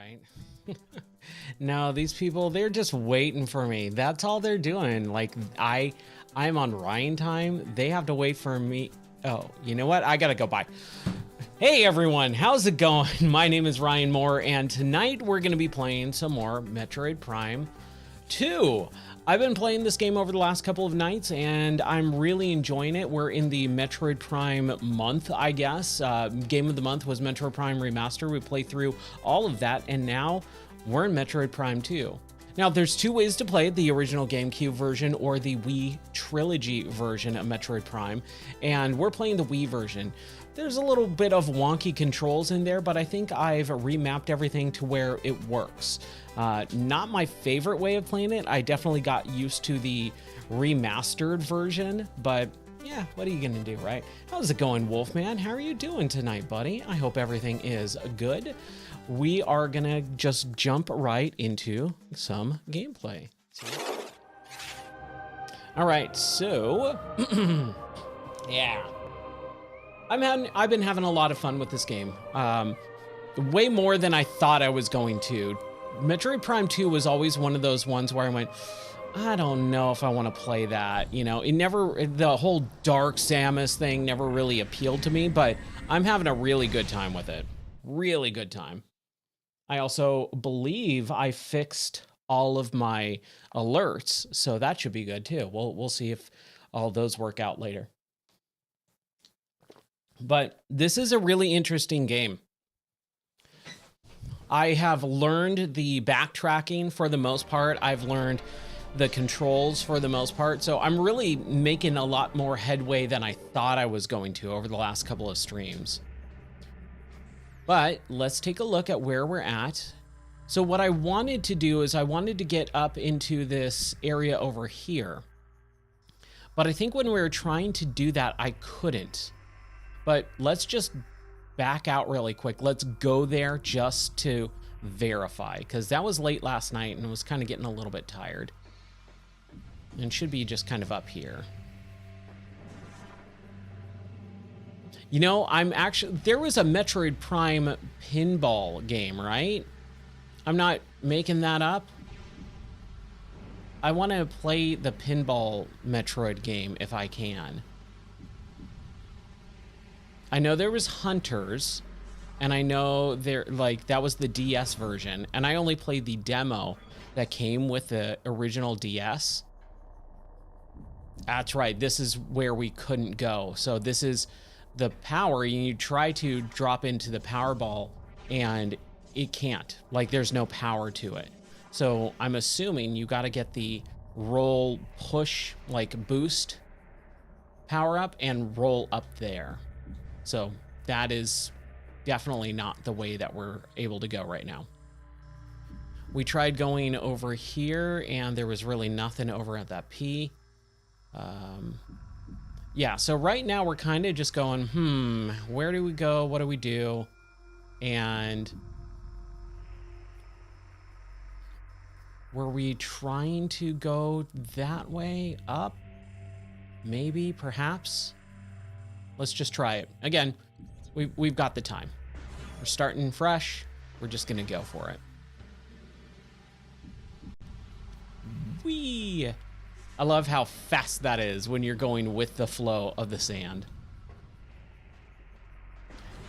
right? No, these people, they're just waiting for me. That's all they're doing. Like, I'm on Ryan time. They have to wait for me. Oh, you know what? I gotta go. Bye. Hey everyone, how's it going? My name is Ryan Moore, and tonight we're gonna be playing some more Metroid Prime 2. I've been playing this game over the last couple of nights, and I'm really enjoying it. We're in the Metroid Prime month, I guess. Game of the month was Metroid Prime Remaster. We played through all of that, and now we're in Metroid Prime 2. Now, there's two ways to play it, the original GameCube version or the Wii Trilogy version of Metroid Prime, and we're playing the Wii version. There's a little bit of wonky controls in there, but I think I've remapped everything to where it works. Not my favorite way of playing it. I definitely got used to the remastered version, but yeah, what are you gonna do, right? How's it going, Wolfman? How are you doing tonight, buddy? I hope everything is good. We are gonna just jump right into some gameplay. All right, so yeah, I've been having a lot of fun with this game. Way more than I thought I was going to. Metroid Prime 2 was always one of those ones where I went, I don't know if I want to play that. You know, the whole Dark Samus thing never really appealed to me, but I'm having a really good time with it. Really good time. I also believe I fixed all of my alerts, so that should be good too. We'll see if all those work out later. But this is a really interesting game. I have learned the backtracking for the most part. I've learned the controls for the most part. So I'm really making a lot more headway than I thought I was going to over the last couple of streams. But let's take a look at where we're at. So what I wanted to do is I wanted to get up into this area over here. But I think when we were trying to do that, I couldn't. But let's just back out really quick. Let's go there just to verify, because that was late last night and was kind of getting a little bit tired. And should be just kind of up here. You know, there was a Metroid Prime pinball game, right? I'm not making that up. I want to play the pinball Metroid game if I can. I know there was Hunters, and I know that was the DS version, and I only played the demo that came with the original DS. That's right, this is where we couldn't go. So this is the power, and you try to drop into the power ball, and it can't. Like, there's no power to it. So I'm assuming you got to get the roll, push, like boost power up and roll up there. So that is definitely not the way that we're able to go right now. We tried going over here, and there was really nothing over at that P. Yeah, so right now we're kind of just going, where do we go? What do we do? And were we trying to go that way up? Maybe, perhaps? Let's just try it. Again, we've got the time. We're starting fresh. We're just gonna go for it. Whee! I love how fast that is when you're going with the flow of the sand.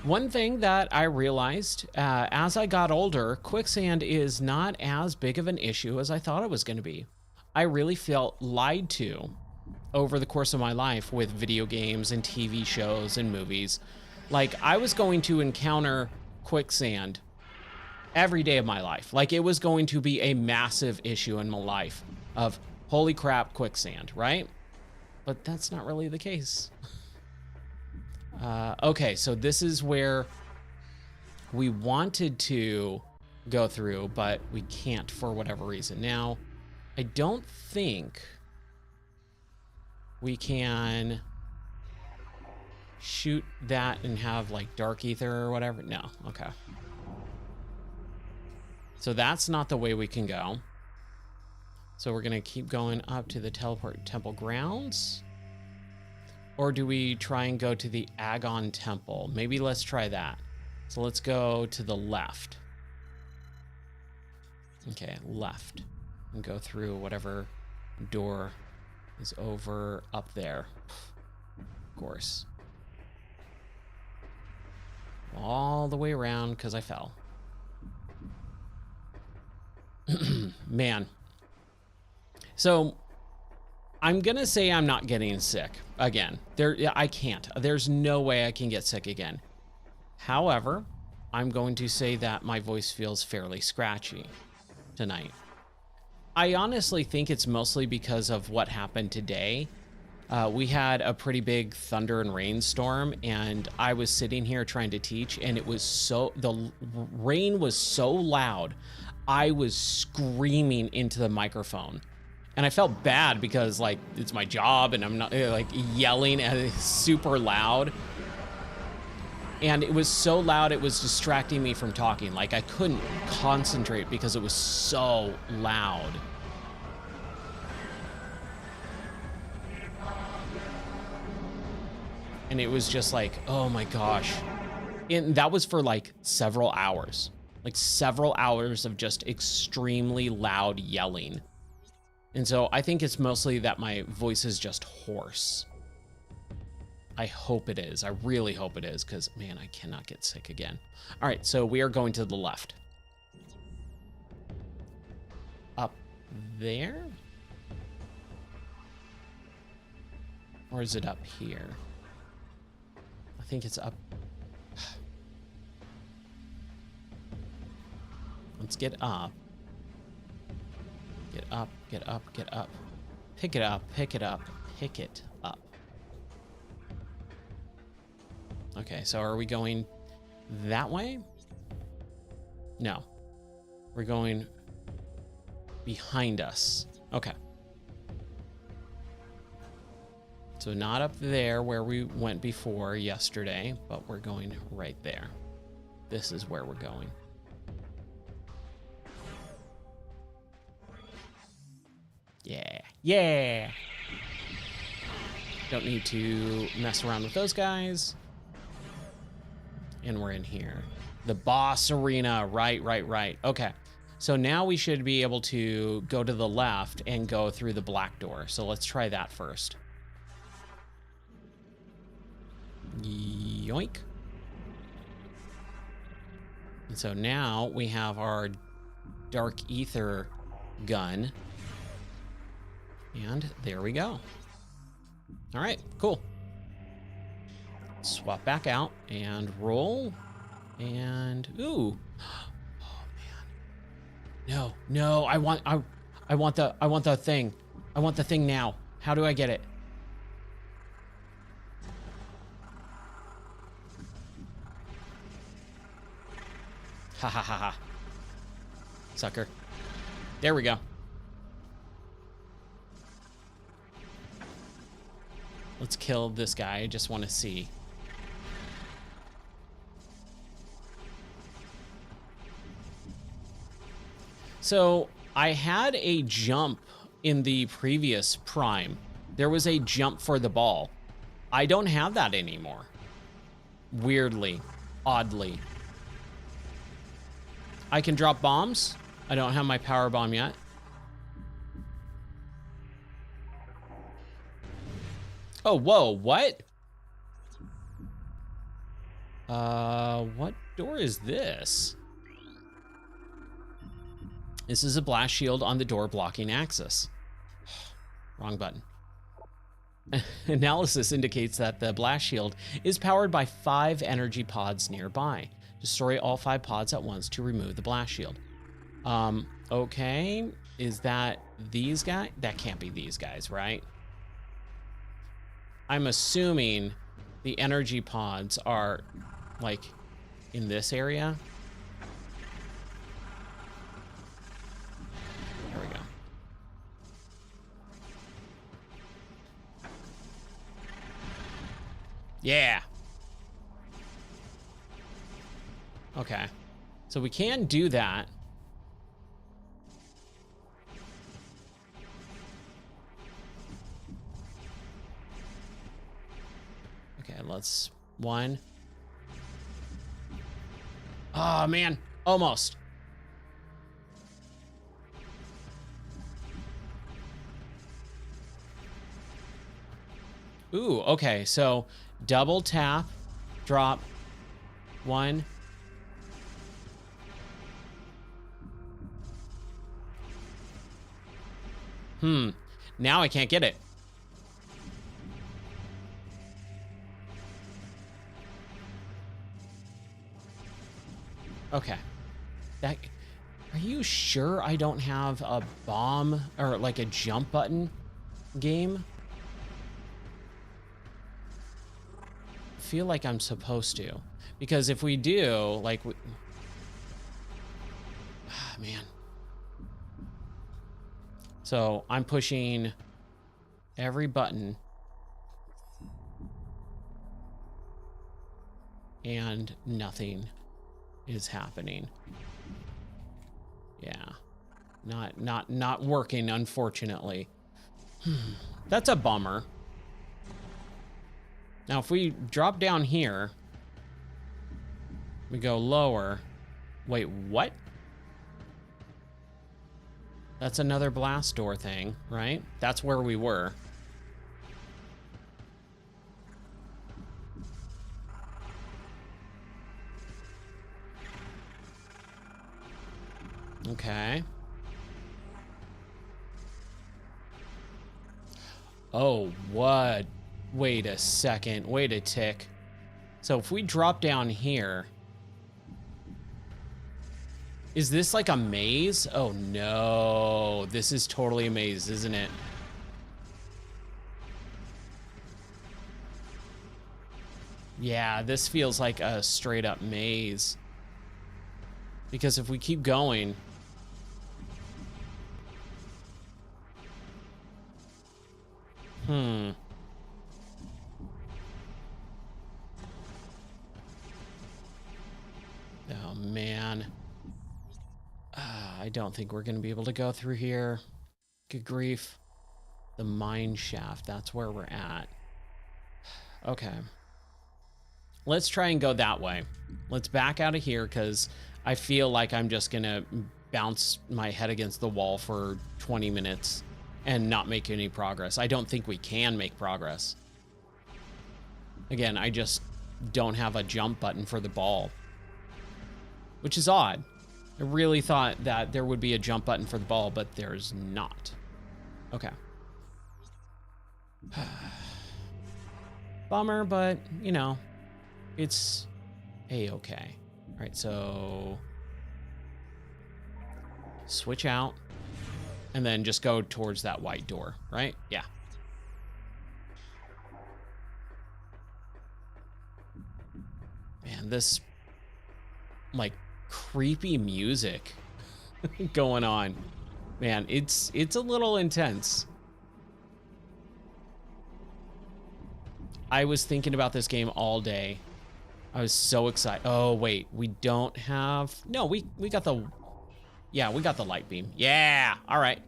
One thing that I realized as I got older, quicksand is not as big of an issue as I thought it was gonna be. I really felt lied to over the course of my life with video games and TV shows and movies. Like, I was going to encounter quicksand every day of my life. Like, it was going to be a massive issue in my life of, holy crap, quicksand, right? But that's not really the case. Okay, so this is where we wanted to go through, but we can't for whatever reason. Now, I don't think we can shoot that and have like dark ether or whatever. No, okay. So that's not the way we can go. So we're gonna keep going up to the teleport temple grounds. Or do we try and go to the Agon Temple? Maybe let's try that. So let's go to the left. Okay, left. And go through whatever door is over up there. Of course. All the way around because I fell. Man. So I'm gonna say I'm not getting sick again. I can't. There's no way I can get sick again. However, I'm going to say that my voice feels fairly scratchy tonight. I honestly think it's mostly because of what happened today. We had a pretty big thunder and rainstorm, and I was sitting here trying to teach, and the rain was so loud, I was screaming into the microphone. And I felt bad because, like, it's my job, and I'm not, like, yelling at it super loud. And it was so loud, it was distracting me from talking. Like, I couldn't concentrate because it was so loud. And it was just like, oh my gosh. And that was for like several hours. Like several hours of just extremely loud yelling. And so I think it's mostly that my voice is just hoarse. I hope it is. I really hope it is, because man, I cannot get sick again. All right, so we are going to the left. Up there? Or is it up here? I think it's up. Let's get up. Get up, get up, get up. Pick it up, pick it up, pick it up. Okay, so are we going that way? No. We're going behind us. Okay. So not up there where we went before yesterday, but we're going right there. This is where we're going. Yeah. Yeah. Don't need to mess around with those guys. And we're in here. The boss arena. Right. Okay. So now we should be able to go to the left and go through the black door. So let's try that first. Yoink. And so now we have our dark ether gun. And there we go. All right, cool. Swap back out and roll. And ooh. Oh man. No, I want the thing. I want the thing now. How do I get it? Ha ha ha ha. Sucker. There we go. Let's kill this guy. I just want to see. So I had a jump in the previous Prime. There was a jump for the ball. I don't have that anymore. Weirdly, oddly. I can drop bombs. I don't have my power bomb yet. Oh, whoa, what? What door is this? This is a blast shield on the door blocking access. Wrong button. Analysis indicates that the blast shield is powered by 5 energy pods nearby. Destroy all 5 pods at once to remove the blast shield. Okay. Is that these guys? That can't be these guys, right? I'm assuming the energy pods are like in this area. There we go. Yeah. Okay. So we can do that. Okay, let's one. Oh man, almost. Ooh, okay. So double tap, drop, 1. Now I can't get it. Okay. That, are you sure I don't have a bomb or like a jump button game? I feel like I'm supposed to. Because if we do, like... man. So I'm pushing every button. And nothing is happening. Yeah. Not working, unfortunately. That's a bummer. Now, if we drop down here, we go lower. Wait, what? That's another blast door thing, right? That's where we were. Okay. Oh, what? Wait a second. Wait a tick. So if we drop down here... Is this like a maze? Oh no. This is totally a maze, isn't it? Yeah, this feels like a straight up maze. Because if we keep going... Oh man. I don't think we're going to be able to go through here. Good grief. The mine shaft, that's where we're at. Okay. Let's try and go that way. Let's back out of here because I feel like I'm just going to bounce my head against the wall for 20 minutes and not make any progress. I don't think we can make progress. Again, I just don't have a jump button for the ball, which is odd. I really thought that there would be a jump button for the ball, but there's not. Okay. Bummer, but, you know, it's a-okay. All right, so switch out and then just go towards that white door, right? Yeah. Man, this, like, creepy music going on. Man, it's a little intense. I was thinking about this game all day. I was so excited. Oh, wait, we don't have... No, we got the... Yeah, we got the light beam. Yeah, all right.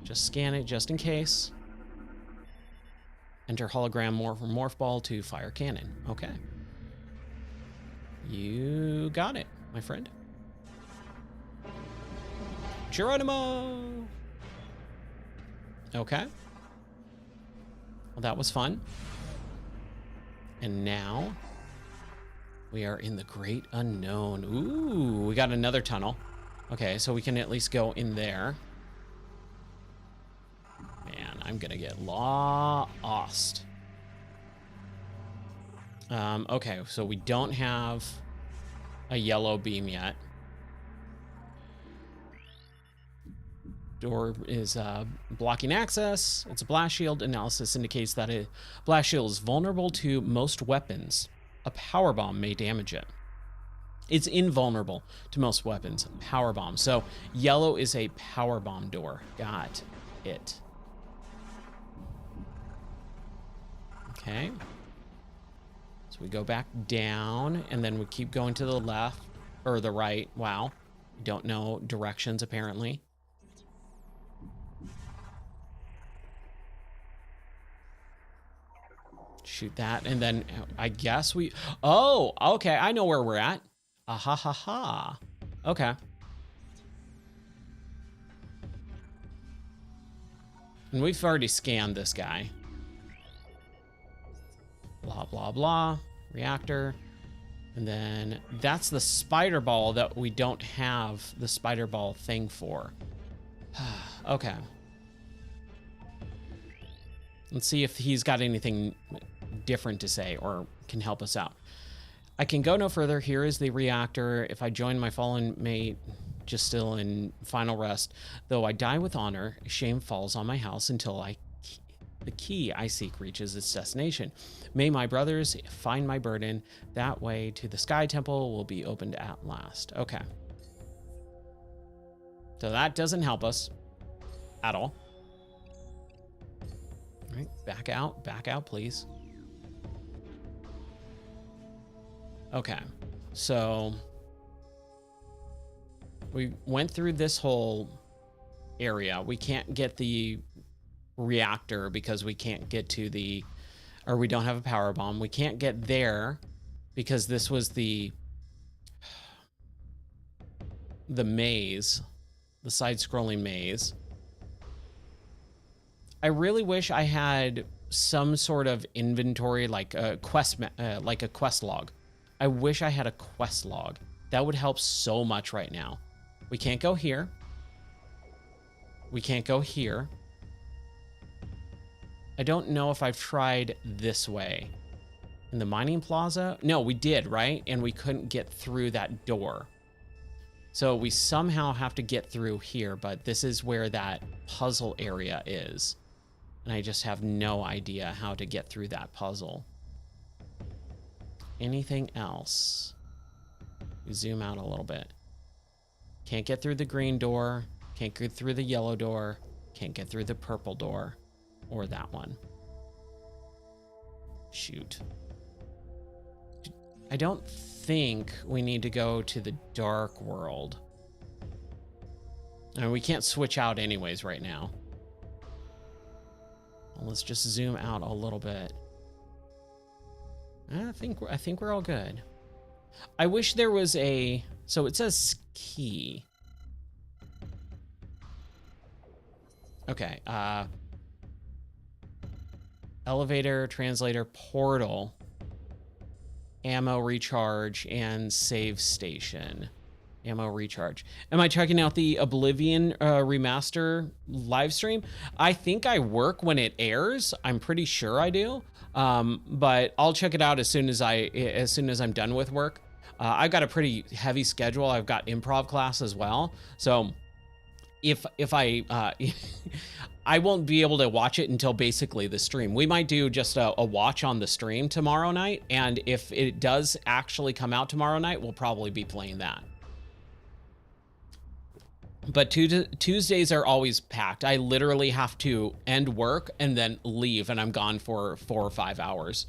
Just scan it just in case. Enter hologram morph ball to fire cannon. Okay. You got it, my friend. Geronimo! Okay. Well, that was fun. And now we are in the great unknown. Ooh, we got another tunnel. Okay, so we can at least go in there. Man, I'm gonna get lost. Okay, so we don't have a yellow beam yet. Door is blocking access. It's a blast shield. Analysis indicates that a blast shield is vulnerable to most weapons. A power bomb may damage it. It's invulnerable to most weapons. Power bomb. So yellow is a power bomb door. Got it. Okay. So we go back down and then we keep going to the left or the right. Wow. Don't know directions apparently. Shoot that, and then I guess we... Oh, okay, I know where we're at. Ah ha ha ha. Okay. And we've already scanned this guy. Blah, blah, blah. Reactor. And then that's the spider ball that we don't have the spider ball thing for. Okay. Let's see if he's got anything different to say or can help us out. I can go no further. Here is the reactor. If I join my fallen mate, just still in final rest, though I die with honor, shame falls on my house until the key I seek reaches its destination. May my brothers find my burden. That way to the Sky Temple will be opened at last. Okay. So that doesn't help us at all. All right, back out, please. Okay, so we went through this whole area. We can't get the reactor because we can't get to or we don't have a power bomb. We can't get there because this was the maze, the side-scrolling maze. I really wish I had some sort of inventory, like a quest log. I wish I had a quest log. That would help so much right now. We can't go here. We can't go here. I don't know if I've tried this way. In the mining plaza? No, we did, right? And we couldn't get through that door. So we somehow have to get through here, but this is where that puzzle area is. And I just have no idea how to get through that puzzle. Anything else? We zoom out a little bit. Can't get through the green door. Can't get through the yellow door. Can't get through the purple door. Or that one. Shoot. I don't think we need to go to the dark world. And we can't switch out anyways right now. Well, let's just zoom out a little bit. I think we're all good. I wish there was so it says key. Okay, elevator, translator, portal, ammo recharge, and save station. Ammo recharge. Am I checking out the Oblivion remaster live stream? I think I work when it airs. I'm pretty sure I do. But I'll check it out as soon as I'm done with work. I've got a pretty heavy schedule. I've got improv class as well. So if I I won't be able to watch it until basically the stream. We might do just a watch on the stream tomorrow night. And if it does actually come out tomorrow night, we'll probably be playing that. But Tuesdays are always packed. I literally have to end work and then leave, and I'm gone for 4 or 5 hours.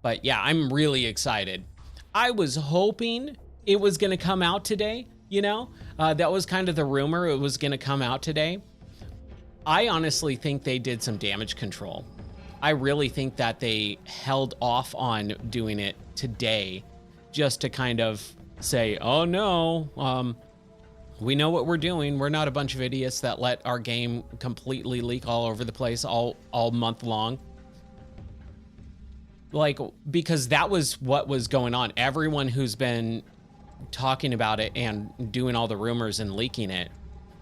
But yeah, I'm really excited. I was hoping it was going to come out today, you know? That was kind of the rumor, it was going to come out today. I honestly think they did some damage control. I really think that they held off on doing it today just to kind of say, oh no, we know what we're doing. We're not a bunch of idiots that let our game completely leak all over the place all month long. Like, because that was what was going on. Everyone who's been talking about it and doing all the rumors and leaking it,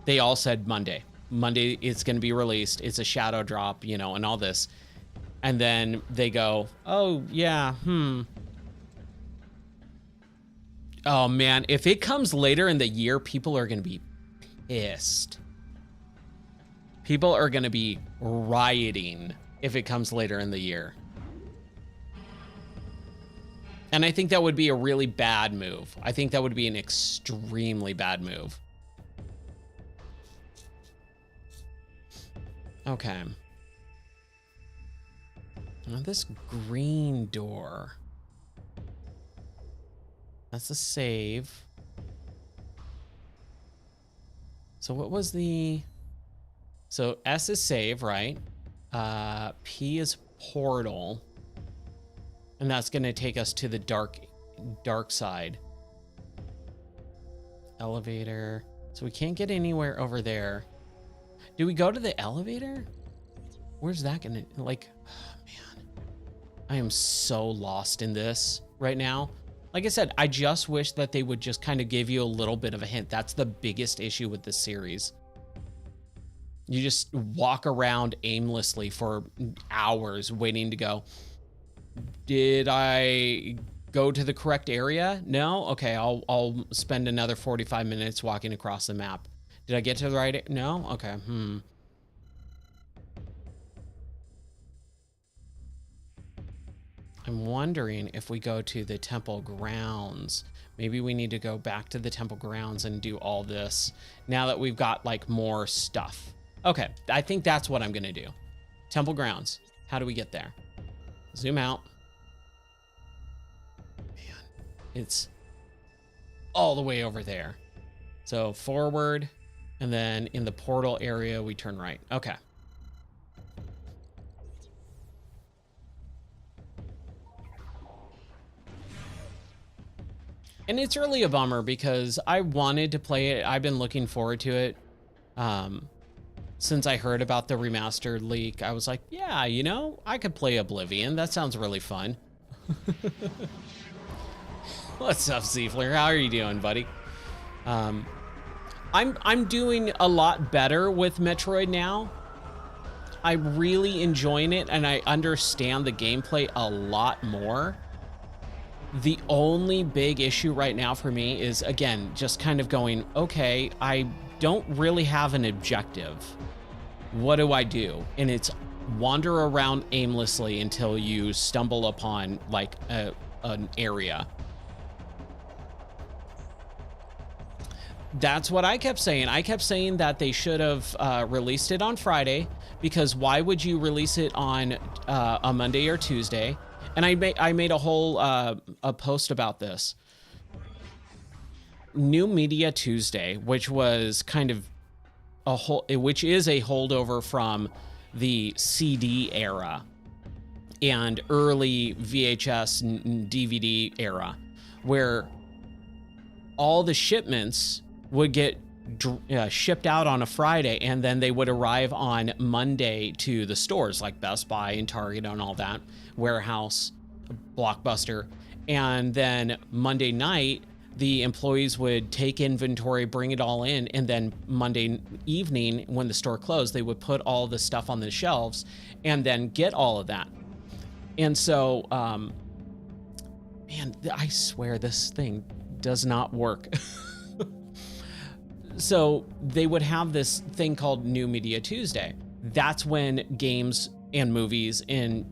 they all said Monday. Monday it's going to be released. It's a shadow drop, you know, and all this. And then they go, oh yeah, Oh man, if it comes later in the year, people are going to be pissed. People are going to be rioting if it comes later in the year. And I think that would be a really bad move. I think that would be an extremely bad move. Okay. Now this green door. That's a save. So what was so S is save, right? P is portal. And that's gonna take us to the dark side. Elevator. So we can't get anywhere over there. Do we go to the elevator? Where's that gonna, like, oh, man. I am so lost in this right now. Like I said, I just wish that they would just kind of give you a little bit of a hint. That's the biggest issue with this series. You just walk around aimlessly for hours waiting to go, did I go to the correct area? No? Okay, I'll spend another 45 minutes walking across the map. Did I get to the right? No? Okay, I'm wondering if we go to the temple grounds, maybe we need to go back to the temple grounds and do all this now that we've got like more stuff. Okay, I think that's what I'm gonna do. Temple grounds, how do we get there? Zoom out. Man, it's all the way over there. So forward, and then in the portal area, we turn right. Okay. And it's really a bummer because I wanted to play it. I've been looking forward to it. Since I heard about the remastered leak, I was like, yeah, you know, I could play Oblivion. That sounds really fun. What's up, Ziefler? How are you doing, buddy? I'm doing a lot better with Metroid now. I'm really enjoying it, and I understand the gameplay a lot more. The only big issue right now for me is, again, just kind of going, okay, I don't really have an objective. What do I do? And it's wander around aimlessly until you stumble upon like an area. That's what I kept saying. I kept saying that they should have released it on Friday, because why would you release it on a Monday or Tuesday? And I made a whole a post about this. New Media Tuesday, which was kind of which is a holdover from the CD era and early VHS and DVD era, where all the shipments would get shipped out on a Friday, and then they would arrive on Monday to the stores like Best Buy and Target and all that, Warehouse, Blockbuster. And then Monday night, the employees would take inventory, bring it all in, and then Monday evening, when the store closed, they would put all the stuff on the shelves and then get all of that. And so, man, I swear this thing does not work. So they would have this thing called New Media Tuesday. That's when games and movies and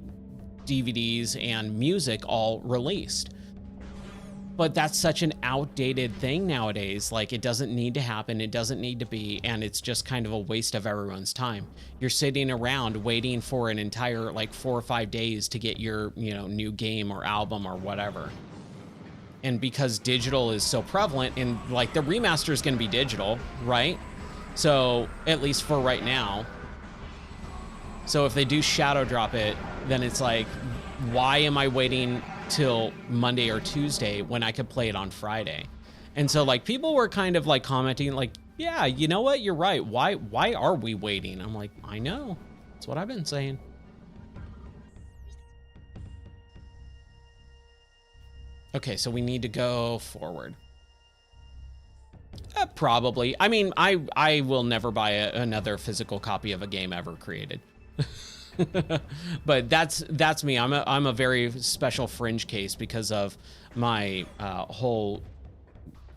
DVDs and music all released. But that's such an outdated thing nowadays. Like, it doesn't need to happen. It doesn't need to be. And it's just kind of a waste of everyone's time. You're sitting around waiting for an entire like 4 or 5 days to get your, you know, new game or album or whatever. And because digital is so prevalent, and like the remaster is going to be digital, right? So at least for right now. So if they do shadow drop it, then it's like, why am I waiting till Monday or Tuesday when I could play it on Friday? And so like people were kind of like commenting like, yeah, you know what? You're right. Why are we waiting? I'm like, I know. That's what I've been saying. Okay, so we need to go forward. Probably. I mean, I will never buy another physical copy of a game ever created. But that's me. I'm a very special fringe case because of my whole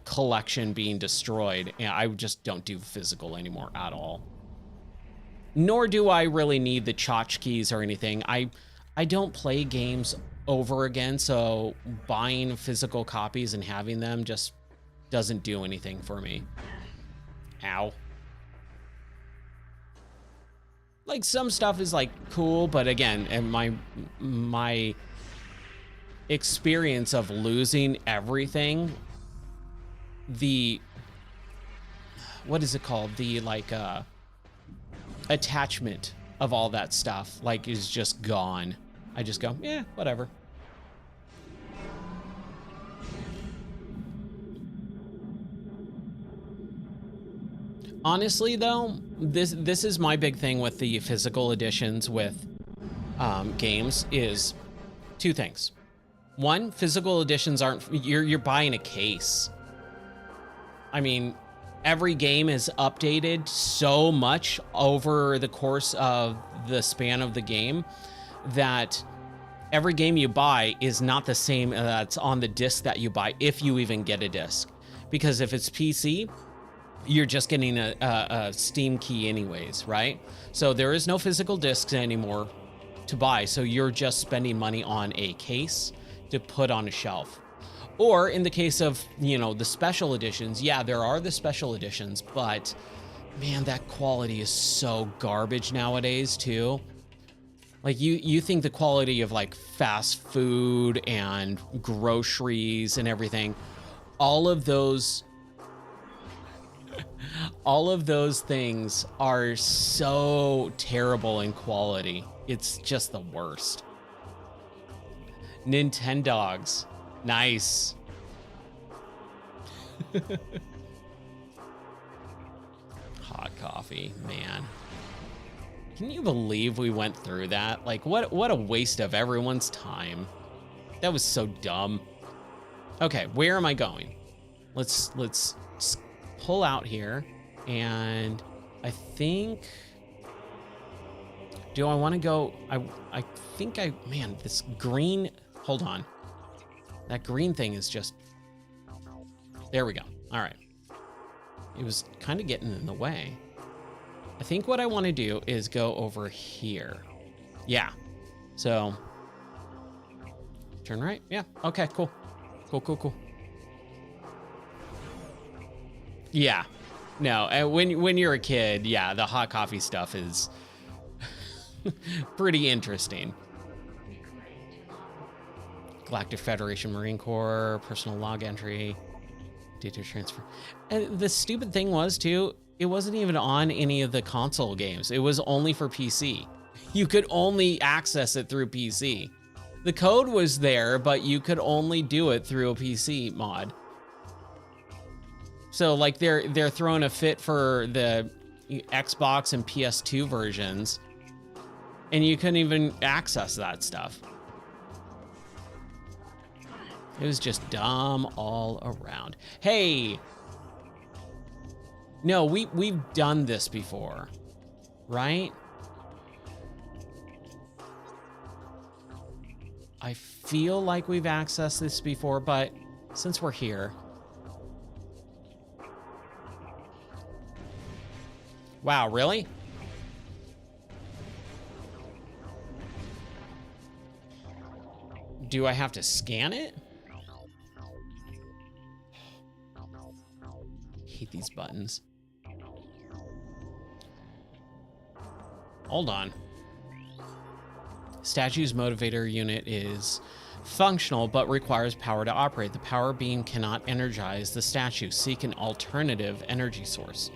collection being destroyed. And I just don't do physical anymore at all. Nor do I really need the tchotchkes or anything. I don't play games over again, so buying physical copies and having them just doesn't do anything for me. Ow. Like, some stuff is like cool, but again, and my experience of losing everything, what is it called? The like attachment of all that stuff, like, is just gone. I just go, yeah, whatever. Honestly, though, this is my big thing with the physical editions with games is two things. One, physical editions aren't, you're buying a case. I mean, every game is updated so much over the course of the span of the game that every game you buy is not the same that's on the disc that you buy, if you even get a disc. Because if it's PC, you're just getting a Steam key anyways, right? So there is no physical discs anymore to buy, so you're just spending money on a case to put on a shelf. Or in the case of, you know, the special editions, yeah, there are the special editions, but man, that quality is so garbage nowadays too. Like you think the quality of like fast food and groceries and everything, all of those things are so terrible in quality. It's just the worst. Nintendogs. Nice. Hot coffee, man. Can you believe we went through that? Like, what a waste of everyone's time. That was so dumb. Okay, where am I going? Let's pull out here, and I think, do I want to go? I think man, this green, hold on. That green thing is just, there we go. All right. It was kind of getting in the way. I think what I want to do is go over here. Yeah. So, turn right. Yeah. Okay, cool. Cool. Yeah. No, when you're a kid, yeah, the hot coffee stuff is pretty interesting. Galactic Federation Marine Corps, personal log entry, data transfer. And the stupid thing was too, it wasn't even on any of the console games. It was only for PC. You could only access it through PC. The code was there, but you could only do it through a PC mod. So like they're throwing a fit for the Xbox and PS2 versions, and you couldn't even access that stuff. It was just dumb all around. Hey, no, we've done this before, right? I feel like we've accessed this before, but since we're here. Wow, really? Do I have to scan it? Hate these buttons. Hold on. Statue's motivator unit is functional but requires power to operate. The power beam cannot energize the statue. Seek an alternative energy source.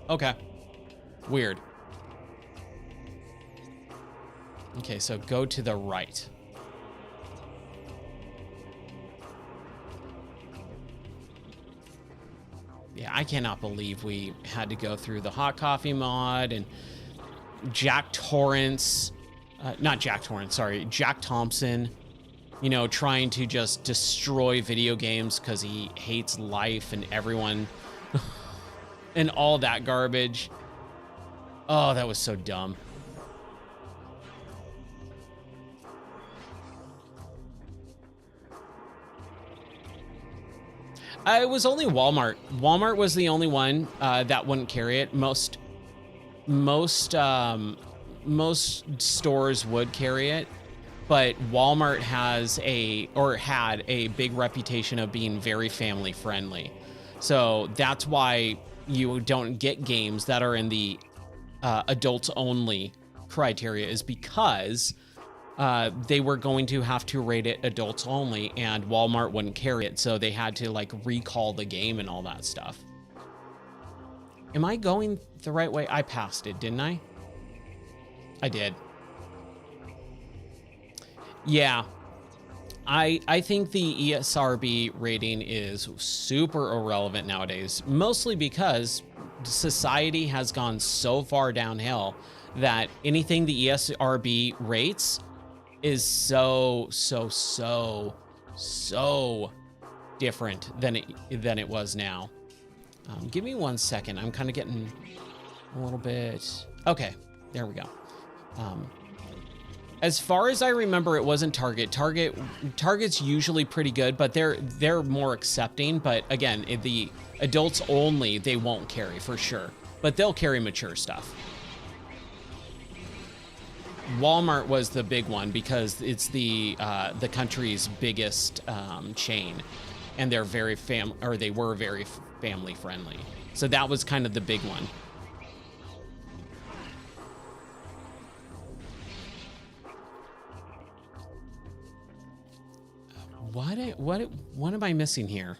Okay. Weird. Okay, so go to the right. Yeah, I cannot believe we had to go through the hot coffee mod and Jack Torrance, not Jack Torrance, sorry, Jack Thompson, you know, trying to just destroy video games because he hates life and everyone and all that garbage. Oh, that was so dumb. It was only Walmart. Walmart was the only one that wouldn't carry it. Most stores would carry it, but Walmart has had a big reputation of being very family friendly. So that's why you don't get games that are in the adults only criteria, is because they were going to have to rate it adults only, and Walmart wouldn't carry it, so they had to like recall the game and all that stuff. Am I going the right way? I passed it, didn't I? I did. Yeah. I think the ESRB rating is super irrelevant nowadays, mostly because society has gone so far downhill that anything the ESRB rates is so different than it was now. Give me 1 second. I'm kind of getting a little bit. Okay, there we go. As far as I remember, it wasn't Target. Target's usually pretty good, but they're more accepting. But again, the adults only, they won't carry for sure, but they'll carry mature stuff. Walmart was the big one because it's the country's biggest chain, and they're very they were very family friendly. So that was kind of the big one. What am I missing here?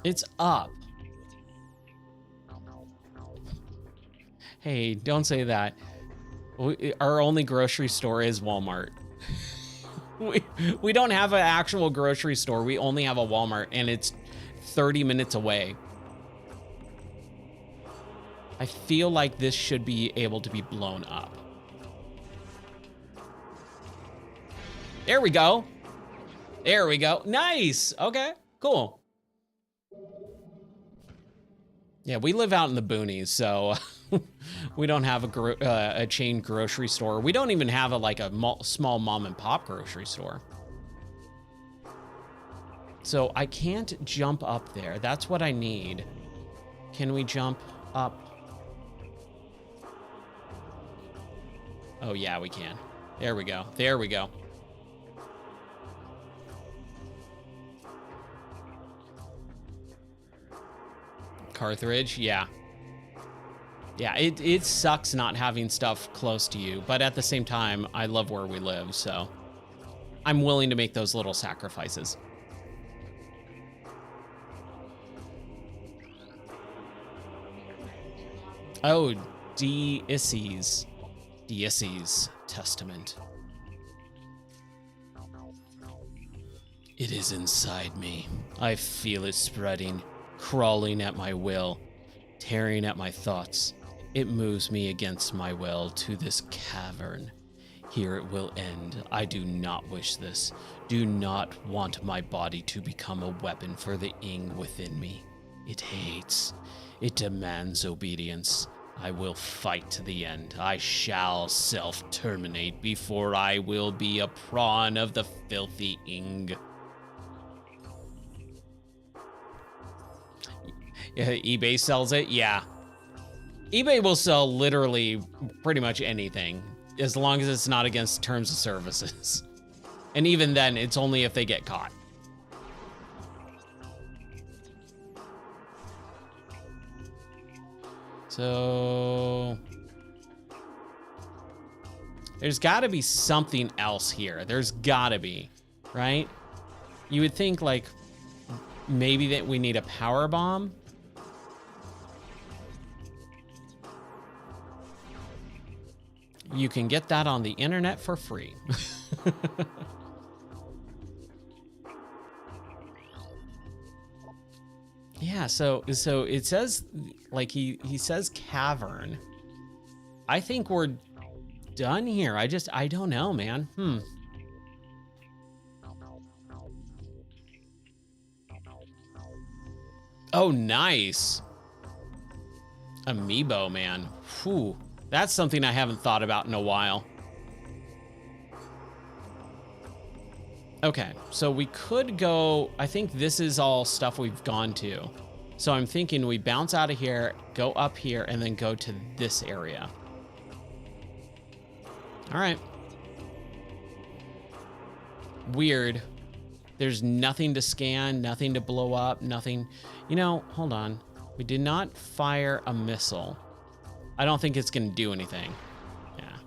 It's up. Hey, don't say that. Our only grocery store is Walmart. We don't have an actual grocery store. We only have a Walmart, and it's 30 minutes away. I feel like this should be able to be blown up. There we go. There we go. Nice. Okay, cool. Yeah, we live out in the boonies, so we don't have a chain grocery store. We don't even have a small mom and pop grocery store. So I can't jump up there. That's what I need. Can we jump up? Oh yeah, we can. There we go. There we go. Carthage, yeah. Yeah, it sucks not having stuff close to you, but at the same time, I love where we live, so I'm willing to make those little sacrifices. Oh, Deis's testament. It is inside me. I feel it spreading, crawling at my will, tearing at my thoughts. It moves me against my will to this cavern. Here it will end. I do not wish this. Do not want my body to become a weapon for the Ing within me. It hates. It demands obedience. I will fight to the end. I shall self-terminate before I will be a pawn of the filthy Ing. Yeah, eBay sells it? Yeah. eBay will sell literally pretty much anything, as long as it's not against terms of services. And even then, it's only if they get caught. So there's got to be something else here. There's got to be, right? You would think like maybe that we need a power bomb. You can get that on the internet for free. Yeah, so it says, like, he says cavern. I think we're done here. I don't know, man. Oh, nice. Amiibo, man. Whew. That's something I haven't thought about in a while. Okay, so we could go, I think this is all stuff we've gone to. So I'm thinking we bounce out of here, go up here, and then go to this area. All right. Weird. There's nothing to scan, nothing to blow up, nothing. You know, hold on. We did not fire a missile. I don't think it's going to do anything. Yeah.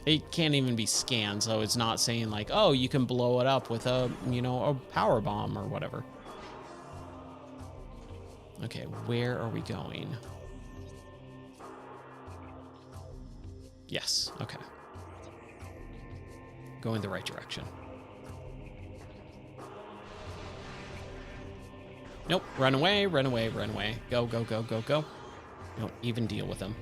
It can't even be scanned, so it's not saying like, oh, you can blow it up with a, you know, a power bomb or whatever. Okay, where are we going? Yes, okay. Going the right direction. Nope, run away, run away, run away. Go, go, go, go, go. Don't even deal with them.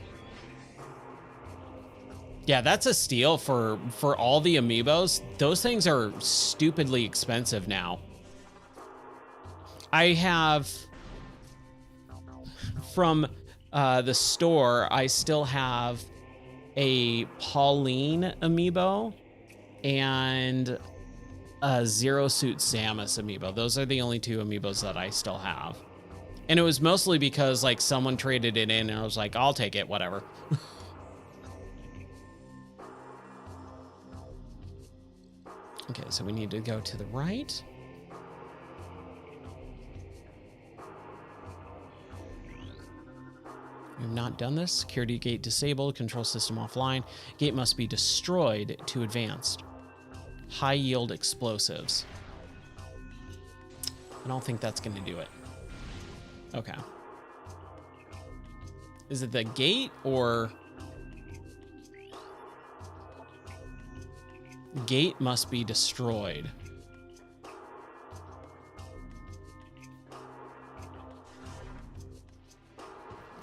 Yeah, that's a steal for all the amiibos. Those things are stupidly expensive now. I have, from the store, I still have a Pauline amiibo and a Zero Suit Samus amiibo. Those are the only two amiibos that I still have. And it was mostly because like someone traded it in and I was like, I'll take it, whatever. Okay, so we need to go to the right. We've not done this. Security gate disabled, control system offline. Gate must be destroyed to advanced. High yield explosives. I don't think that's going to do it. Okay. Is it the gate or... Gate must be destroyed.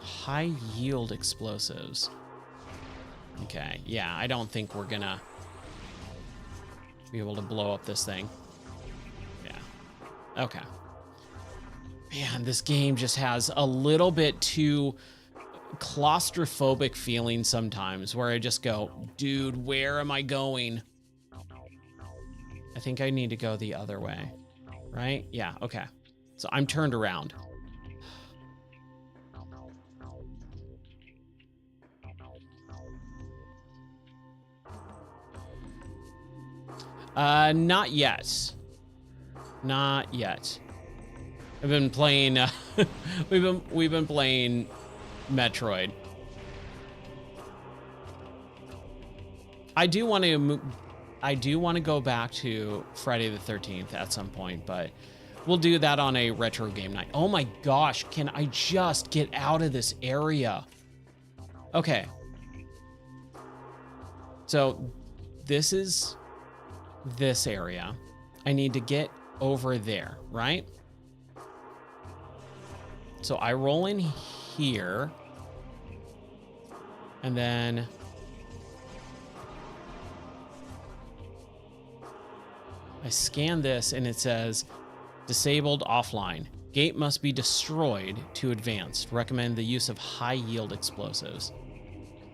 High yield explosives. Okay, yeah, I don't think we're gonna be able to blow up this thing. Yeah, okay. Man, this game just has a little bit too claustrophobic feeling sometimes where I just go, dude, where am I going? I think I need to go the other way, right? Yeah, okay. So I'm turned around. Not yet. Not yet. I've been playing, we've been playing Metroid. I do want to go back to Friday the 13th at some point, but we'll do that on a retro game night. Oh my gosh, can I just get out of this area? Okay. So this is this area. I need to get over there, right? So I roll in here and then I scan this and it says disabled offline. Gate must be destroyed to advance. Recommend the use of high yield explosives.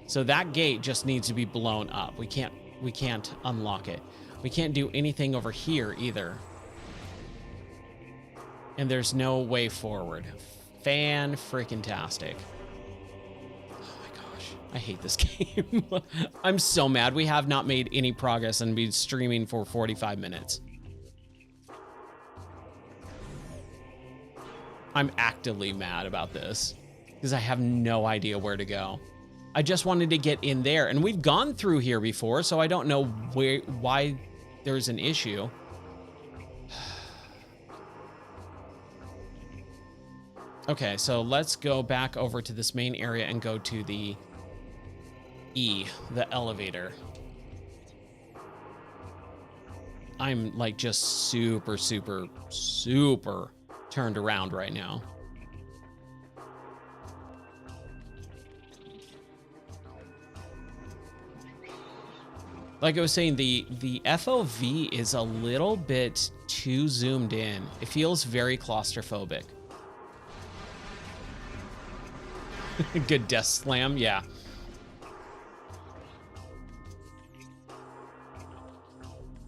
So that gate just needs to be blown up. We can't unlock it. We can't do anything over here either. And there's no way forward. Fan-freaking-tastic. Oh my gosh, I hate this game. I'm so mad. We have not made any progress and been streaming for 45 minutes. I'm actively mad about this because I have no idea where to go. I just wanted to get in there, and we've gone through here before, so I don't know why there's an issue. Okay, so let's go back over to this main area and go to the the elevator. I'm like just super turned around right now. Like I was saying, the FOV is a little bit too zoomed in. It feels very claustrophobic. Good death slam, yeah.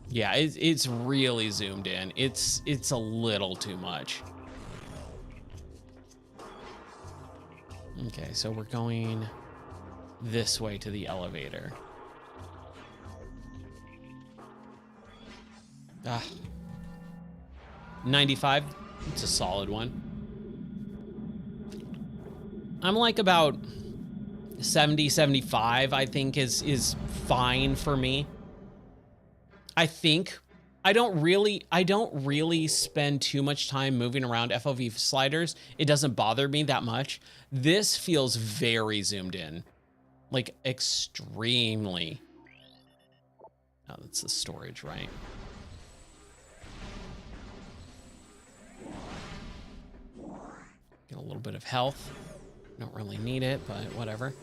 Yeah, it's really zoomed in. It's a little too much. Okay, so we're going this way to the elevator. 95, it's a solid one. I'm like about 70, 75, I think is fine for me. I think I don't really spend too much time moving around FOV sliders. It doesn't bother me that much. This feels very zoomed in. Like, extremely. Oh, that's the storage, right? Get a little bit of health. Don't really need it, but whatever.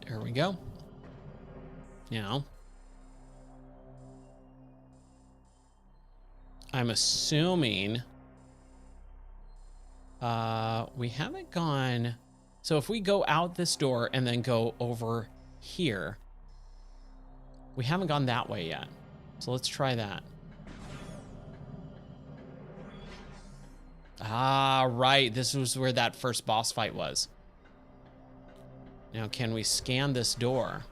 There we go. Now, I'm assuming we haven't gone. So if we go out this door and then go over here, we haven't gone that way yet. So let's try that. Ah, right. This was where that first boss fight was. Now, can we scan this door?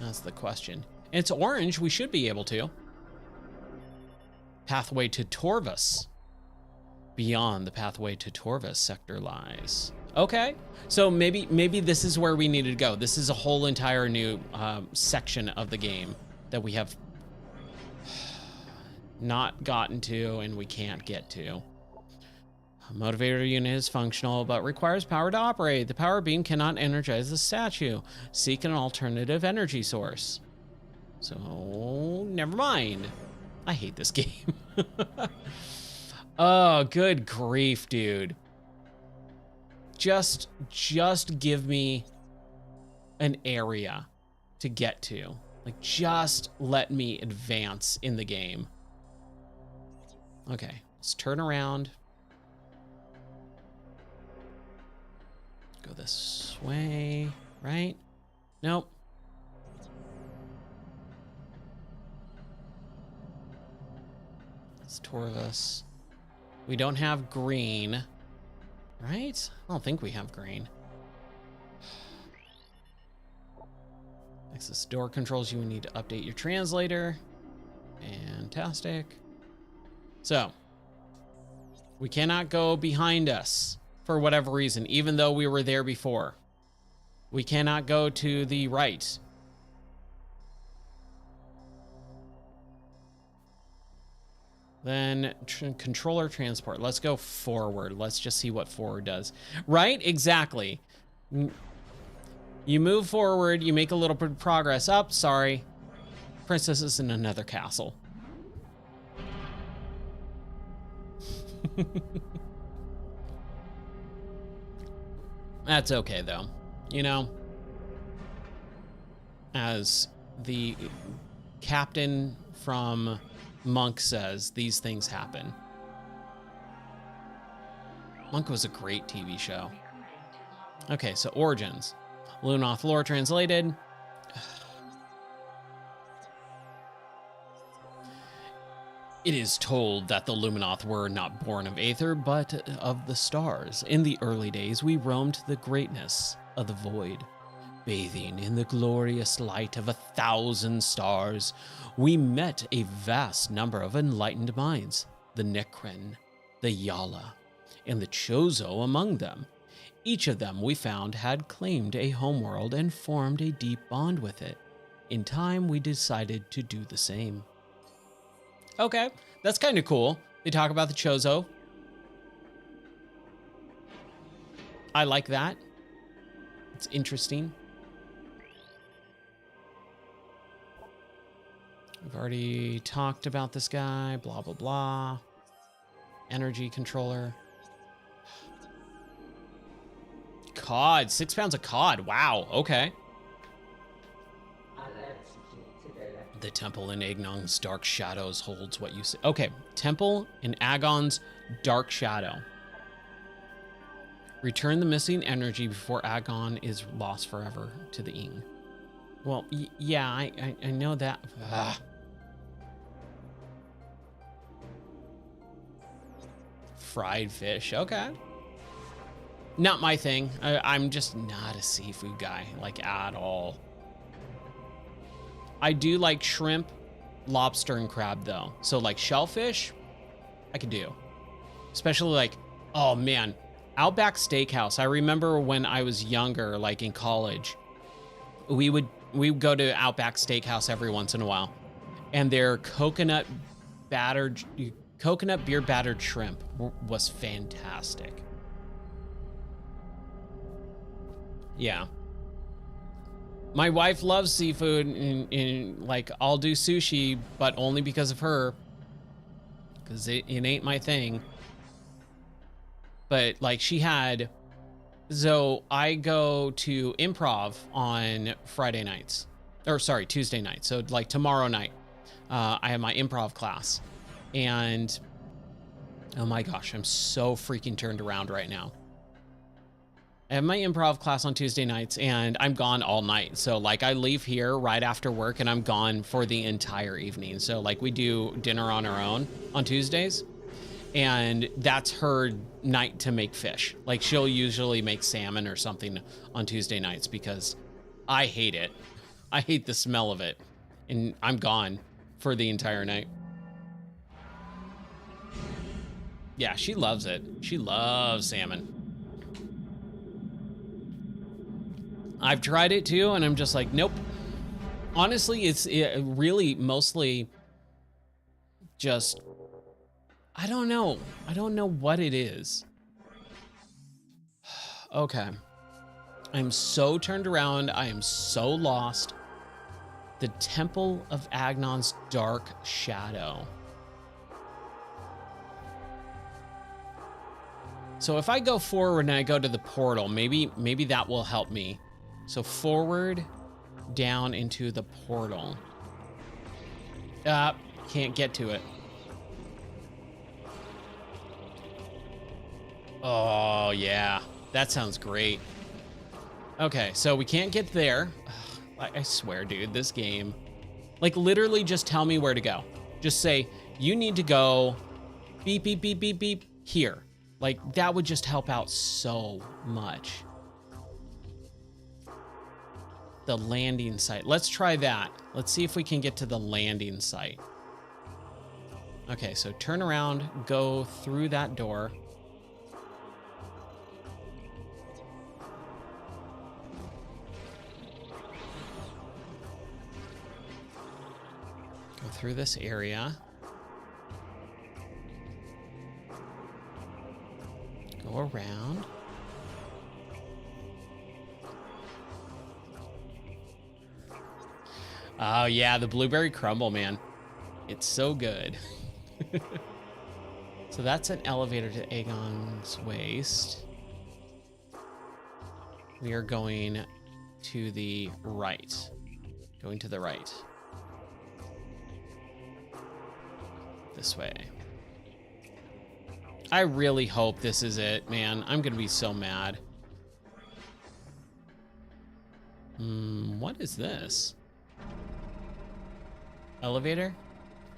That's the question. It's orange. We should be able to. Pathway to Torvus. Beyond the pathway to Torvus sector lies. Okay, so maybe this is where we needed to go. This is a whole entire new section of the game that we have not gotten to and we can't get to. A motivator unit is functional, but requires power to operate. The power beam cannot energize the statue. Seek an alternative energy source. So, never mind. I hate this game. Oh, good grief, dude. Just give me an area to get to. Like, just let me advance in the game. Okay, let's turn around. Go this way, right? Nope. It's Torvus. We don't have green, right? I don't think we have green. Access door controls, you would need to update your translator. Fantastic. So, we cannot go behind us for whatever reason, even though we were there before. We cannot go to the right. Then controller transport. Let's go forward. Let's just see what forward does. Right? Exactly. You move forward, you make a little bit of progress. Up, sorry. Princess is in another castle. That's okay though. You know, as the captain from Monk says, these things happen. Monk was a great TV show. Okay, so origins. Lunoth lore translated. It is told that the Luminoth were not born of Aether, but of the stars. In the early days, we roamed the greatness of the void. Bathing in the glorious light of 1,000 stars, we met a vast number of enlightened minds, the Nekren, the Yala, and the Chozo among them. Each of them, we found, had claimed a homeworld and formed a deep bond with it. In time, we decided to do the same. Okay, that's kind of cool. They talk about the Chozo. I like that. It's interesting. We've already talked about this guy, blah, blah, blah. Energy controller. Cod, 6 pounds of cod. Wow, okay. The temple in Agon's dark shadows holds what you say. Okay, temple in Agon's dark shadow. Return the missing energy before Agon is lost forever to the Ing. Well, yeah, I know that. Ugh. Fried fish, okay. Not my thing. I'm just not a seafood guy, like, at all. I do like shrimp, lobster, and crab, though. So, like, shellfish, I could do. Especially, like, oh, man. Outback Steakhouse. I remember when I was younger, like, in college, we would go to Outback Steakhouse every once in a while. And their coconut battered coconut beer battered shrimp was fantastic. Yeah. My wife loves seafood, and like I'll do sushi, but only because of her, because it ain't my thing. But like she had, so I go to improv on Friday nights, or sorry, Tuesday night. So like tomorrow night, I have my improv class, and oh my gosh, I'm so freaking turned around right now. I have my improv class on Tuesday nights and I'm gone all night. So like I leave here right after work and I'm gone for the entire evening. So like we do dinner on our own on Tuesdays, and that's her night to make fish. Like she'll usually make salmon or something on Tuesday nights because I hate it. I hate the smell of it, and I'm gone for the entire night. Yeah, she loves it. She loves salmon. I've tried it too, and I'm just like, nope. Honestly, it's really mostly just, I don't know. I don't know what it is. Okay. I'm so turned around. I am so lost. The Temple of Agnon's Dark Shadow. So if I go forward and I go to the portal, maybe that will help me. So forward, down into the portal. Can't get to it. Oh, yeah. That sounds great. Okay, so we can't get there. Ugh, I swear, dude, this game. Like, literally just tell me where to go. Just say, you need to go beep, beep, beep, beep, beep, here. Like, that would just help out so much. The landing site. Let's try that. Let's see if we can get to the landing site. Okay, so turn around, go through that door. Go through this area. Go around. Oh yeah, the blueberry crumble, man. It's so good. So that's an elevator to Aegon's Waste. We are going to the right. Going to the right. This way. I really hope this is it, man. I'm gonna be so mad. What is this? Elevator?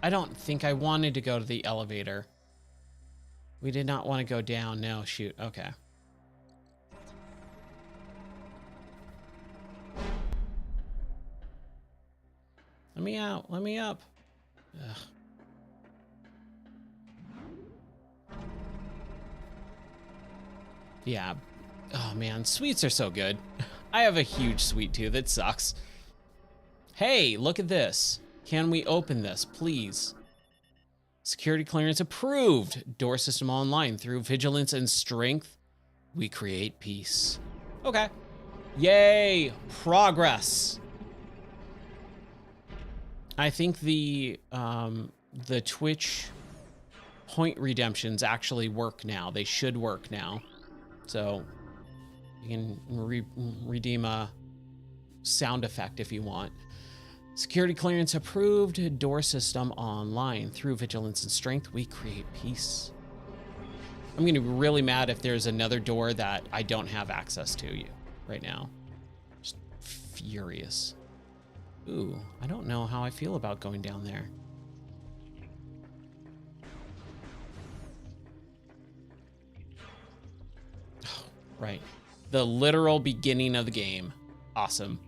I don't think I wanted to go to the elevator. We did not want to go down. No, shoot. Okay. Let me out. Let me up. Ugh. Yeah. Oh, man. Sweets are so good. I have a huge sweet tooth. It sucks. Hey, look at this. Can we open this, please? Security clearance approved. Door system online. Through vigilance and strength, we create peace. Okay. Yay! Progress. I think the Twitch point redemptions actually work now. They should work now. So you can redeem a sound effect if you want. Security clearance approved. Door system online. Through vigilance and strength, we create peace. I'm gonna be really mad if there's another door that I don't have access to right now. Just furious. Ooh, I don't know how I feel about going down there. Oh, right. The literal beginning of the game. Awesome.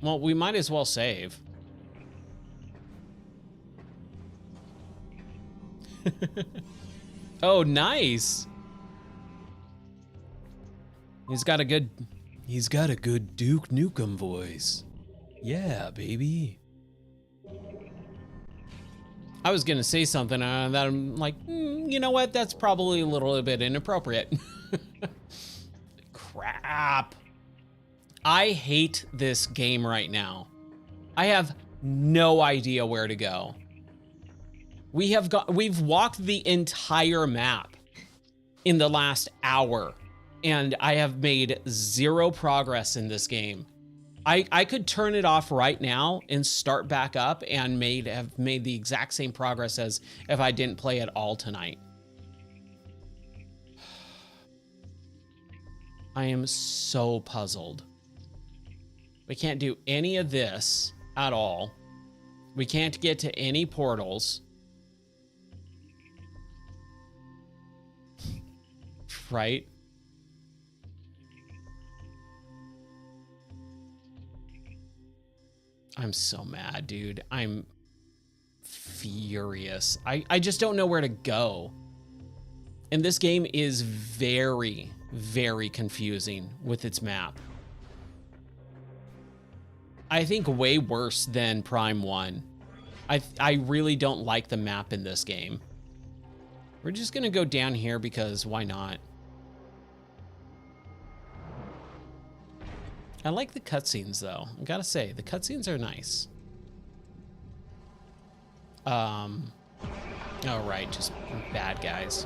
Well, we might as well save. Oh, nice. He's got a good Duke Nukem voice. Yeah, baby. I was gonna say something that I'm like, you know what? That's probably a little bit inappropriate. Crap. I hate this game right now. I have no idea where to go. We've walked the entire map in the last hour, and I have made zero progress in this game. I could turn it off right now and start back up and have made the exact same progress as if I didn't play at all tonight. I am so puzzled. We can't do any of this at all. We can't get to any portals. Right? I'm so mad, dude. I'm furious. I just don't know where to go. And this game is very, very confusing with its map. I think way worse than Prime 1. I really don't like the map in this game. We're just gonna go down here because why not? I like the cutscenes though. I gotta say, the cutscenes are nice. Oh right, just bad guys.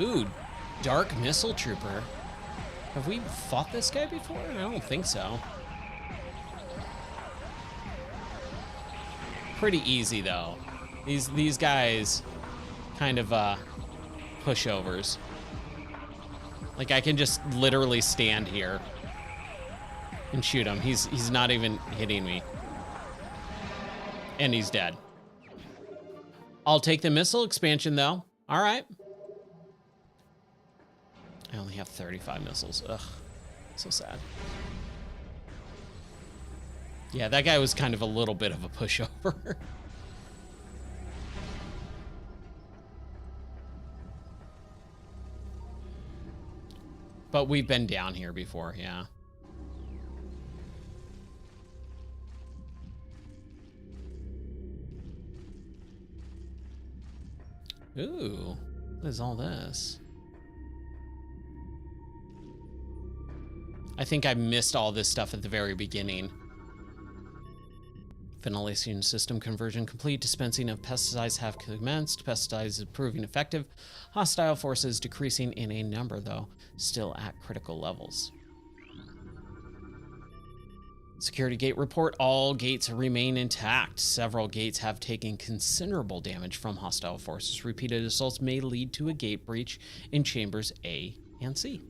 Ooh, Dark Missile Trooper. Have we fought this guy before? I don't think so. Pretty easy though. These guys kind of pushovers. Like I can just literally stand here and shoot him. He's not even hitting me. And he's dead. I'll take the missile expansion though. All right. I only have 35 missiles. Ugh, so sad. Yeah, that guy was kind of a little bit of a pushover. But we've been down here before, yeah. Ooh, what is all this? I think I missed all this stuff at the very beginning. Ventilation system conversion complete. Dispensing of pesticides have commenced. Pesticides is proving effective. Hostile forces decreasing in a number, though, still at critical levels. Security gate report. All gates remain intact. Several gates have taken considerable damage from hostile forces. Repeated assaults may lead to a gate breach in chambers A and C.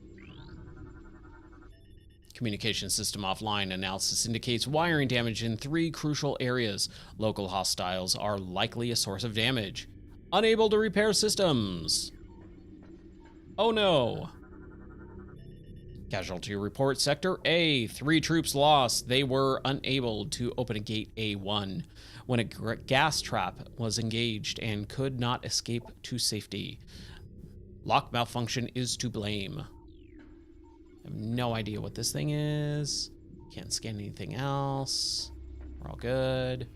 Communication system offline. Analysis indicates wiring damage in 3 crucial areas. Local hostiles are likely a source of damage. Unable to repair systems. Oh no. Casualty report. Sector A. 3 troops lost. They were unable to open a gate A1 when a gas trap was engaged and could not escape to safety. Lock malfunction is to blame. I have no idea what this thing is. Can't scan anything else. We're all good.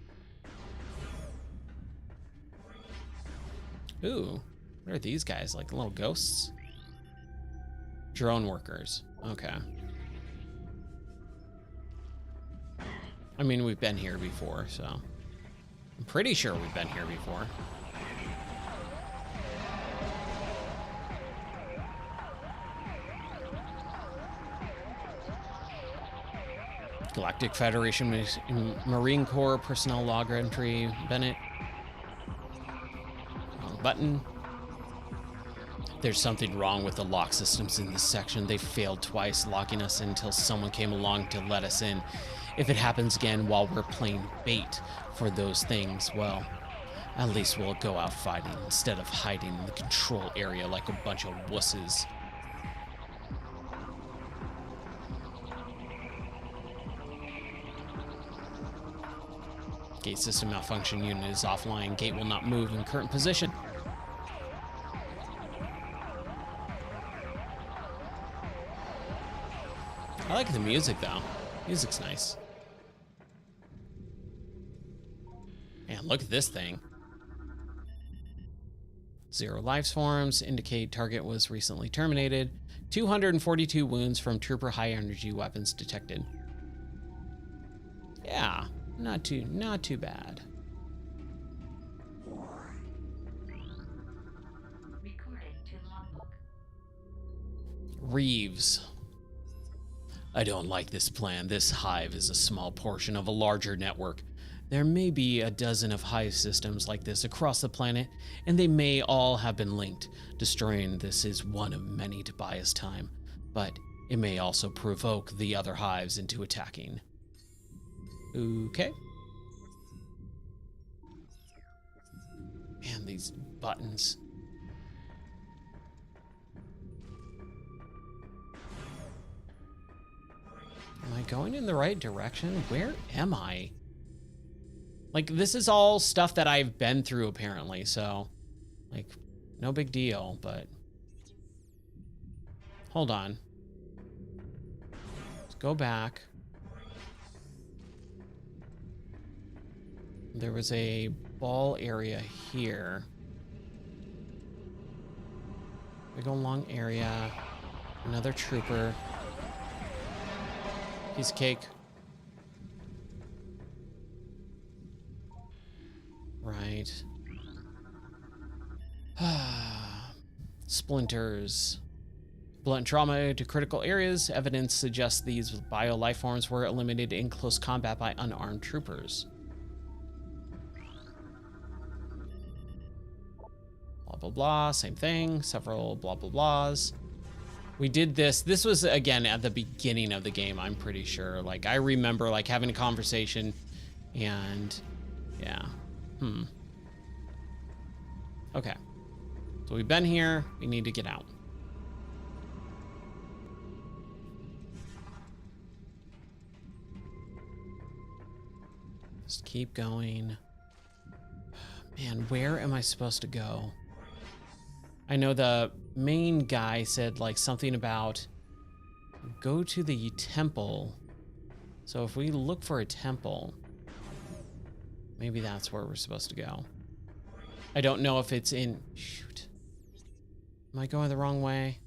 Ooh, what are these guys? Like little ghosts? Drone workers. Okay. I mean, we've been here before, so I'm pretty sure we've been here before. Galactic Federation Marine Corps personnel log entry. Bennett. Wrong button. There's something wrong with the lock systems in this section. They failed twice, locking us in until someone came along to let us in. If it happens again while we're playing bait for those things, well, at least we'll go out fighting instead of hiding in the control area like a bunch of wusses. Gate system malfunction. Unit is offline. Gate will not move in current position. I like the music though. Music's nice. Man, look at this thing. 0 life forms indicate target was recently terminated. 242 wounds from trooper high energy weapons detected. Yeah, not too bad. Recording to logbook. Reeves. I don't like this plan. This hive is a small portion of a larger network. There may be a dozen of hive systems like this across the planet, and they may all have been linked. Destroying this is one of many to buy us time, but it may also provoke the other hives into attacking. Okay. Man, these buttons. Am I going in the right direction? Where am I? Like, this is all stuff that I've been through, apparently, so, like, no big deal, but... Hold on. Let's go back. There was a ball area here. Big old long area. Another trooper. Piece of cake. Right. Splinters. Blunt trauma to critical areas. Evidence suggests these bio life forms were eliminated in close combat by unarmed troopers. Blah, blah, blah. Same thing. Several blah, blah, blahs. We did this. This was, again, at the beginning of the game, I'm pretty sure. Like, I remember, like, having a conversation and, yeah. Okay. So we've been here. We need to get out. Just keep going. Man, where am I supposed to go? I know the main guy said, like, something about go to the temple. So if we look for a temple, maybe that's where we're supposed to go. I don't know if it's in... Shoot. Am I going the wrong way?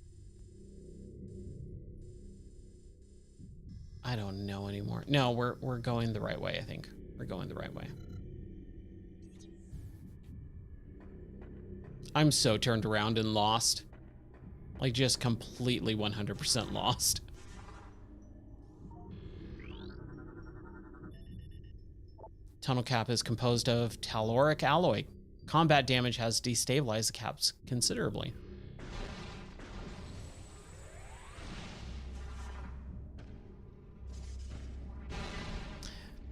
I don't know anymore. No, we're going the right way, I think. We're going the right way. I'm so turned around and lost. Like, just completely 100% lost. Tunnel cap is composed of telluric alloy. Combat damage has destabilized the caps considerably.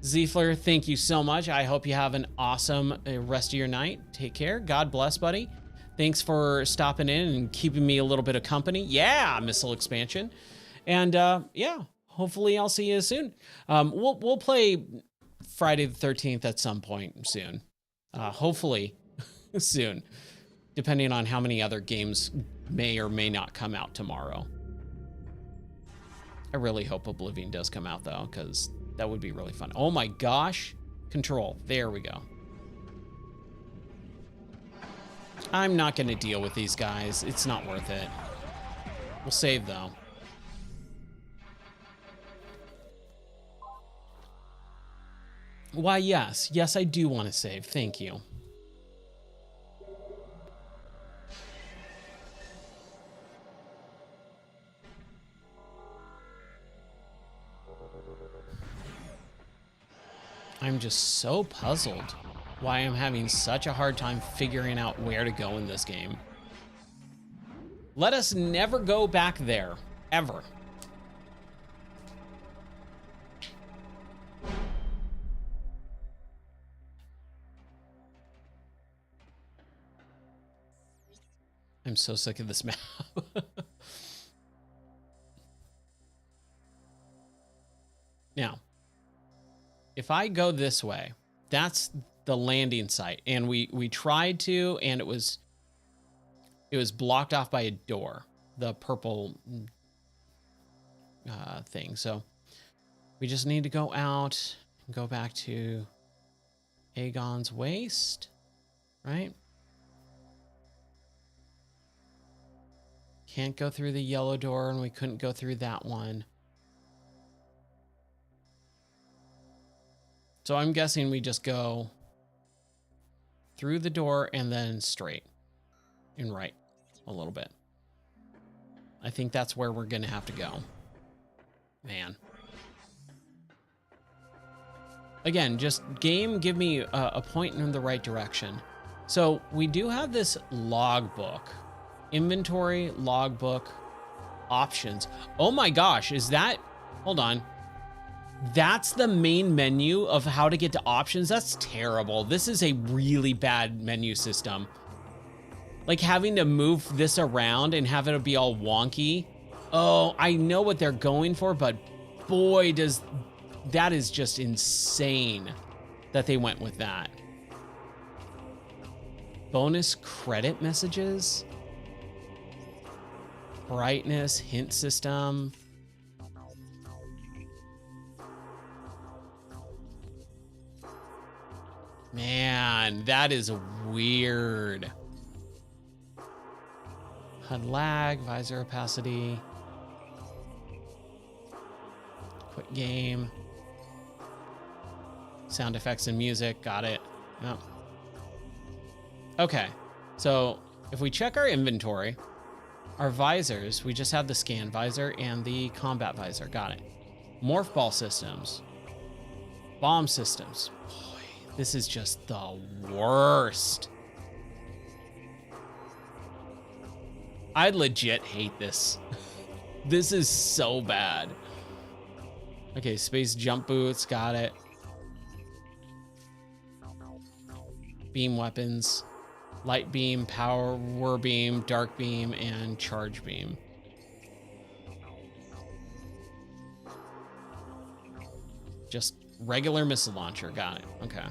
Ziefler, thank you so much. I hope you have an awesome rest of your night. Take care. God bless, buddy. Thanks for stopping in and keeping me a little bit of company. Yeah, missile expansion. And yeah, hopefully I'll see you soon. We'll play Friday the 13th at some point soon. Hopefully soon, depending on how many other games may or may not come out tomorrow. I really hope Oblivion does come out, though, because that would be really fun. Oh my gosh. Control. There we go. I'm not going to deal with these guys. It's not worth it. We'll save, though. Why, yes. Yes, I do want to save. Thank you. I'm just so puzzled why I'm having such a hard time figuring out where to go in this game. Let us never go back there, ever. I'm so sick of this map. Now, if I go this way, that's the landing site, and we tried to, and it was blocked off by a door, the purple thing. So we just need to go out and go back to Aegon's Waste, right? Can't go through the yellow door, and we couldn't go through that one. So I'm guessing we just go through the door and then straight and right a little bit. I think that's where we're going to have to go. Man. Again, just game, give me a point in the right direction. So we do have this logbook. Inventory, logbook, options. Oh my gosh, is that... Hold on. That's the main menu of how to get to options? That's terrible. This is a really bad menu system. Like having to move this around and have it be all wonky. Oh, I know what they're going for, but boy, does... That is just insane that they went with that. Bonus credit messages. Brightness, hint system. Man, that is weird. HUD lag, visor opacity. Quit game. Sound effects and music, got it. Yep. Okay, so if we check our inventory, our visors, we just have the scan visor and the combat visor, got it. Morph ball systems. Bomb systems. Boy, this is just the worst. I legit hate this. This is so bad. Okay, space jump boots, got it. Beam weapons, light beam, power beam, dark beam, and charge beam. Just regular missile launcher, got it, okay.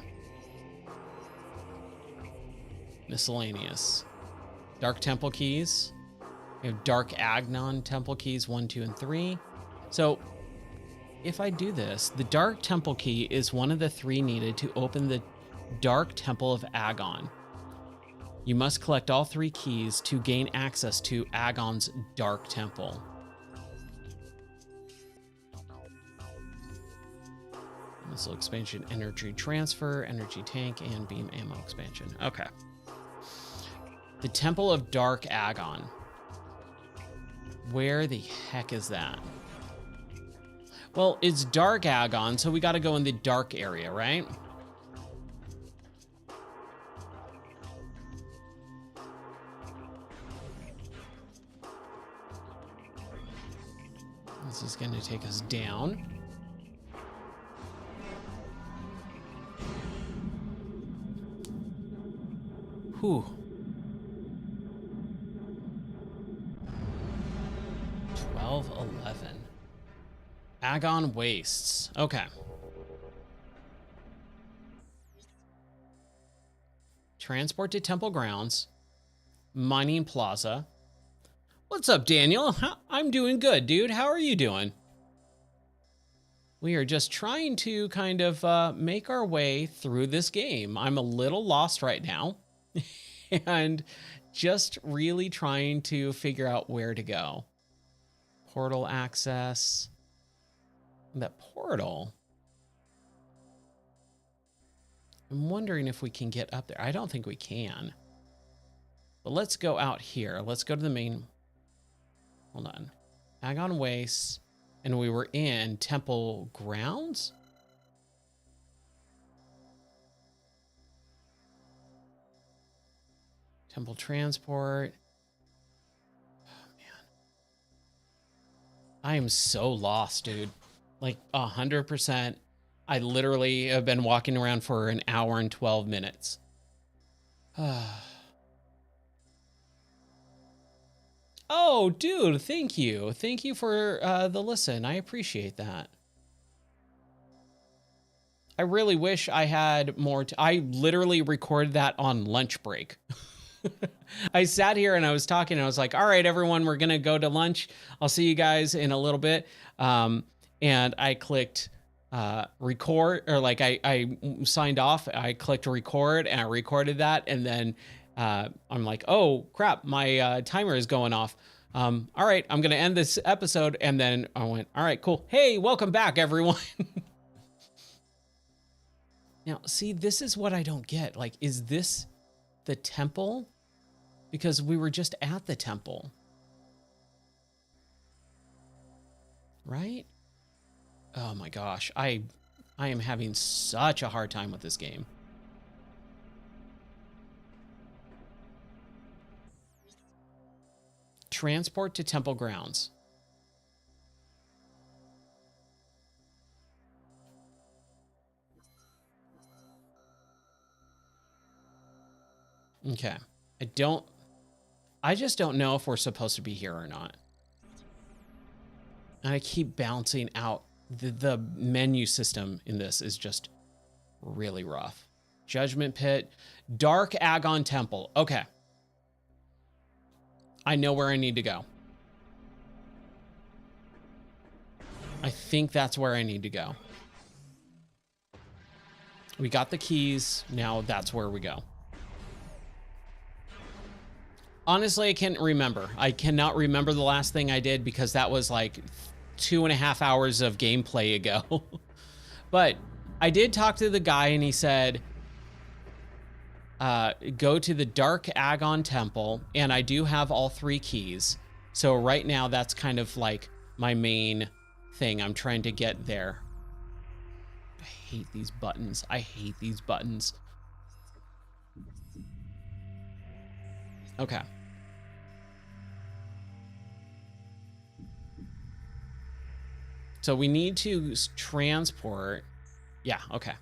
Miscellaneous. Dark temple keys. We have dark Agnon temple keys 1, 2, and 3. So if I do this, the dark temple key is one of the 3 needed to open the Dark Temple of Agon. You must collect all 3 keys to gain access to Agon's Dark Temple. Missile expansion, energy transfer, energy tank, and beam ammo expansion. Okay. The Temple of Dark Agon. Where the heck is that? Well, it's Dark Agon, so we got to go in the dark area, right? This is going to take us down. Whew. 12:11. Agon Wastes. Okay. Transport to Temple Grounds. Mining Plaza. What's up, Daniel? I'm doing good, dude. How are you doing? We are just trying to kind of make our way through this game. I'm a little lost right now and just really trying to figure out where to go. Portal access. That portal. I'm wondering if we can get up there. I don't think we can. But let's go out here. Let's go to the main... Hold on. Agon Wastes. And we were in Temple Grounds? Temple Transport. Oh, man. I am so lost, dude. Like 100%. I literally have been walking around for an hour and 12 minutes. Oh, dude, thank you. Thank you for the listen. I appreciate that. I really wish I had more. I literally recorded that on lunch break. I sat here and I was talking and I was like, all right, everyone, we're going to go to lunch. I'll see you guys in a little bit. And I clicked record, or like I signed off, I clicked record and I recorded that. And then I'm like, oh crap, my timer is going off. All right, I'm going to end this episode. And then I went, all right, cool. Hey, welcome back, everyone. Now, see, this is what I don't get. Like, is this the temple? Because we were just at the temple. Right? Oh my gosh, I am having such a hard time with this game. Transport to temple grounds. Okay. I just don't know if we're supposed to be here or not. And I keep bouncing out. The menu system in this is just really rough. Judgment Pit, Dark Agon Temple. Okay. I know where I need to go. I think that's where I need to go. We got the keys. Now that's where we go. Honestly, I can't remember. I cannot remember the last thing I did because that was like 2.5 hours of gameplay ago. But I did talk to the guy and he said, go to the Dark Agon Temple, and I do have all 3 keys. So right now that's kind of like my main thing. I'm trying to get there. I hate these buttons. I hate these buttons. Okay. So we need to transport. Yeah, okay.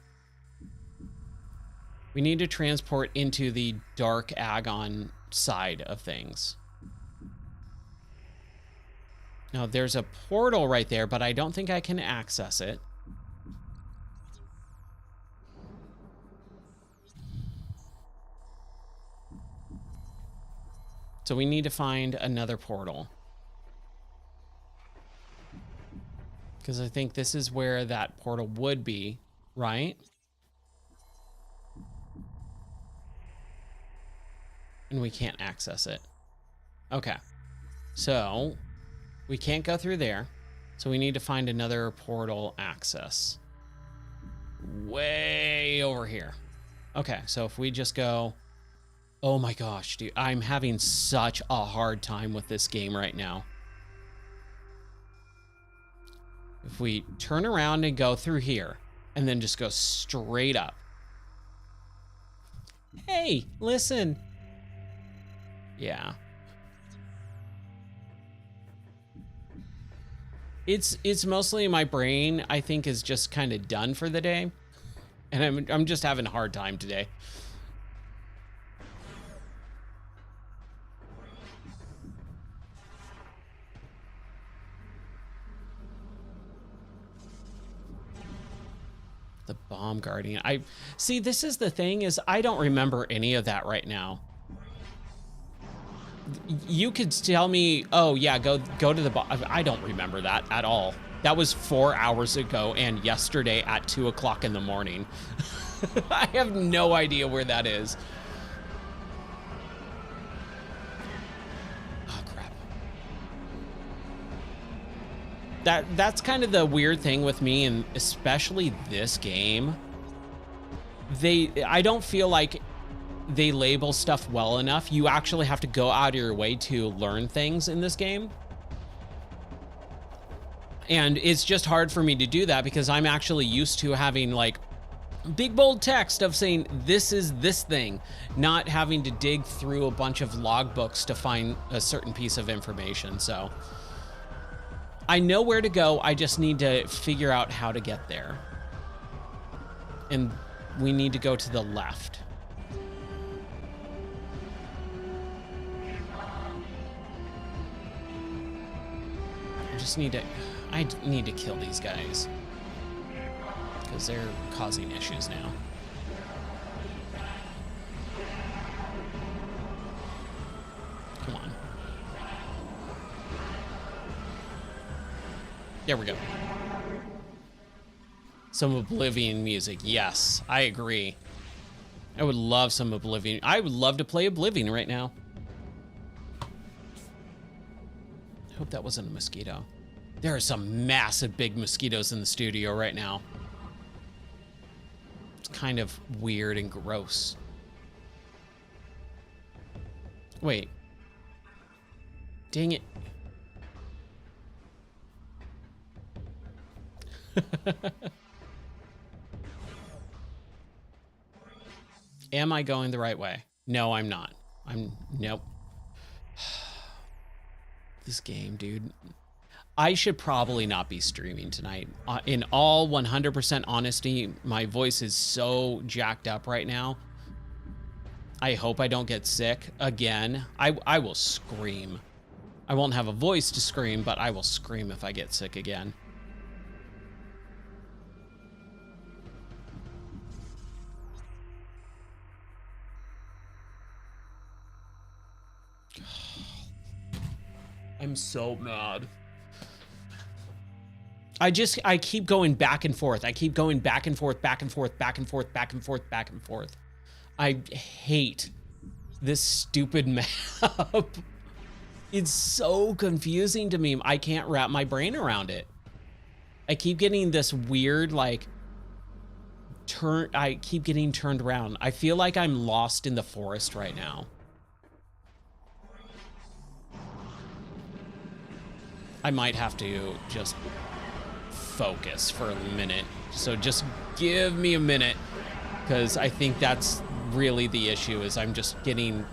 We need to transport into the Dark Agon side of things. Now, there's a portal right there, but I don't think I can access it. So we need to find another portal. Because I think this is where that portal would be, right? And we can't access it. Okay. So we can't go through there. So we need to find another portal access. Way over here. Okay, so if we just go... Oh my gosh, dude. I'm having such a hard time with this game right now. If we turn around and go through here, and then just go straight up. Hey, listen. Yeah. It's mostly my brain, I think, is just kind of done for the day. And I'm just having a hard time today. The bomb guardian. I see, this is the thing, is I don't remember any of that right now. You could tell me, oh yeah, go to the bomb. I don't remember that at all. That was 4 hours ago and yesterday at 2 o'clock in the morning. I have no idea where that is. Oh crap. That's kind of the weird thing with me, and especially this game. I don't feel like they label stuff well enough. You actually have to go out of your way to learn things in this game. And it's just hard for me to do that because I'm actually used to having like big bold text of saying this is this thing, not having to dig through a bunch of logbooks to find a certain piece of information. So I know where to go. I just need to figure out how to get there. And we need to go to the left. I need to kill these guys because they're causing issues now. Come on. There we go. Some Oblivion music. Yes, I agree. I would love some Oblivion. I would love to play Oblivion right now. I hope that wasn't a mosquito. There are some massive big mosquitoes in the studio right now. It's kind of weird and gross. Wait. Dang it. Am I going the right way? No, I'm not. Nope. This game, dude. I should probably not be streaming tonight. In all 100% honesty, my voice is so jacked up right now. I hope I don't get sick again. I will scream. I won't have a voice to scream, but I will scream if I get sick again. I'm so mad. I keep going back and forth. I keep going back and forth, back and forth, back and forth, back and forth, back and forth. I hate this stupid map. It's so confusing to me. I can't wrap my brain around it. I keep getting this weird, like, I keep getting turned around. I feel like I'm lost in the forest right now. I might have to just focus for a minute. So just give me a minute, because I think that's really the issue, is I'm just getting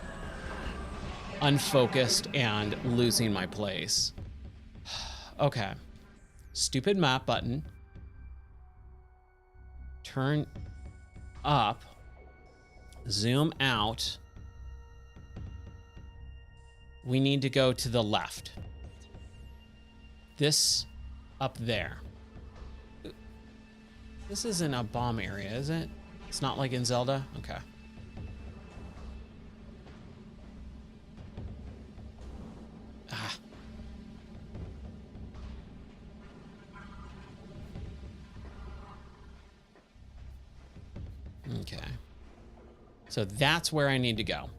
unfocused and losing my place. Okay. Stupid map button. Turn up. Zoom out. We need to go to the left. This up there. This isn't a bomb area, is it? It's not like in Zelda? Okay. Ah. Okay. So that's where I need to go.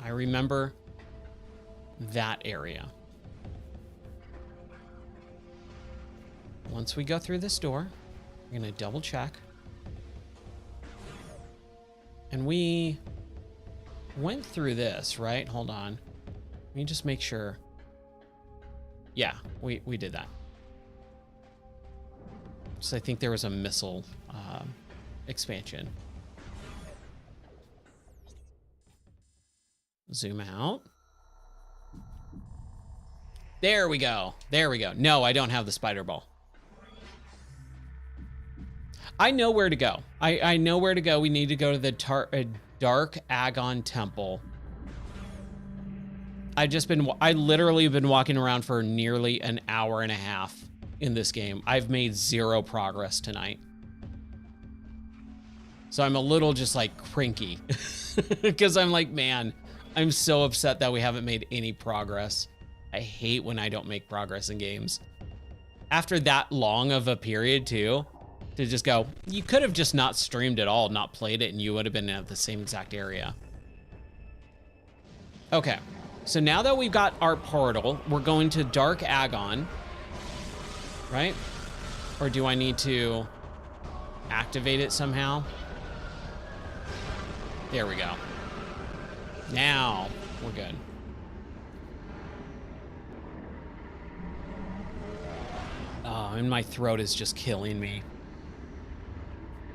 I remember that area. Once we go through this door, we're gonna double check. And we went through this, right? Hold on. Let me just make sure. Yeah, we did that. So I think there was a missile expansion. Zoom out. There we go. There we go. No, I don't have the spider ball. I know where to go. I know where to go. We need to go to the Dark Agon Temple. I literally have been walking around for nearly an hour and a half in this game. I've made 0 progress tonight. So I'm a little just like cranky because I'm like, man, I'm so upset that we haven't made any progress. I hate when I don't make progress in games. After that long of a period too, to just go, you could have just not streamed at all, not played it, and you would have been at the same exact area. Okay, so now that we've got our portal, we're going to Dark Agon, right? Or do I need to activate it somehow? There we go. Now we're good. Oh, and my throat is just killing me.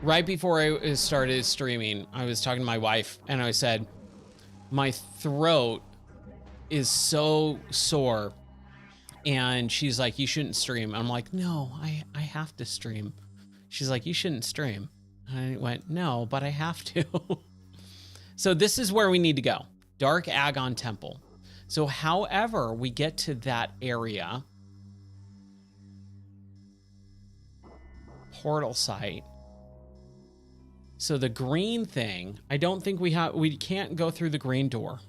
Right before I started streaming, I was talking to my wife and I said, my throat is so sore. And she's like, you shouldn't stream. I'm like, no, I have to stream. She's like, you shouldn't stream. And I went, no, but I have to. So this is where we need to go. Dark Agon Temple. So however we get to that area, portal site. So the green thing, I don't think we can't go through the green door.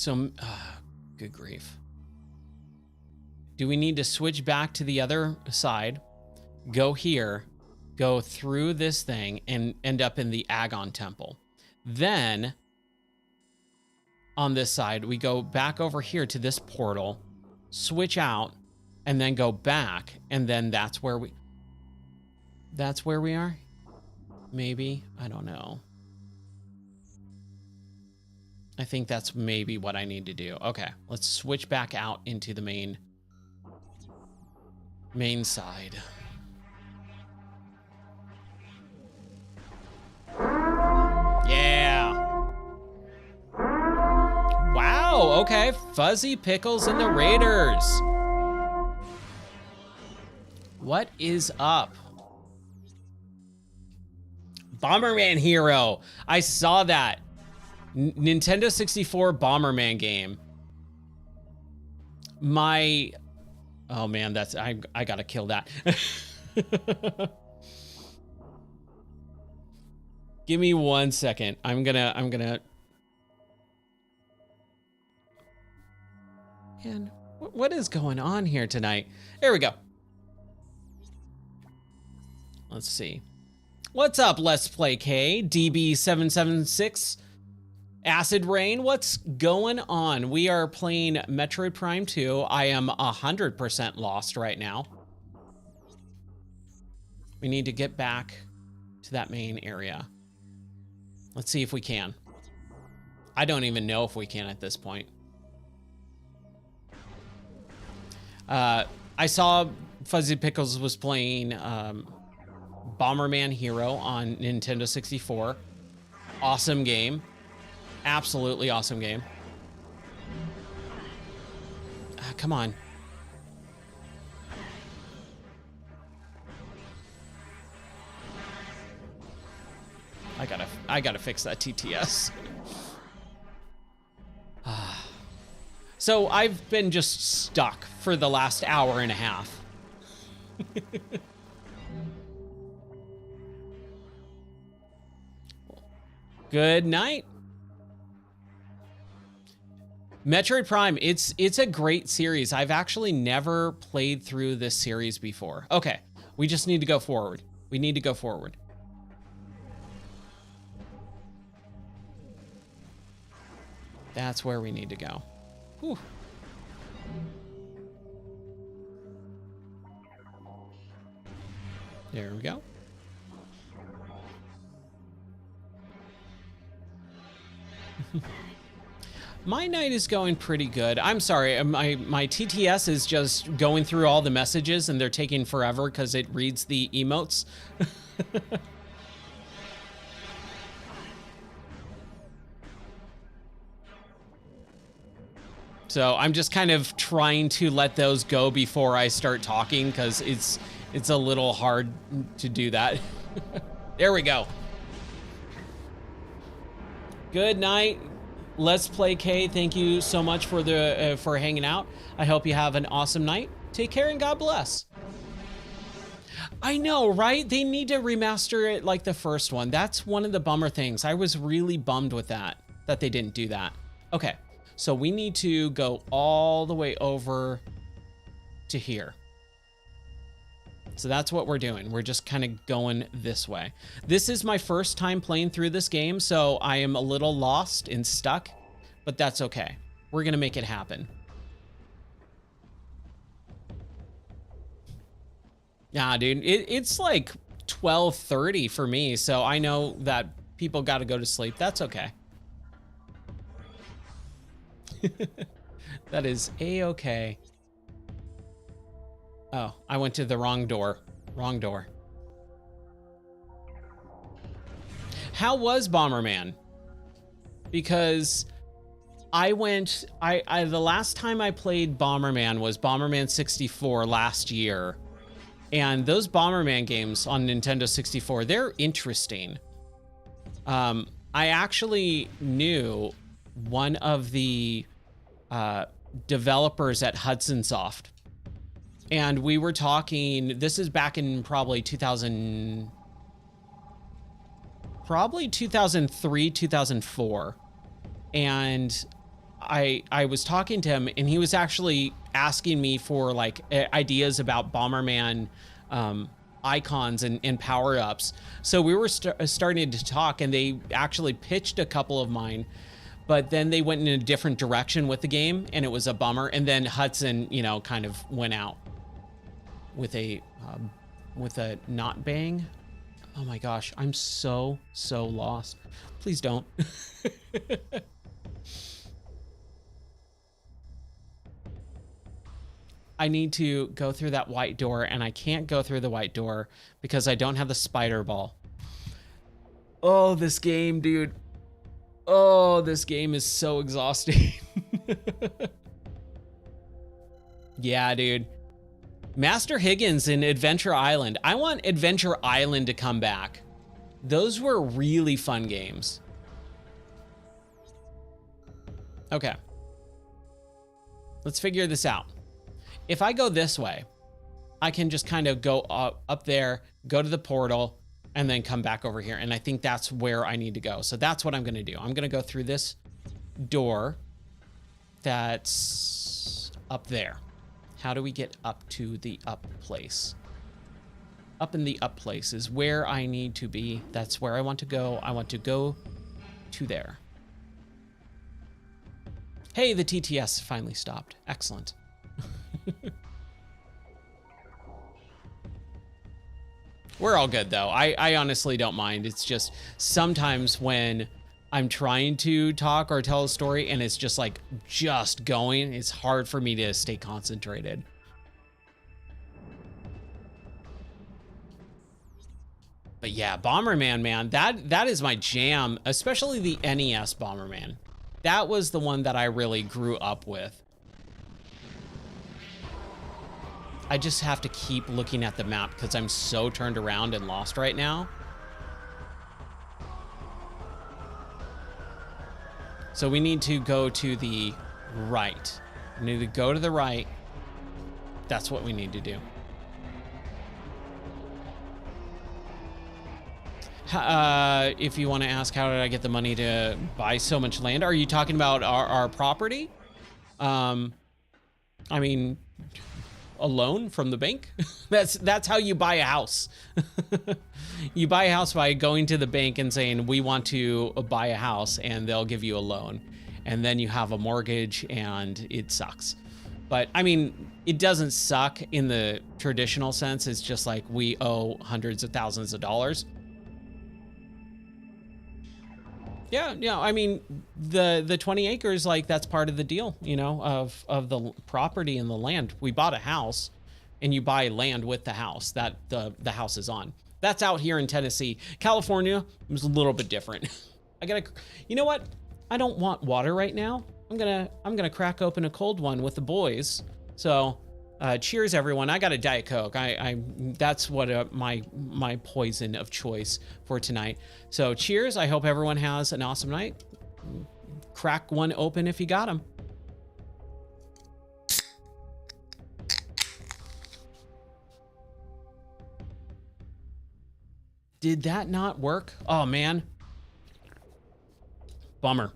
So, good grief. Do we need to switch back to the other side, go here, go through this thing, and end up in the Agon Temple? Then, on this side, we go back over here to this portal, switch out, and then go back, and then that's where we are? Maybe? I don't know. I think that's maybe what I need to do. Okay, let's switch back out into the main side. Yeah. Wow, okay. Fuzzy Pickles and the Raiders. What is up? Bomberman Hero. I saw that. Nintendo 64 Bomberman game. Oh man, I gotta kill that. Give me 1 second. I'm gonna. Man, what is going on here tonight? There we go. Let's see. What's up, Let's Play K? DB776. Acid Rain, what's going on? We are playing Metroid Prime 2. I am 100% lost right now. We need to get back to that main area. Let's see if we can. I don't even know if we can at this point. I saw Fuzzy Pickles was playing Bomberman Hero on Nintendo 64. Awesome game. Absolutely awesome game. Come on. I gotta fix that TTS. So I've been just stuck for the last hour and a half. Good night. Metroid Prime, it's a great series. I've actually never played through this series before. Okay, we just need to go forward. We need to go forward. That's where we need to go. Whew. There we go. My night is going pretty good. I'm sorry, my TTS is just going through all the messages and they're taking forever because it reads the emotes. So I'm just kind of trying to let those go before I start talking because it's a little hard to do that. There we go. Good night. Let's Play K. Thank you so much for for hanging out. I hope you have an awesome night. Take care and God bless. I know, right? They need to remaster it like the first one. That's one of the bummer things. I was really bummed with that they didn't do that. Okay, so we need to go all the way over to here. So that's what we're doing. We're just kind of going this way. This is my first time playing through this game, so I am a little lost and stuck, but that's okay. We're gonna make it happen. Nah, dude, it's like 12:30 for me, so I know that people gotta go to sleep. That's okay. That is a-okay. Oh, I went to the wrong door. Wrong door. How was Bomberman? Because the last time I played Bomberman was Bomberman 64 last year. And those Bomberman games on Nintendo 64, they're interesting. I actually knew one of the developers at Hudson Soft. And we were talking, this is back in probably 2003, 2004. And I was talking to him, and he was actually asking me for like ideas about Bomberman icons and power-ups. So we were starting to talk, and they actually pitched a couple of mine, but then they went in a different direction with the game, and it was a bummer. And then Hudson, you know, kind of went out with a not bang. Oh my gosh, I'm so lost. Please don't. I need to go through that white door, and I can't go through the white door because I don't have the spider ball. Oh, this game, dude. Oh, this game is so exhausting. Yeah, dude. Master Higgins in Adventure Island. I want Adventure Island to come back. Those were really fun games. Okay. Let's figure this out. If I go this way, I can just kind of go up there, go to the portal, and then come back over here. And I think that's where I need to go. So that's what I'm going to do. I'm going to go through this door that's up there. How do we get up to the up place? Up in the up place is where I need to be. That's where I want to go. I want to go to there. Hey, the TTS finally stopped. Excellent. We're all good though. I honestly don't mind. It's just sometimes when I'm trying to talk or tell a story and it's just like just going, it's hard for me to stay concentrated. But yeah, Bomberman, man, that is my jam, especially the NES Bomberman. That was the one that I really grew up with. I just have to keep looking at the map because I'm so turned around and lost right now. So we need to go to the right. We need to go to the right. That's what we need to do. If you want to ask, how did I get the money to buy so much land? Are you talking about our property? I mean, a loan from the bank. That's how you buy a house. You buy a house by going to the bank and saying, we want to buy a house, and they'll give you a loan. And then you have a mortgage, and it sucks. But I mean, it doesn't suck in the traditional sense. It's just like we owe hundreds of thousands of dollars. Yeah, I mean, the 20 acres, like, that's part of the deal, you know, of the property and the land. We bought a house, and you buy land with the house that the house is on. That's out here in Tennessee. California was a little bit different. You know what? I don't want water right now. I'm gonna crack open a cold one with the boys. So, cheers, everyone. I got a Diet Coke. That's what my poison of choice for tonight. So cheers. I hope everyone has an awesome night. Crack one open if you got them. Did that not work? Oh man. Bummer.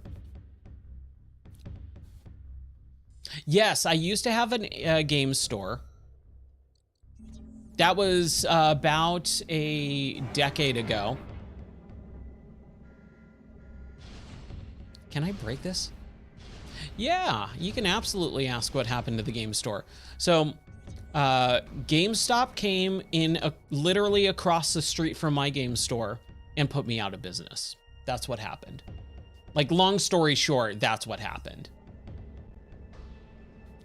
Yes, I used to have a game store. That was about a decade ago. Can I break this? Yeah, you can absolutely ask what happened to the game store. So, GameStop came in literally across the street from my game store and put me out of business. That's what happened. Like, long story short, that's what happened.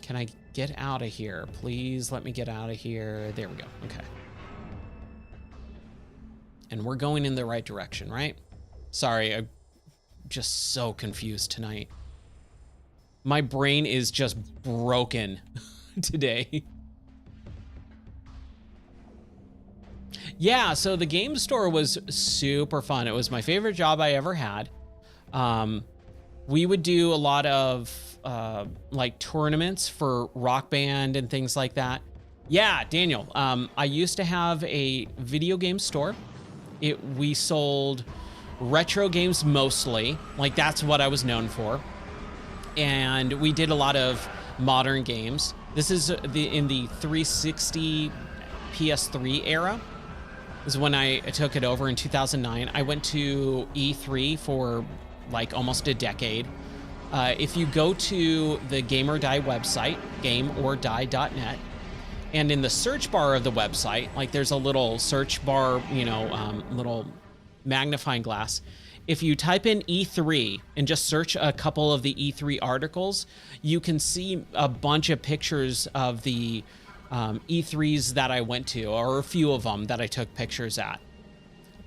Can I get out of here? Please let me get out of here. There we go. Okay. And we're going in the right direction, right? Sorry, I'm just so confused tonight. My brain is just broken today. Yeah, so the game store was super fun. It was my favorite job I ever had. We would do a lot of like tournaments for Rock Band and things like that. Yeah, Daniel, I used to have a video game store. We sold retro games mostly, like that's what I was known for. and we did a lot of modern games. This is in the 360 PS3 era. This is when I took it over in 2009. I went to E3 for like almost a decade. If you go to the Game or Die website, gameordie.net, and in the search bar of the website, like there's a little search bar, little magnifying glass. If you type in E3 and just search a couple of the E3 articles, you can see a bunch of pictures of the E3s that I went to, or a few of them that I took pictures at.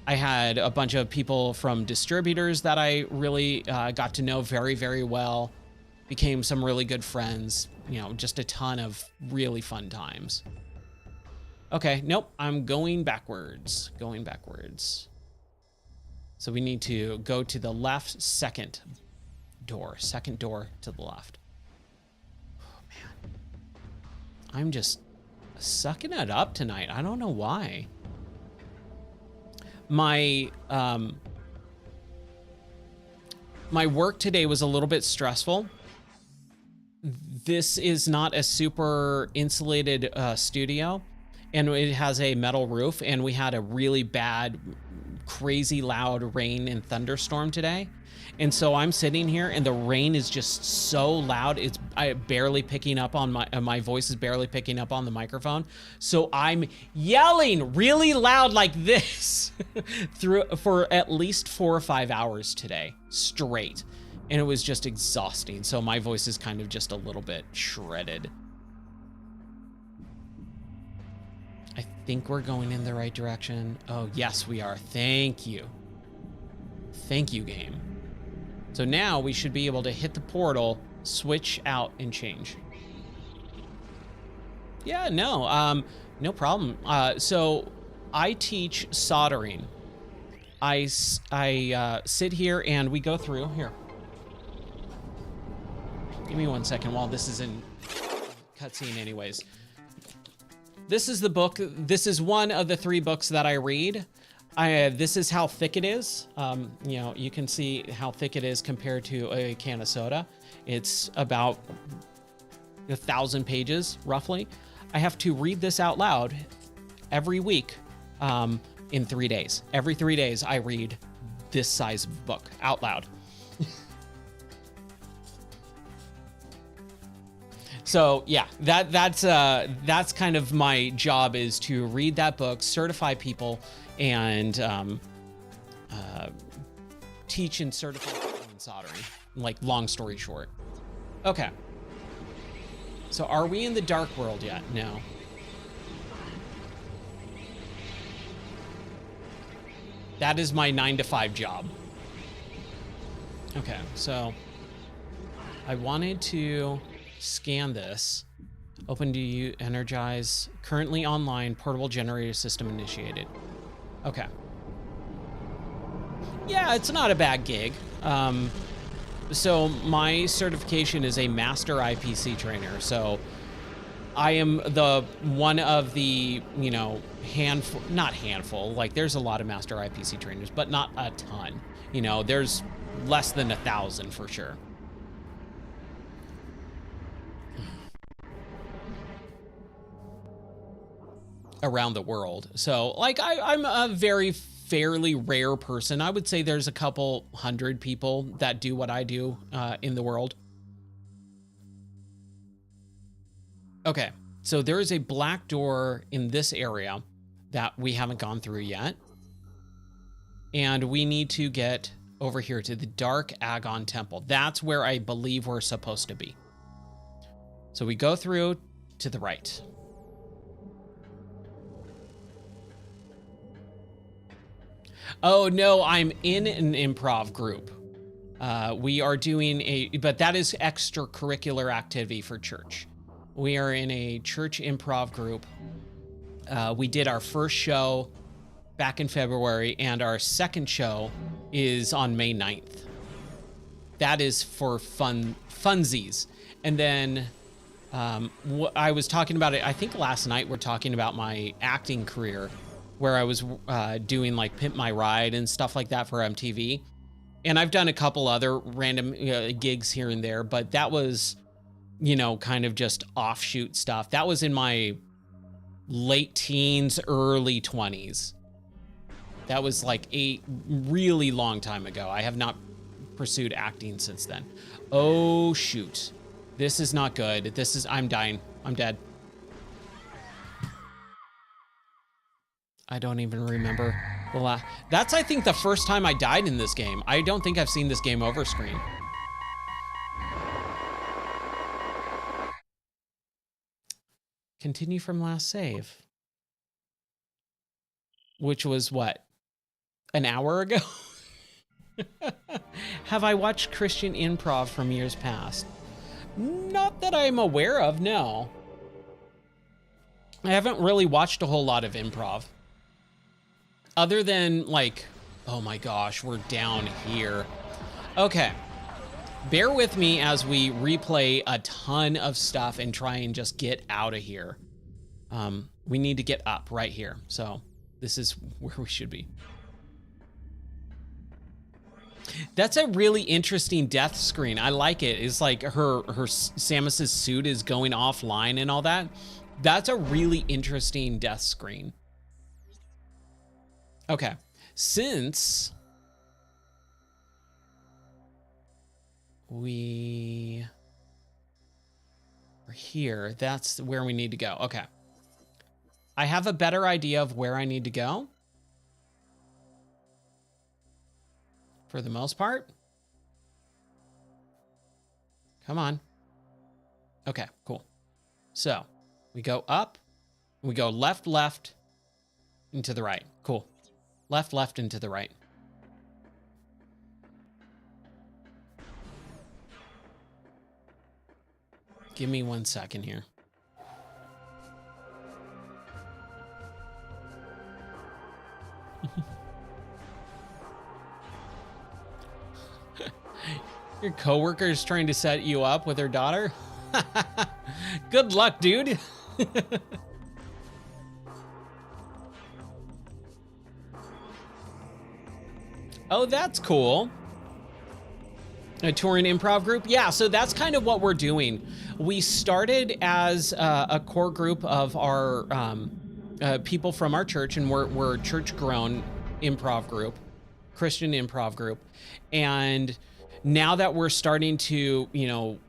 I had a bunch of people from distributors that I really got to know very, very well, became some really good friends, just a ton of really fun times. Okay, nope, I'm going backwards. So we need to go to the left, second door to the left. Oh, man. I'm just sucking it up tonight. I don't know why. My work today was a little bit stressful. This is not a super insulated studio, and it has a metal roof, and we had a really bad, crazy loud rain and thunderstorm today. And so I'm sitting here and the rain is just so loud. It's barely picking up on my voice is barely picking up on the microphone. So I'm yelling really loud like this for at least 4 or 5 hours today straight. And it was just exhausting. So my voice is kind of just a little bit shredded. I think we're going in the right direction. Oh, yes, we are. Thank you. Thank you, game. So now we should be able to hit the portal, switch out, and change. Yeah, no problem. So I teach soldering. I sit here and we go through here. Give me 1 second while this is in cutscene anyways. This is the book. This is one of the 3 books that I read. This is how thick it is. You can see how thick it is compared to a can of soda. It's about 1,000 pages, roughly. I have to read this out loud every week in 3 days. Every 3 days, I read this size book out loud. So yeah, that's kind of my job, is to read that book, certify people, and teach and certify people in soldering. Like, long story short. Okay. So are we in the dark world yet? No. That is my 9-to-5 job. Okay, so I wanted to scan this. Open to energize. Currently online. Portable generator system initiated. Okay. Yeah, it's not a bad gig. So my certification is a master IPC trainer. So I am the one of the, handful, like there's a lot of master IPC trainers, but not a ton. There's less than 1,000 for sure. Around the world. So like I'm a very fairly rare person. I would say there's a couple hundred people that do what I do in the world. Okay, so there is a black door in this area that we haven't gone through yet. And we need to get over here to the Dark Agon Temple. That's where I believe we're supposed to be. So we go through to the right. Oh no, I'm in an improv group. We are doing but that is extracurricular activity for church. We are in a church improv group. We did our first show back in February, and our second show is on May 9th. That is for funsies. And then I was talking about it, I think last night we're talking about my acting career, where I was doing like Pimp My Ride and stuff like that for MTV. And I've done a couple other random gigs here and there, but that was, you know, kind of just offshoot stuff. That was in my late teens, early 20s. That was like a really long time ago. I have not pursued acting since then. Oh, shoot. This is not good. I'm dying. I'm dead. I don't even remember. That's, I think, the first time I died in this game. I don't think I've seen this game over screen. Continue from last save. Which was what? An hour ago? Have I watched Christian improv from years past? Not that I'm aware of, no. I haven't really watched a whole lot of improv. Other than, like, oh my gosh, we're down here. Okay. Bear with me as we replay a ton of stuff and try and just get out of here. We need to get up right here. So this is where we should be. That's a really interesting death screen. I like it. It's like her Samus's suit is going offline and all that. That's a really interesting death screen. Okay, since we are here, that's where we need to go. Okay. I have a better idea of where I need to go. For the most part. Come on. Okay, cool. So we go up, we go left, left, and to the right. Cool. Left, left, and to the right. Give me 1 second here. Your coworker is trying to set you up with her daughter? Good luck, dude. Oh, that's cool. A touring improv group? Yeah, so that's kind of what we're doing. We started as a core group of our people from our church, and we're a church-grown improv group, Christian improv group. And now that we're starting to, you know,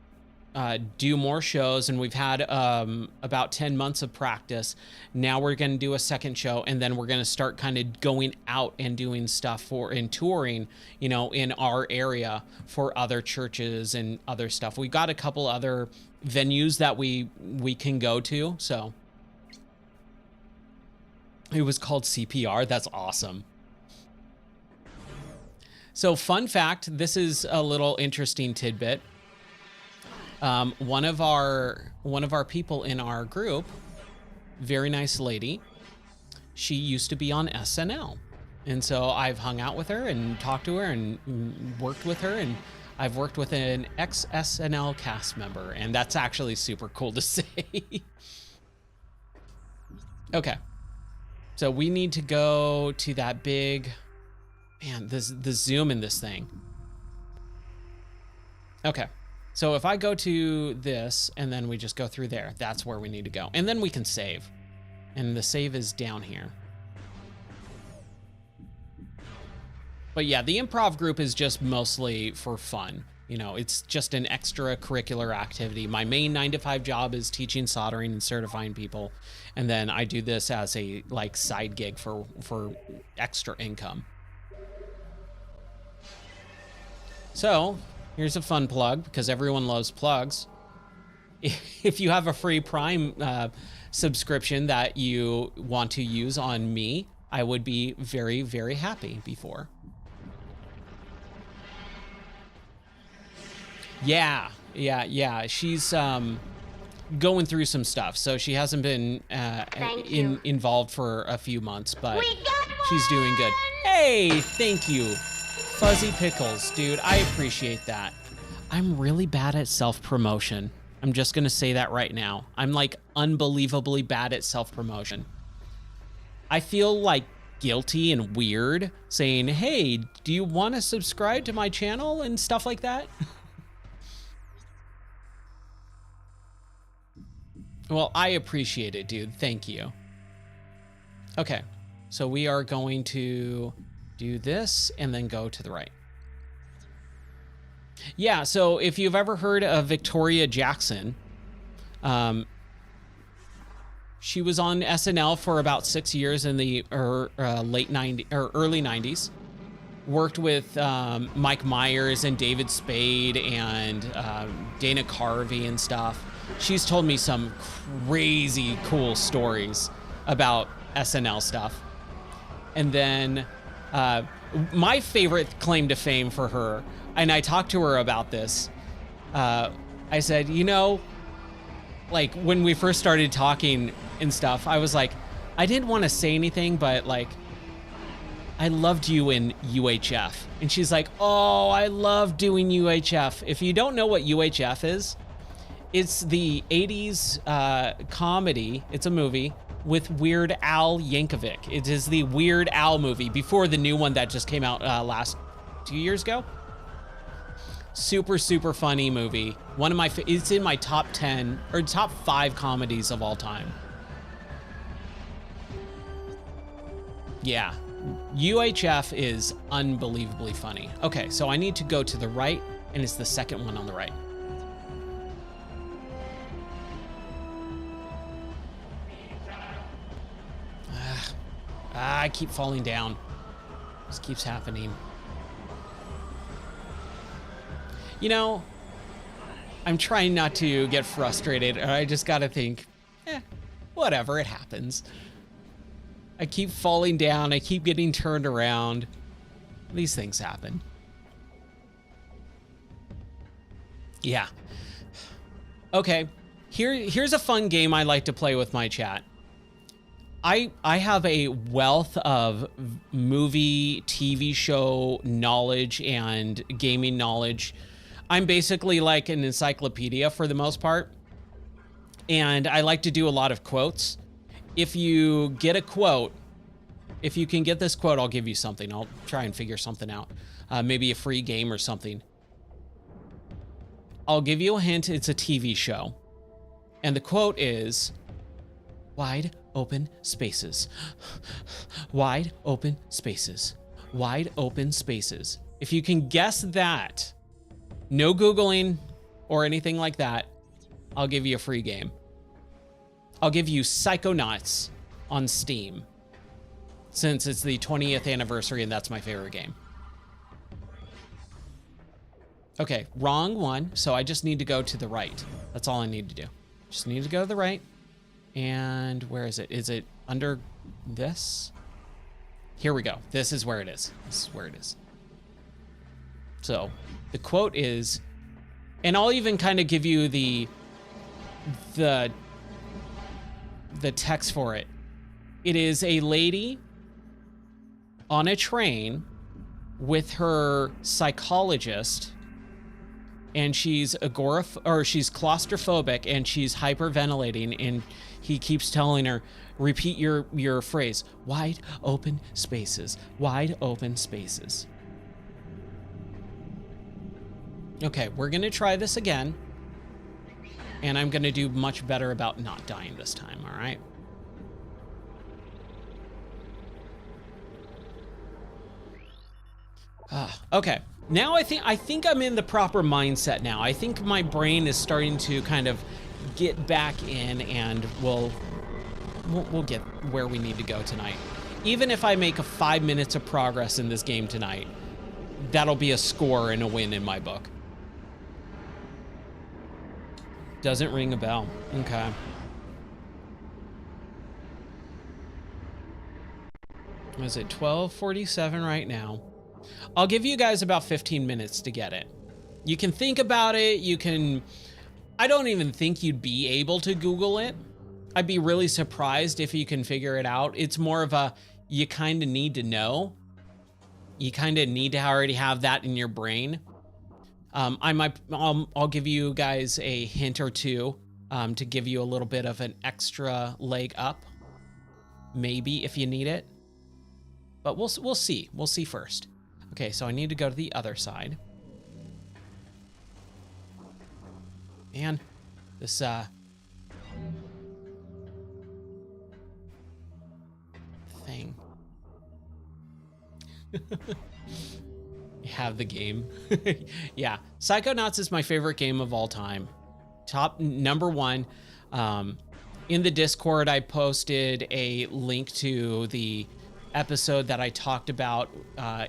do more shows, and we've had about 10 months of practice. Now we're going to do a second show, and then we're going to start kind of going out and doing stuff and touring, you know, in our area for other churches and other stuff. We got a couple other venues that we can go to. So it was called CPR. That's awesome. So fun fact, this is a little interesting tidbit. One of our people in our group, very nice lady, she used to be on SNL. And so I've hung out with her and talked to her and worked with her, and I've worked with an ex-SNL cast member, and that's actually super cool to say. Okay. So we need to go to that big, man, the zoom in this thing. Okay. So if I go to this and then we just go through there, that's where we need to go. And then we can save. And the save is down here. But yeah, the improv group is just mostly for fun. You know, it's just an extracurricular activity. My main 9-to-5 job is teaching soldering and certifying people. And then I do this as a like side gig for extra income. So here's a fun plug, because everyone loves plugs. If you have a free Prime subscription that you want to use on me, I would be very, very happy before. Yeah. She's going through some stuff, so she hasn't been involved for a few months, but she's doing good. Hey, thank you. Fuzzy Pickles, dude, I appreciate that. I'm really bad at self-promotion. I'm just gonna say that right now. I'm like unbelievably bad at self-promotion. I feel like guilty and weird saying, hey, do you want to subscribe to my channel and stuff like that? Well, I appreciate it, dude. Thank you. Okay, so we are going to do this and then go to the right. Yeah, so if you've ever heard of Victoria Jackson, she was on SNL for about 6 years in the late 90s or early 90s. Worked with Mike Myers and David Spade and Dana Carvey and stuff. She's told me some crazy cool stories about SNL stuff. And then my favorite claim to fame for her, and I talked to her about this. I said, you know, like when we first started talking and stuff, I was like, I didn't want to say anything, but like, I loved you in UHF. And she's like, oh, I love doing UHF. If you don't know what UHF is, it's the 80s comedy. It's a movie with Weird Al Yankovic. It is the Weird Al movie before the new one that just came out last 2 years ago. Super, super funny movie. One of my, it's in my top 10 or top 5 comedies of all time. Yeah. UHF is unbelievably funny. Okay, so I need to go to the right, and it's the second one on the right. I keep falling down. This keeps happening. You know, I'm trying not to get frustrated. I just gotta think, whatever, it happens. I keep falling down. I keep getting turned around. These things happen. Yeah. Okay. Here's a fun game I like to play with my chat. I have a wealth of movie, TV show knowledge and gaming knowledge. I'm basically like an encyclopedia for the most part. And I like to do a lot of quotes. If you get a quote, if you can get this quote, I'll give you something. I'll try and figure something out. Maybe a free game or something. I'll give you a hint. It's a TV show. And the quote is, wide open spaces. Wide open spaces. Wide open spaces. If you can guess that, no Googling or anything like that, I'll give you a free game. I'll give you Psychonauts on Steam, since it's the 20th anniversary and that's my favorite game. Okay, wrong one, so I just need to go to the right. That's all I need to do. Just need to go to the right. And where is it? Is it under this? Here we go. This is where it is. This is where it is. So the quote is, and I'll even kind of give you the text for it. It is a lady on a train with her psychologist, and she's she's claustrophobic and she's hyperventilating, and he keeps telling her, repeat your phrase, wide open spaces, wide open spaces. Okay, we're gonna try this again. And I'm gonna do much better about not dying this time, all right? Okay, now I think I'm in the proper mindset now. I think my brain is starting to kind of get back in, and we'll get where we need to go tonight. Even if I make 5 minutes of progress in this game tonight, that'll be a score and a win in my book. Doesn't ring a bell. Okay. Is it 12:47 right now? I'll give you guys about 15 minutes to get it. You can think about it. You can... I don't even think you'd be able to Google it. I'd be really surprised if you can figure it out. It's more of a, you kind of need to know. You kind of need to already have that in your brain. I'll give you guys a hint or two to give you a little bit of an extra leg up, maybe if you need it. but we'll see. We'll see first. Okay, so I need to go to the other side. Man, this thing. You have the game. Yeah, Psychonauts is my favorite game of all time. Top number one. In the Discord, I posted a link to the episode that I talked about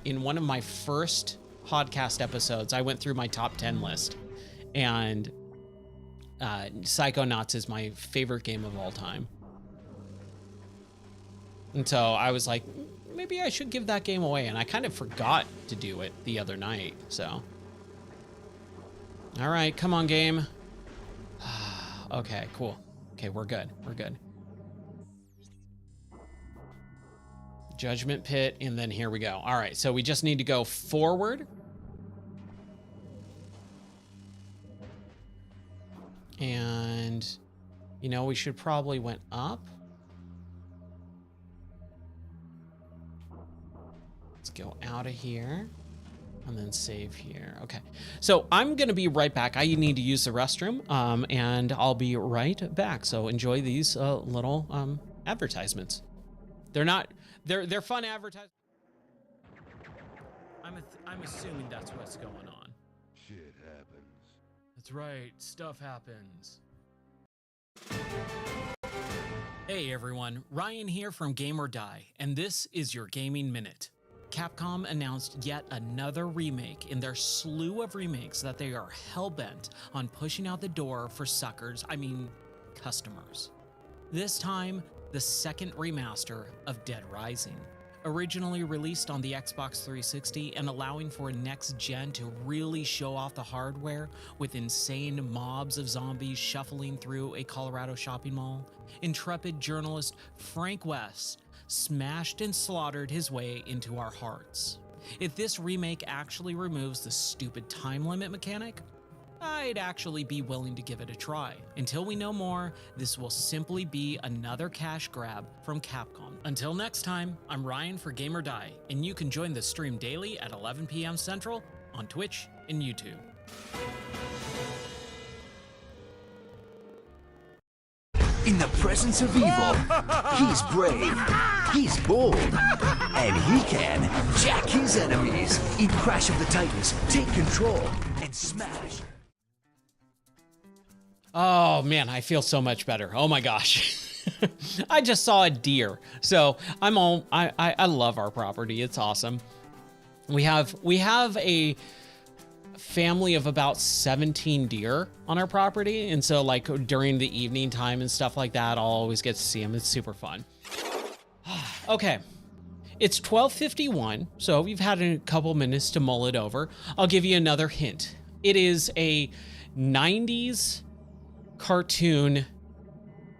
in one of my first podcast episodes. I went through my top 10 list, and Psychonauts is my favorite game of all time. And so I was like, maybe I should give that game away, and I kind of forgot to do it the other night, so. All right, come on, game. Okay, cool. Okay, we're good. We're good. Judgment Pit, and then here we go. All right, so we just need to go forward. And, you know, we should probably went up. Let's go out of here and then save here. Okay, so I'm gonna be right back. I need to use the restroom, and I'll be right back. So enjoy these little advertisements. They're fun advertisements. I'm assuming that's what's going on. Shit happens. That's right, stuff happens. Hey everyone, Ryan here from Game or Die, and this is your Gaming Minute. Capcom announced yet another remake in their slew of remakes that they are hell-bent on pushing out the door for customers. This time, the second remaster of Dead Rising. Originally released on the Xbox 360 and allowing for next gen to really show off the hardware with insane mobs of zombies shuffling through a Colorado shopping mall, intrepid journalist Frank West smashed and slaughtered his way into our hearts. If this remake actually removes the stupid time limit mechanic, I'd actually be willing to give it a try. Until we know more, this will simply be another cash grab from Capcom. Until next time, I'm Ryan for Game or Die, and you can join the stream daily at 11 p.m. Central on Twitch and YouTube. In the presence of evil, he's brave, he's bold, and he can jack his enemies in Crash of the Titans, take control, and smash. Oh man, I feel so much better. Oh my gosh. I just saw a deer. So I love our property. It's awesome. We have a family of about 17 deer on our property, and so like during the evening time and stuff like that, I'll always get to see them. It's super fun. Okay, it's 12:51, so you've had a couple minutes to mull it over. I'll give you another hint. It is a 90s cartoon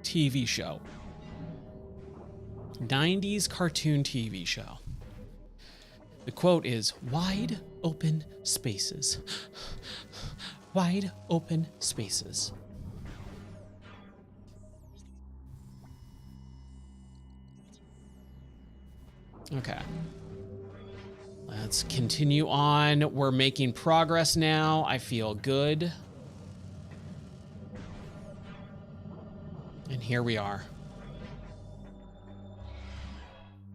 TV show. 90s cartoon TV show. The quote is, "Wide open spaces." Wide open spaces. Okay. Let's continue on. We're making progress now. I feel good. And here we are.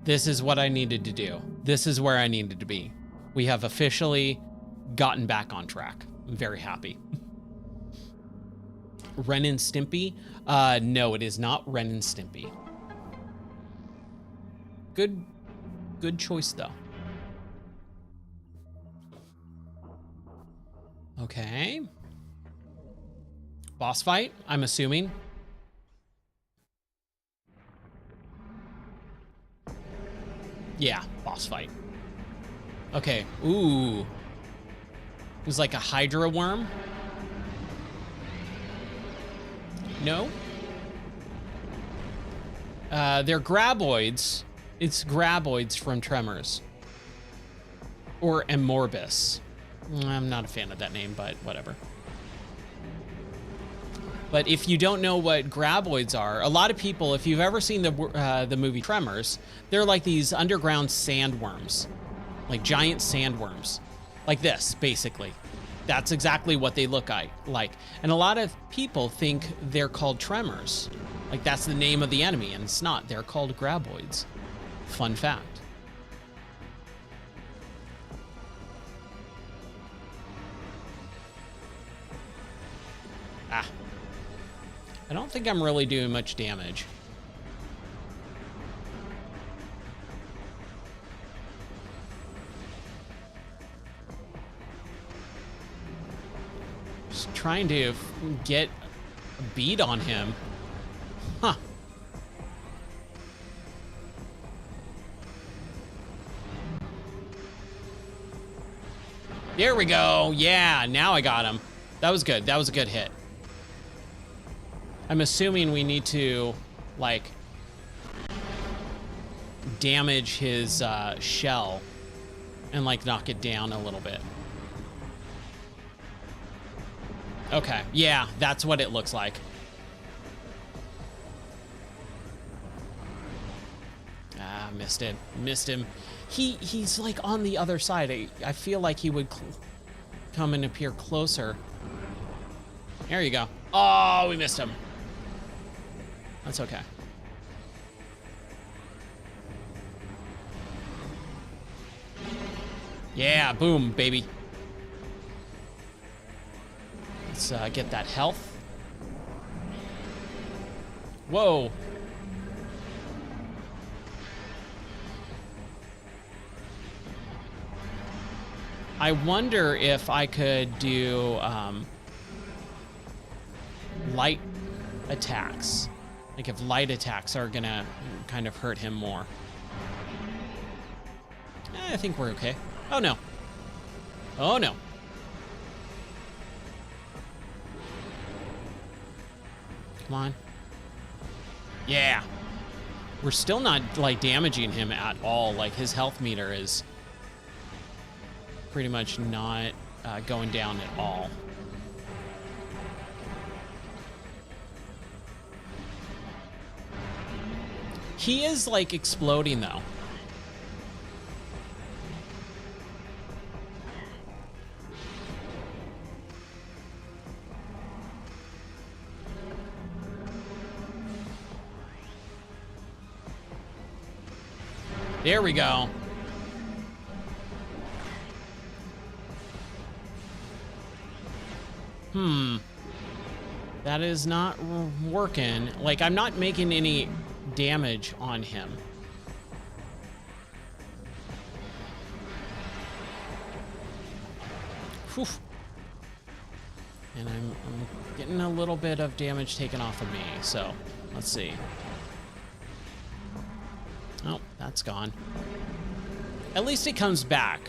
This is what I needed to do. This is where I needed to be. We have officially gotten back on track. I'm very happy. Ren and Stimpy? No, it is not Ren and Stimpy. Good choice though. Okay. Boss fight, I'm assuming. Yeah, boss fight. Okay, ooh. It was like a Hydra worm. No? They're graboids. It's graboids from Tremors. Or Amorbis. I'm not a fan of that name, but whatever. But if you don't know what graboids are, a lot of people, if you've ever seen the movie Tremors, they're like these underground sandworms, like giant sandworms, like this, basically. That's exactly what they look like. And a lot of people think they're called tremors. Like that's the name of the enemy, and it's not. They're called graboids. Fun fact. Ah. I don't think I'm really doing much damage. Just trying to get a beat on him. Huh. There we go. Yeah, now I got him. That was good. That was a good hit. I'm assuming we need to, like, damage his shell and, like, knock it down a little bit. Okay, yeah, that's what it looks like. Ah, missed it. Missed him. He's, like, on the other side. I feel like he would come and appear closer. There you go. Oh, we missed him. That's okay. Yeah, boom, baby. Let's get that health. Whoa. I wonder if I could do light attacks. Like if light attacks are gonna kind of hurt him more. I think we're okay. Oh no. Oh no. Come on. Yeah. We're still not like damaging him at all. Like his health meter is pretty much not going down at all. He is like exploding though. There we go. That is not working. Like I'm not making any damage on him. Whew. And I'm getting a little bit of damage taken off of me, so let's see. Oh, that's gone. At least it comes back,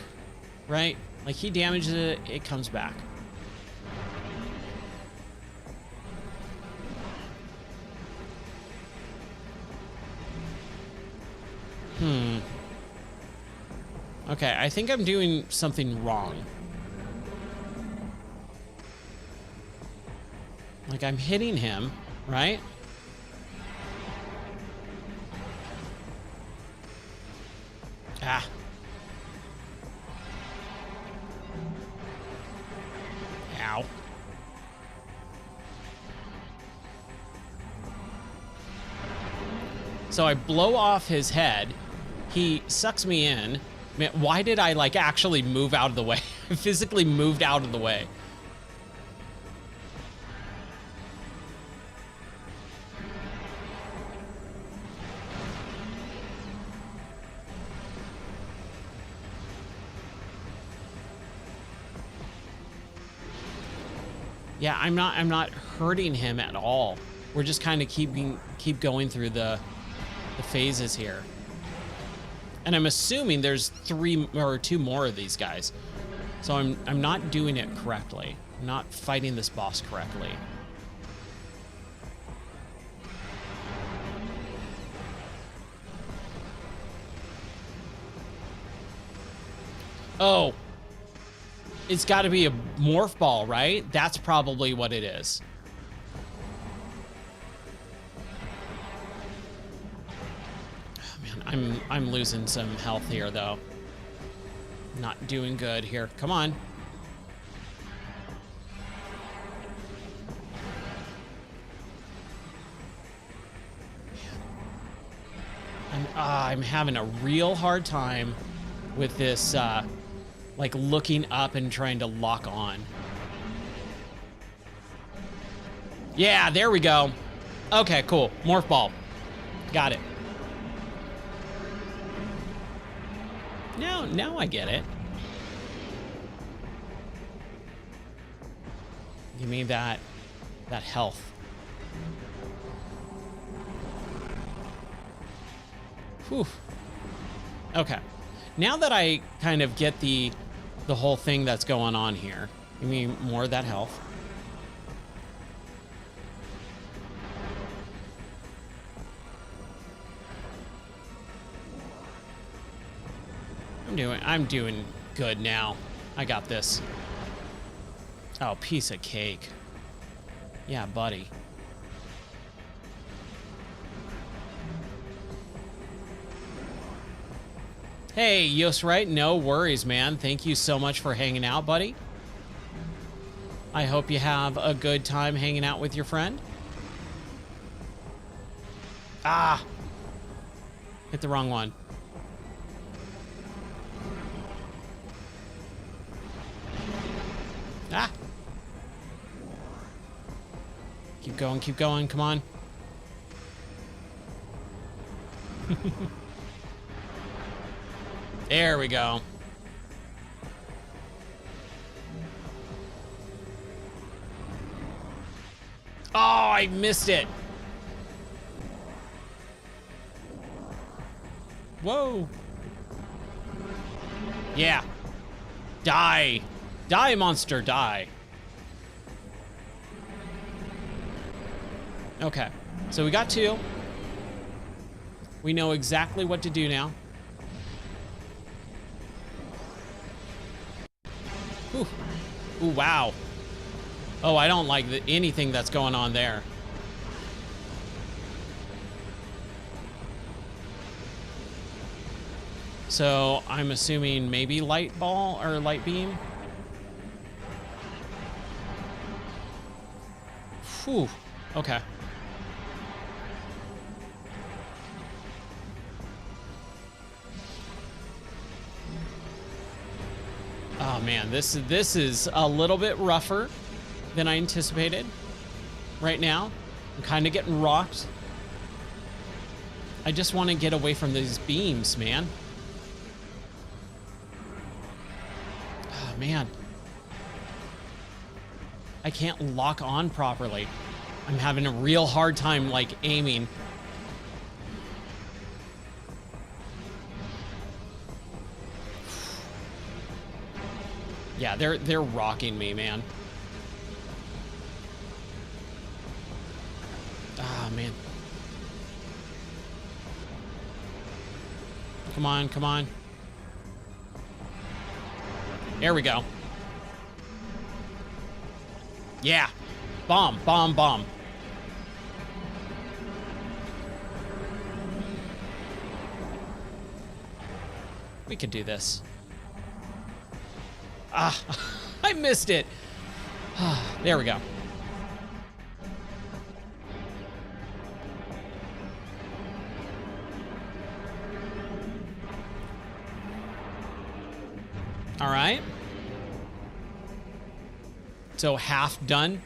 right? Like he damages it, it comes back. Okay, I think I'm doing something wrong. Like I'm hitting him, right? Ah. Ow. So I blow off his head. He sucks me in. Man, why did I like actually move out of the way? I physically moved out of the way. Yeah, I'm not hurting him at all. We're just kind of keep going through the phases here. And I'm assuming there's 3 or 2 more of these guys. So I'm not doing it correctly. I'm not fighting this boss correctly. Oh. It's got to be a morph ball, right? That's probably what it is. I'm losing some health here though. Not doing good here. Come on. I'm having a real hard time with this, like looking up and trying to lock on. Yeah, there we go. Okay, cool. Morph ball. Got it. Now I get it. Give me that health. Whew. Okay. Now that I kind of get the whole thing that's going on here, give me more of that health. I'm doing good now. I got this. Oh, piece of cake. Yeah, buddy. Hey, Yos, right? No worries, man. Thank you so much for hanging out, buddy. I hope you have a good time hanging out with your friend. Ah! Hit the wrong one. Ah! Keep going, come on. There we go. Oh, I missed it. Whoa. Yeah. Die. Die, monster, die. Okay. So we got two. We know exactly what to do now. Ooh. Ooh, wow. Oh, I don't like anything that's going on there. So I'm assuming maybe light ball or light beam. Whew. Okay. Oh man, this is a little bit rougher than I anticipated. Right now, I'm kind of getting rocked. I just want to get away from these beams, man. Oh man. I can't lock on properly. I'm having a real hard time, like, aiming. Yeah, they're rocking me, man. Ah, man. Come on, come on. There we go. Yeah. Bomb, bomb, bomb. We could do this. Ah, I missed it. There we go. All right. So half done.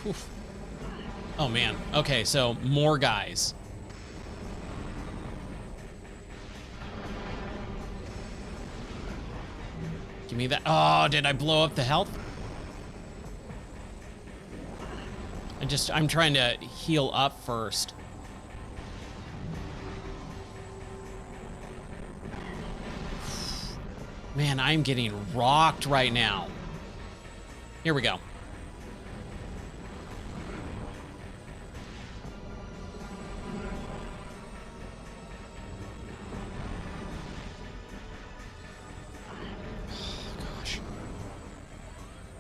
Whew. Oh man. Okay, so more guys. Give me that. Oh, did I blow up the health? I'm trying to heal up first. Man, I'm getting rocked right now. Here we go. Oh, gosh.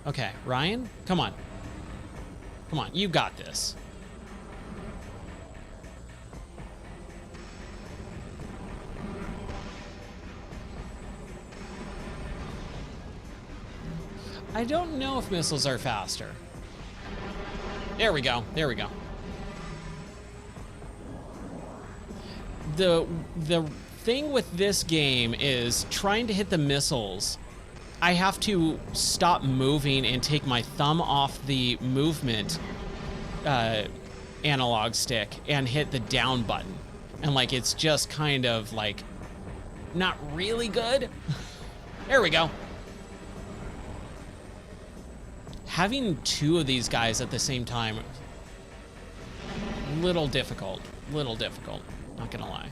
Okay, Ryan, come on. Come on, you got this. I don't know if missiles are faster. There we go. There we go. The thing with this game is trying to hit the missiles. I have to stop moving and take my thumb off the movement analog stick and hit the down button. And like, it's just kind of like not really good. There we go. Having two of these guys at the same time, little difficult, not gonna lie.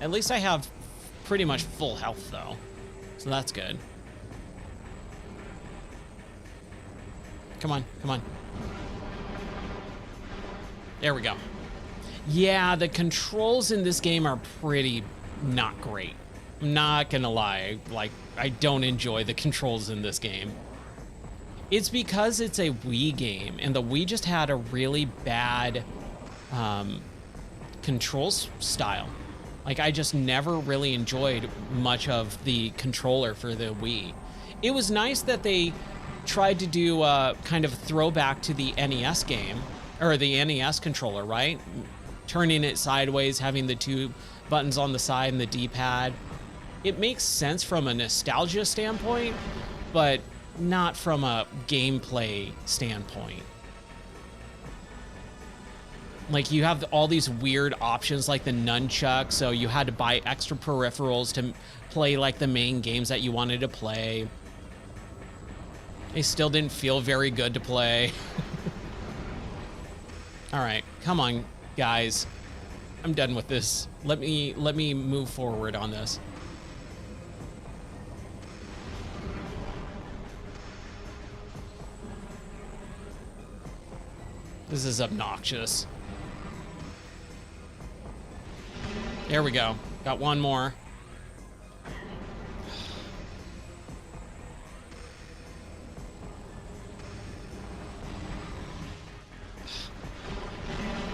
At least I have pretty much full health though, so that's good. Come on, come on. There we go. Yeah, the controls in this game are pretty not great. I'm not gonna lie, like, I don't enjoy the controls in this game. It's because it's a Wii game, and the Wii just had a really bad controls style. Like, I just never really enjoyed much of the controller for the Wii. It was nice that they tried to do kind of a throwback to the NES game, or the NES controller, right? Turning it sideways, having the two buttons on the side and the D-pad. It makes sense from a nostalgia standpoint, but not from a gameplay standpoint. Like, you have all these weird options like the nunchuck, so you had to buy extra peripherals to play like the main games that you wanted to play. They still didn't feel very good to play. All right, come on, guys. I'm done with this. Let me move forward on this. This is obnoxious. There we go. Got one more.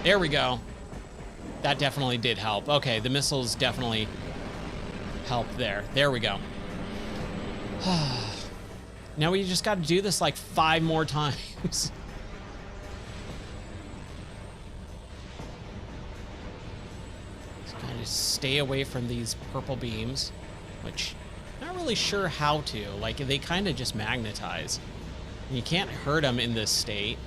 There we go. That definitely did help. Okay, the missiles definitely helped there. There we go. Now we just got to do this like 5 more times. Stay away from these purple beams, which I'm not really sure how to. Like, they kind of just magnetize. And you can't hurt them in this state.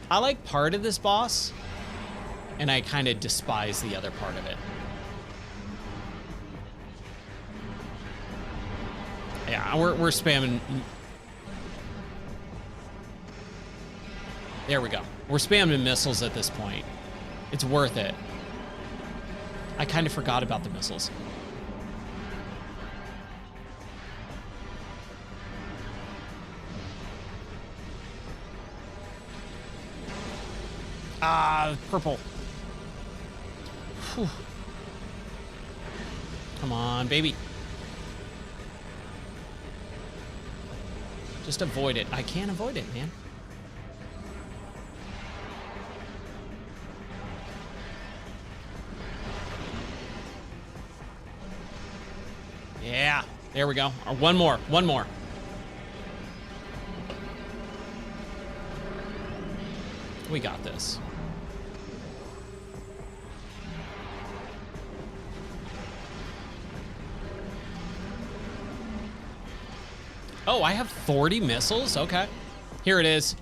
I like part of this boss, and I kind of despise the other part of it. Yeah, we're spamming. There we go. We're spamming missiles at this point. It's worth it. I kind of forgot about the missiles. Ah, purple. Whew. Come on, baby. Just avoid it. I can't avoid it, man. Yeah, there we go. Or one more. We got this. Oh, I have 40 missiles? Okay. Here it is.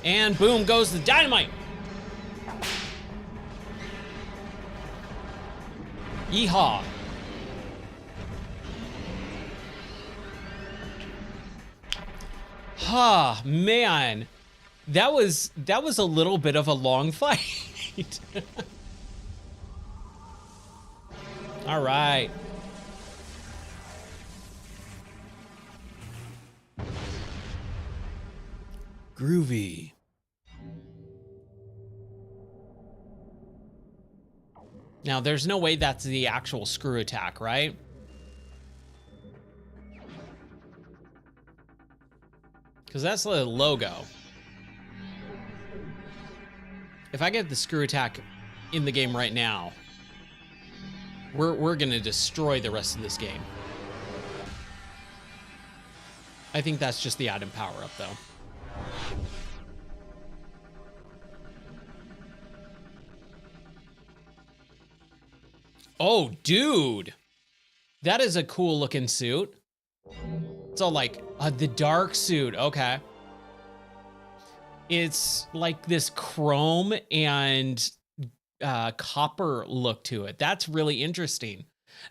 And boom goes the dynamite. Yeehaw. Ha, man. That was a little bit of a long fight. All right. Groovy. Now, there's no way that's the actual screw attack, right? Because that's the logo. If I get the screw attack in the game right now, we're gonna destroy the rest of this game. I think that's just the item power-up, though. Oh, dude! That is a cool looking suit. It's all like the dark suit. Okay. It's like this chrome and copper look to it. That's really interesting.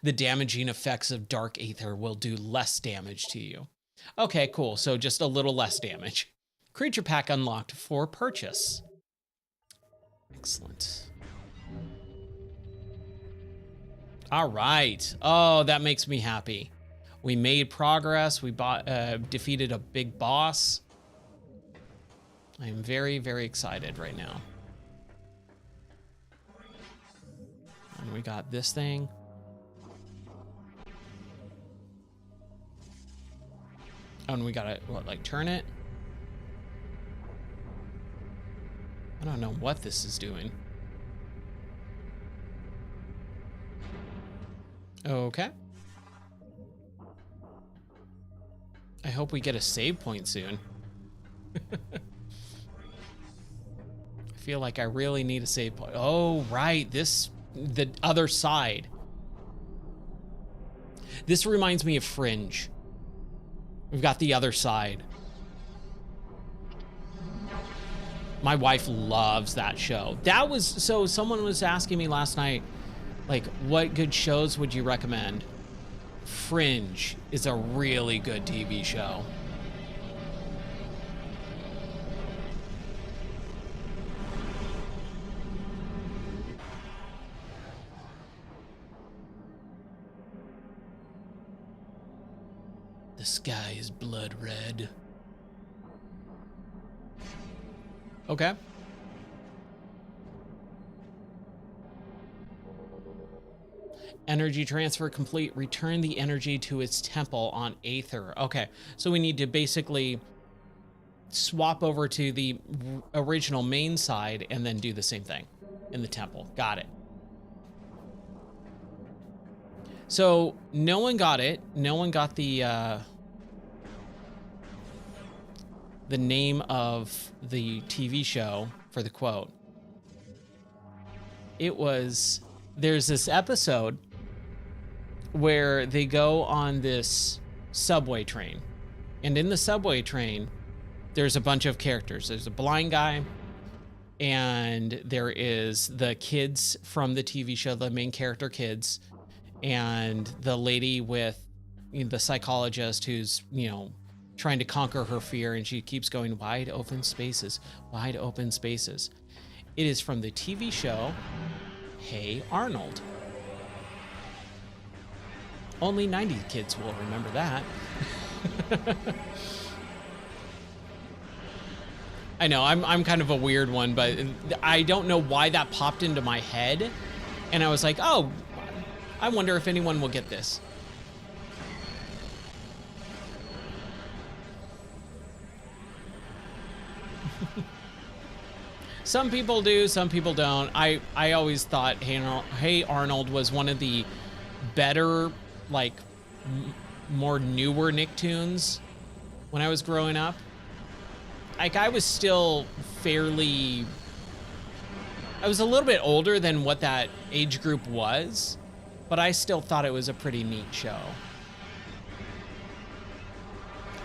The damaging effects of dark aether will do less damage to you. Okay, cool. So just a little less damage. Creature pack unlocked for purchase. Excellent. All right. Oh, that makes me happy. We made progress. We defeated a big boss. I am very, very excited right now. And we got this thing. Oh, and we gotta, what, like turn it? I don't know what this is doing. Okay. I hope we get a save point soon. I feel like I really need a save point. Oh, right. The other side. This reminds me of Fringe. We've got the other side. My wife loves that show. So someone was asking me last night, like, what good shows would you recommend? Fringe is a really good TV show. The sky is blood red. Okay. Energy transfer complete. Return the energy to its temple on Aether. Okay, so we need to basically swap over to the original main side and then do the same thing in the temple. Got it. So no one got it. No one got the name of the TV show for the quote. It was, there's this episode where they go on this subway train. And in the subway train, there's a bunch of characters. There's a blind guy, and there is the kids from the TV show, the main character kids, and the lady with, you know, the psychologist who's, you know, trying to conquer her fear, and she keeps going wide open spaces, wide open spaces. It is from the TV show Hey Arnold. Only 90 kids will remember that. I know, I'm kind of a weird one, but I don't know why that popped into my head. And I was like, oh, I wonder if anyone will get this. Some people do, some people don't. I always thought Hey Arnold was one of the better, like, more newer Nicktoons when I was growing up. Like, I was still fairly... I was a little bit older than what that age group was, but I still thought it was a pretty neat show.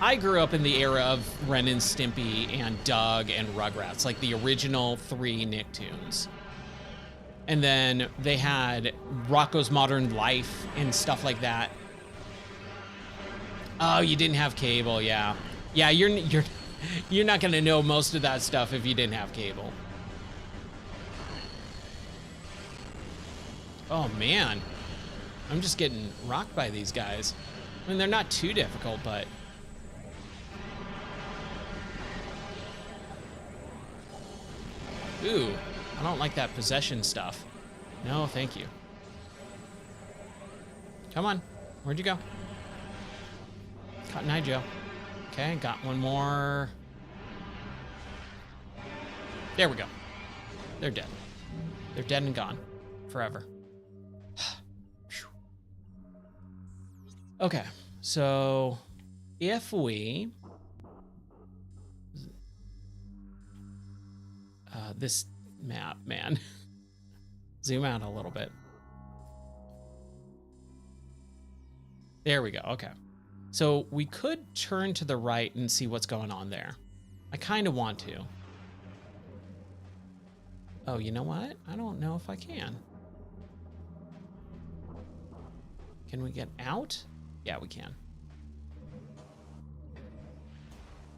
I grew up in the era of Ren and Stimpy and Doug and Rugrats, like the original 3 Nicktoons. And then they had Rocko's Modern Life and stuff like that. Oh, you didn't have cable, yeah. Yeah, you're not gonna know most of that stuff if you didn't have cable. Oh man, I'm just getting rocked by these guys. I mean, they're not too difficult, but... Ooh, I don't like that possession stuff. No, thank you. Come on, where'd you go? Cotton Eye Joe. Okay, got one more. There we go. They're dead. They're dead and gone forever. Okay, so if we this map, man, zoom out a little bit. There we go. Okay, so we could turn to the right and see what's going on there. I kind of want to. Oh, you know what? I don't know if I can. Can we get out? Yeah, we can.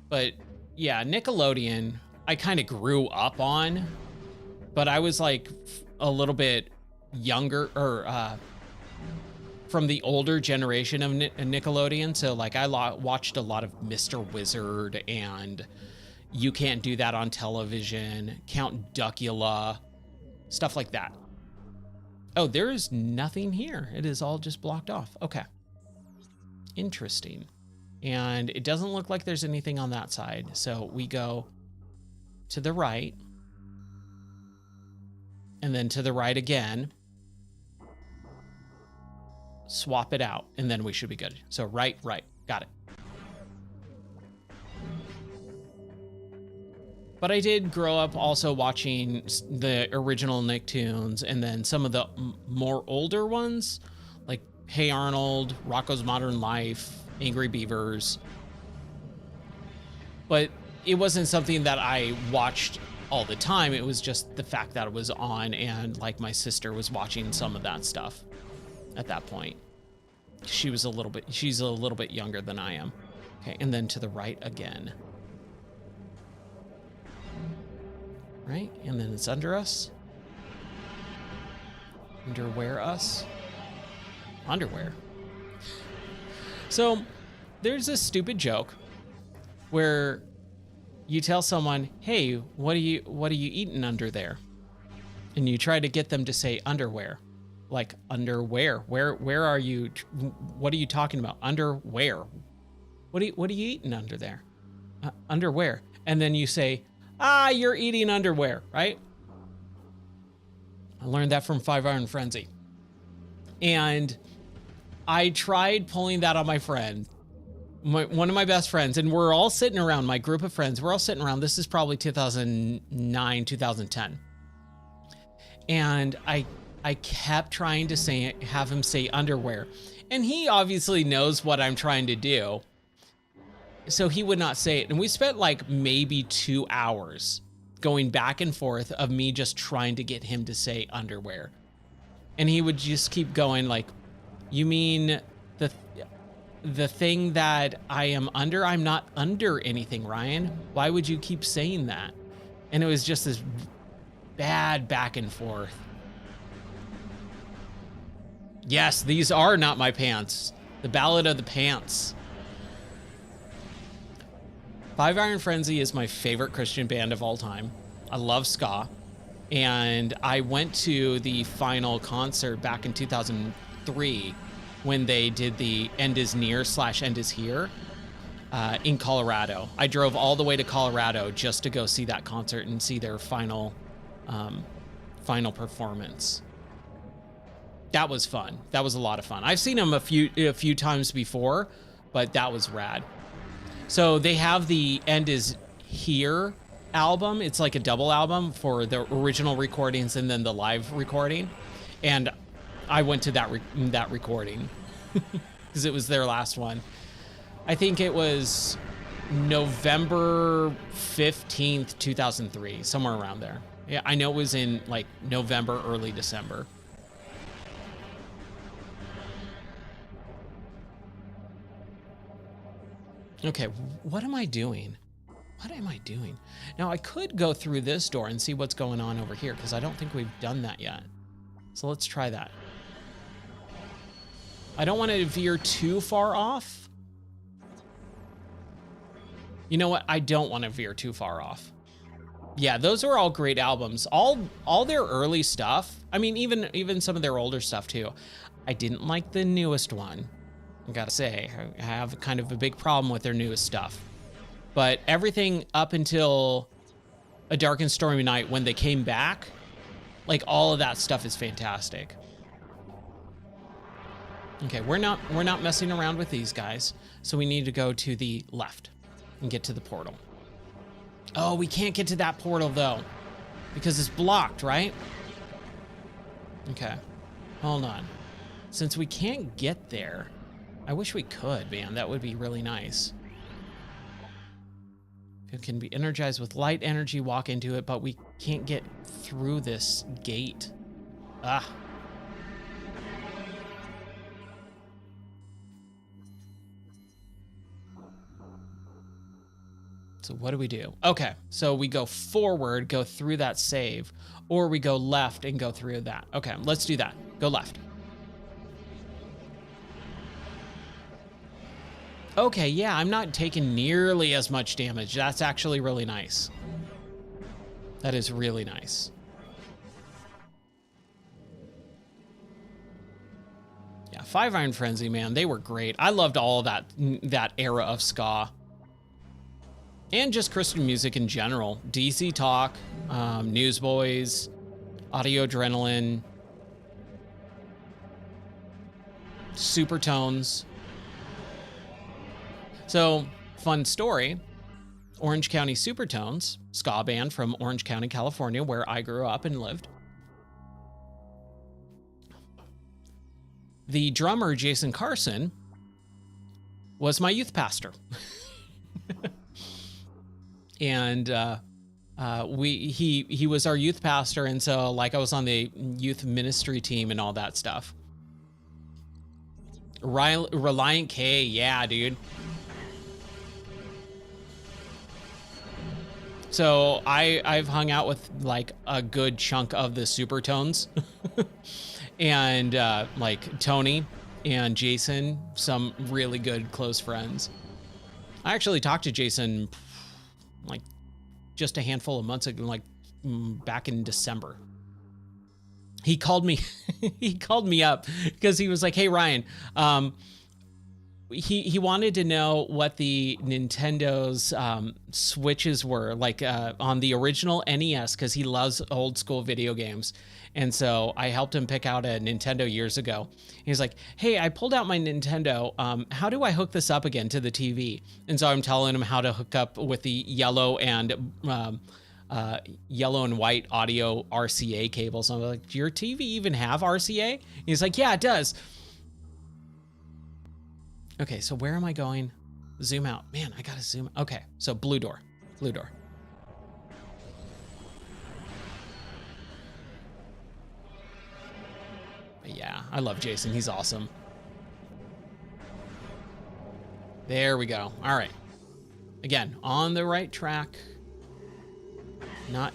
But yeah, Nickelodeon, I kind of grew up on, but I was like a little bit younger or from the older generation of Nickelodeon. So like I watched a lot of Mr. Wizard and You Can't Do That on Television, Count Duckula, stuff like that. Oh, there is nothing here. It is all just blocked off. Okay. Interesting. And it doesn't look like there's anything on that side. So we go to the right. And then to the right again. Swap it out. And then we should be good. So right, right. Got it. But I did grow up also watching the original Nicktoons and then some of the more older ones, like Hey Arnold, Rocko's Modern Life, Angry Beavers. But it wasn't something that I watched all the time. It was just the fact that it was on and like my sister was watching some of that stuff at that point. She's a little bit younger than I am. Okay, and then to the right again. Right, and then it's under us. Underwear us. Underwear. So there's this stupid joke where you tell someone, "Hey, what are you eating under there?" And you try to get them to say underwear. Like underwear. Where are you? What are you talking about? Underwear. What are you eating under there? Underwear. And then you say, "You're eating underwear," right? I learned that from 5 Iron Frenzy. And I tried pulling that on my friend, one of my best friends, and we're all sitting around, my group of friends, we're all sitting around. This is probably 2009, 2010. And I kept trying to have him say underwear. And he obviously knows what I'm trying to do. So he would not say it. And we spent like maybe 2 hours going back and forth of me just trying to get him to say underwear. And he would just keep going like, "You mean the thing that I am under? I'm not under anything, Ryan. Why would you keep saying that?" And it was just this bad back and forth. Yes, these are not my pants. The Ballad of the Pants. 5 Iron Frenzy is my favorite Christian band of all time. I love ska. And I went to the final concert back in 2003 when they did the End Is Near / End Is Here in Colorado. I drove all the way to Colorado just to go see that concert and see their final performance. That was fun. That was a lot of fun. I've seen them a few times before, but that was rad. So they have the End Is Here album. It's like a double album for the original recordings and then the live recording. And I went to that recording because it was their last one. I think it was November 15th, 2003, somewhere around there. Yeah, I know it was in like November, early December. Okay, what am I doing? What am I doing? Now, I could go through this door and see what's going on over here because I don't think we've done that yet. So let's try that. I don't want to veer too far off. You know what? I don't want to veer too far off. Yeah, those are all great albums. All their early stuff. I mean, even some of their older stuff too. I didn't like the newest one. I gotta say, I have kind of a big problem with their newest stuff. But everything up until A Dark and Stormy Night, when they came back, like all of that stuff is fantastic. Okay, we're not messing around with these guys, so we need to go to the left and get to the portal. Oh, we can't get to that portal though, because it's blocked, right? Okay, hold on. Since we can't get there, I wish we could, man. That would be really nice. It can be energized with light energy, walk into it, but we can't get through this gate. Ah. So what do we do? Okay, so we go forward, go through that save, or we go left and go through that. Okay, let's do that. Go left. Okay, yeah, I'm not taking nearly as much damage. That's actually really nice. That is really nice. Yeah, Five Iron Frenzy, man, they were great. I loved all that era of ska. And just Christian music in general. DC Talk, Newsboys, Audio Adrenaline, Supertones. So, fun story, Orange County Supertones, ska band from Orange County, California, where I grew up and lived. The drummer, Jason Carson, was my youth pastor. And he was our youth pastor, and so like I was on the youth ministry team and all that stuff. Reliant K, yeah, dude. So I've hung out with like a good chunk of the Supertones, and like Tony and Jason, some really good close friends. I actually talked to Jason like just a handful of months ago, like back in December. He called me, he called me up because he was like, "Hey Ryan, he wanted to know what the Nintendo's switches were like on the original NES, because he loves old school video games." And so I helped him pick out a Nintendo years ago. He's like, "Hey, I pulled out my Nintendo. How do I hook this up again to the TV?" And so I'm telling him how to hook up with the yellow and white audio RCA cables. I'm like, "Do your TV even have RCA?" He's like, "Yeah, it does." Okay, so where am I going? Zoom out. Man, I gotta zoom. Okay, so blue door. Blue door. But yeah, I love Jason. He's awesome. There we go. All right. Again, on the right track. Not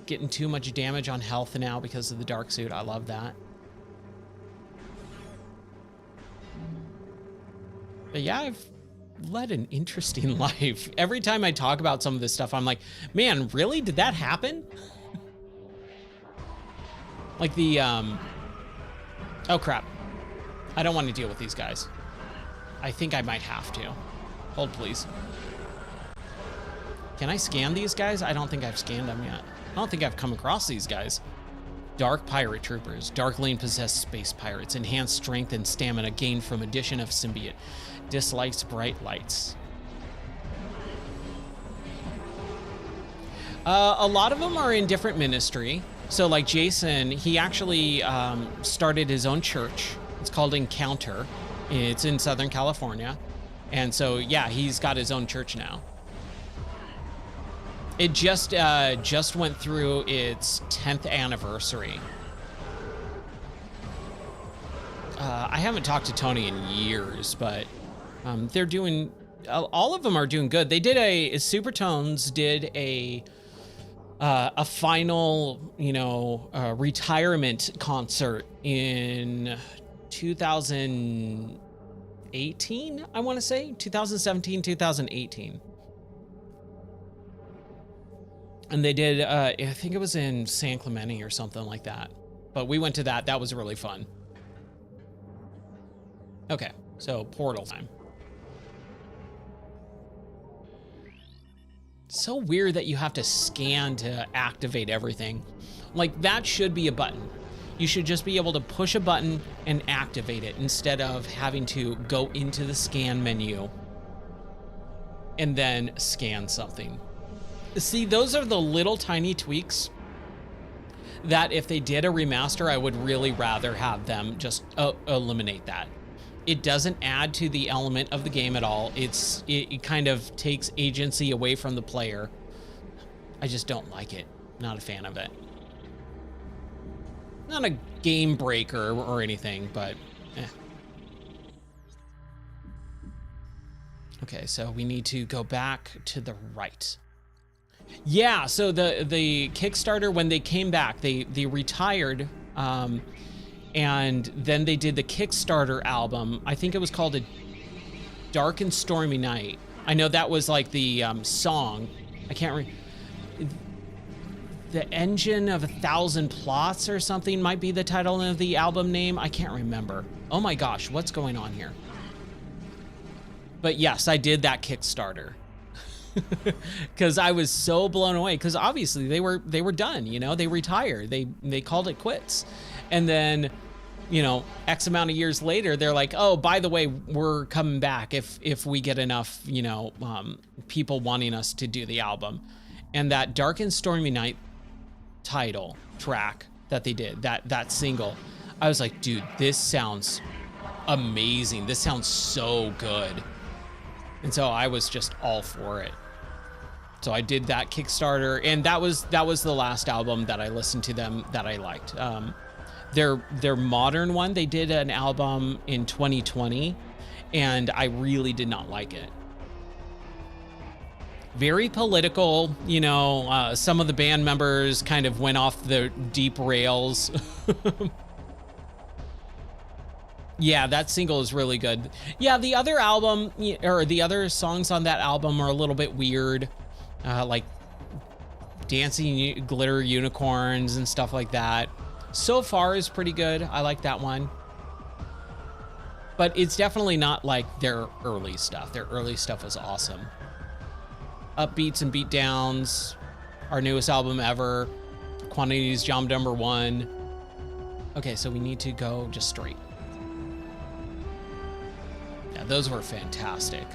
getting too much damage on health now because of the dark suit. I love that. But yeah, I've led an interesting life. Every time I talk about some of this stuff, I'm like, man, really? Did that happen? Like the, oh crap. I don't want to deal with these guys. I think I might have to. Hold, please. Can I scan these guys? I don't think I've scanned them yet. I don't think I've come across these guys. Dark Pirate Troopers. Dark Lane possessed space pirates. Enhanced strength and stamina gained from addition of symbiote. Dislikes bright lights. A lot of them are in different ministry. So like Jason, he actually started his own church. It's called Encounter. It's in Southern California. And so, yeah, he's got his own church now. It just went through its 10th anniversary. I haven't talked to Tony in years, but they're doing, all of them are doing good. They did Supertones did a final, retirement concert in 2018, I want to say 2017, 2018. And they did, I think it was in San Clemente or something like that. But we went to that. That was really fun. Okay, So portal time. So weird that you have to scan to activate everything. Like, that should be a button. You should just be able to push a button and activate it instead of having to go into the scan menu and then scan something. See, those are the little tiny tweaks that if they did a remaster, I would really rather have them just eliminate that. It doesn't add to the element of the game at all. It kind of takes agency away from the player. I just don't like it. Not a fan of it. Not a game breaker or anything, but eh. Okay, so we need to go back to the right. Yeah, so the Kickstarter, when they came back, they retired, and then they did the Kickstarter album. I think it was called A Dark and Stormy Night. I know that was like the song. I can't remember. The Engine of 1,000 Plots or something might be the title of the album name. I can't remember. Oh my gosh, what's going on here? But yes, I did that Kickstarter. Because I was so blown away, because obviously they were done, you know, they retired, they called it quits. And then, you know, X amount of years later, they're like, oh, by the way, we're coming back if we get enough, you know, people wanting us to do the album. And that Dark and Stormy Night title track that they did, that single, I was like, dude, this sounds amazing. This sounds so good. And so I was just all for it. So I did that Kickstarter, and that was the last album that I listened to them that I liked. Their modern one, they did an album in 2020, and I really did not like it. Very political, you know, some of the band members kind of went off the deep rails. Yeah, that single is really good. Yeah, the other album, or the other songs on that album are a little bit weird. Like dancing glitter unicorns and stuff like that. So Far is pretty good. I like that one. But it's definitely not like their early stuff. Their early stuff was awesome. Upbeats and Beatdowns, our newest album ever. Quantities, Jam number 1. Okay, so we need to go just straight. Yeah, those were fantastic.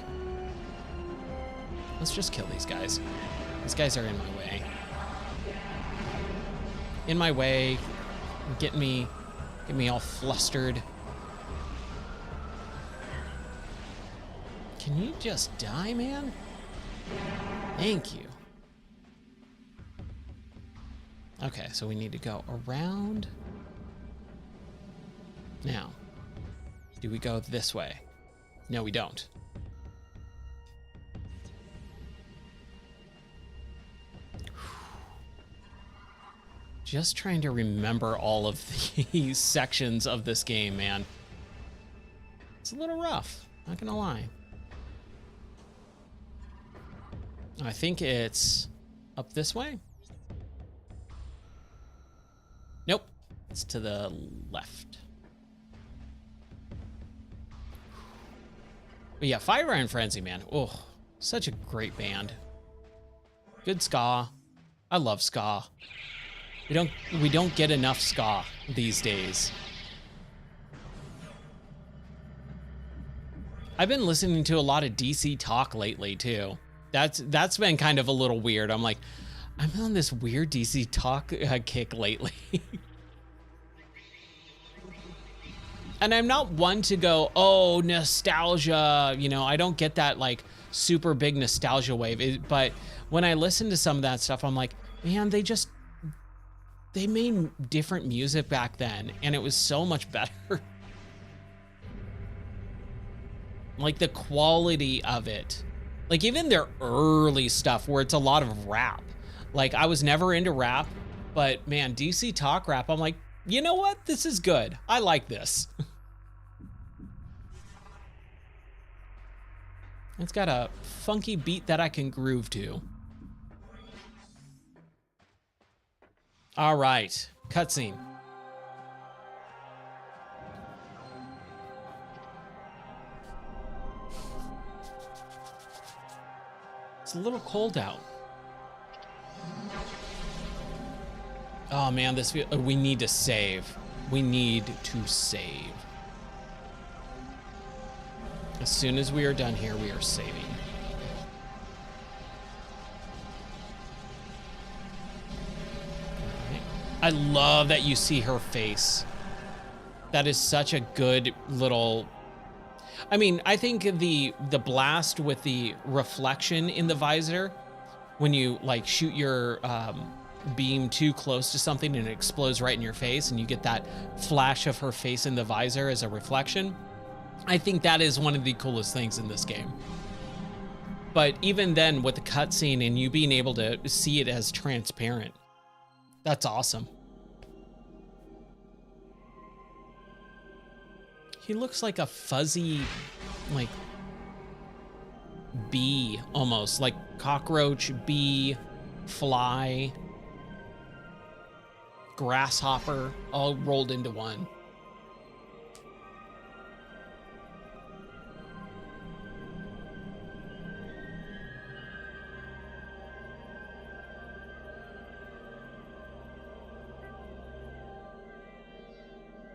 Let's just kill these guys. These guys are in my way. In my way. Get me all flustered. Can you just die, man? Thank you. Okay, so we need to go around. Now, do we go this way? No, we don't. Just trying to remember all of these sections of this game, man. It's a little rough, not gonna lie. I think it's up this way. Nope, it's to the left. But yeah, Fire and Frenzy, man. Oh, such a great band. Good ska. I love ska. We don't get enough ska these days. I've been listening to a lot of DC Talk lately too. That's been kind of a little weird. I'm like, I'm on this weird DC Talk kick lately. And I'm not one to go, oh, nostalgia. You know, I don't get that like super big nostalgia wave. But when I listen to some of that stuff, I'm like, man, they made different music back then, and it was so much better. Like the quality of it. Like even their early stuff where it's a lot of rap. Like I was never into rap, but man, DC Talk rap, I'm like, you know what? This is good. I like this. It's got a funky beat that I can groove to. All right, cutscene. It's a little cold out. Oh man, we need to save. We need to save. As soon as we are done here, we are saving. All right. I love that you see her face. That is such a good little... I mean, I think the blast with the reflection in the visor, when you like shoot your beam too close to something and it explodes right in your face and you get that flash of her face in the visor as a reflection, I think that is one of the coolest things in this game. But even then, with the cutscene and you being able to see it as transparent, that's awesome. He looks like a fuzzy, like, bee, almost. Like cockroach, bee, fly, grasshopper, all rolled into one.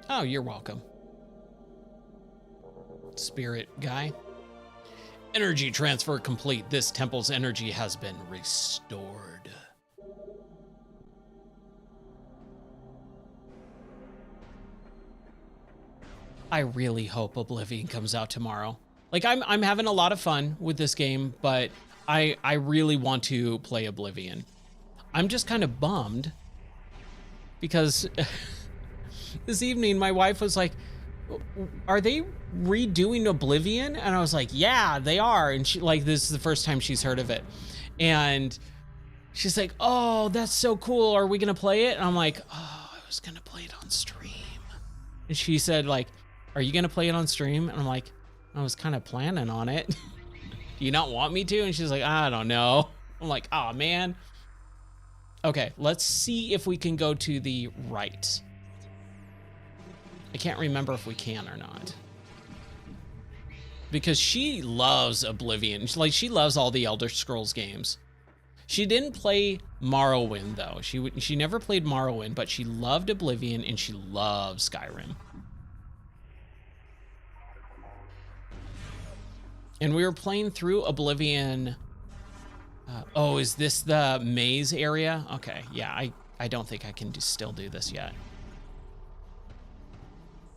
Oh, you're welcome. Spirit guy. Energy transfer complete. This temple's energy has been restored. I really hope Oblivion comes out tomorrow. Like I'm having a lot of fun with this game, but I really want to play Oblivion. I'm just kind of bummed because this evening my wife was like, are they redoing Oblivion? And I was like, yeah, they are. And she, like, this is the first time she's heard of it. And she's like, oh, that's so cool. Are we gonna play it? And I'm like, oh, I was gonna play it on stream. And she said, like, are you gonna play it on stream? And I'm like, I was kind of planning on it. Do you not want me to? And she's like, I don't know. I'm like, oh man. Okay, let's see if we can go to the right. I can't remember if we can or not. Because she loves Oblivion. Like, she loves all the Elder Scrolls games. She didn't play Morrowind, though. She never played Morrowind, but she loved Oblivion and she loves Skyrim. And we were playing through Oblivion. Oh, is this the maze area? Okay, yeah, I don't think I can still do this yet.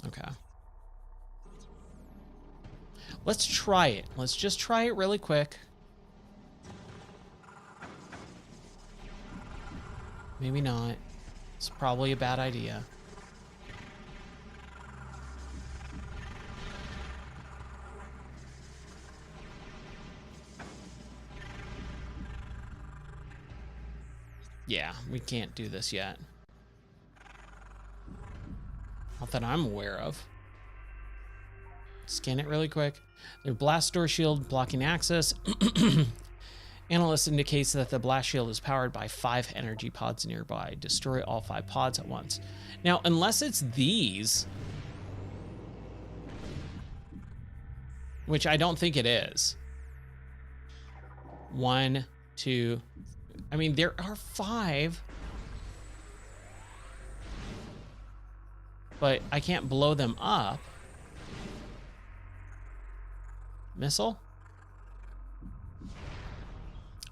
Okay. Let's try it. Let's just try it really quick. Maybe not. It's probably a bad idea. Yeah, we can't do this yet. Not that I'm aware of. Scan it really quick. Their blast door shield blocking access. Analyst indicates that the blast shield is powered by 5 energy pods nearby. Destroy all 5 pods at once. Now, unless it's these, which I don't think it is. 1, 2. I mean, there are 5. But I can't blow them up. Missile?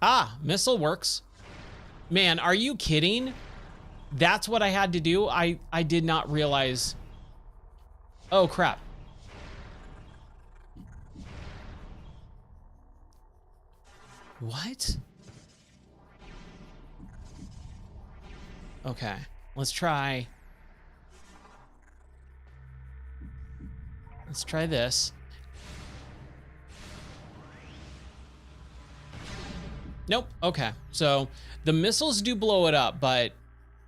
Ah, missile works. Man, are you kidding? That's what I had to do? I did not realize. Oh, crap. What? Okay, let's try. Let's try this. Nope. Okay. So the missiles do blow it up, but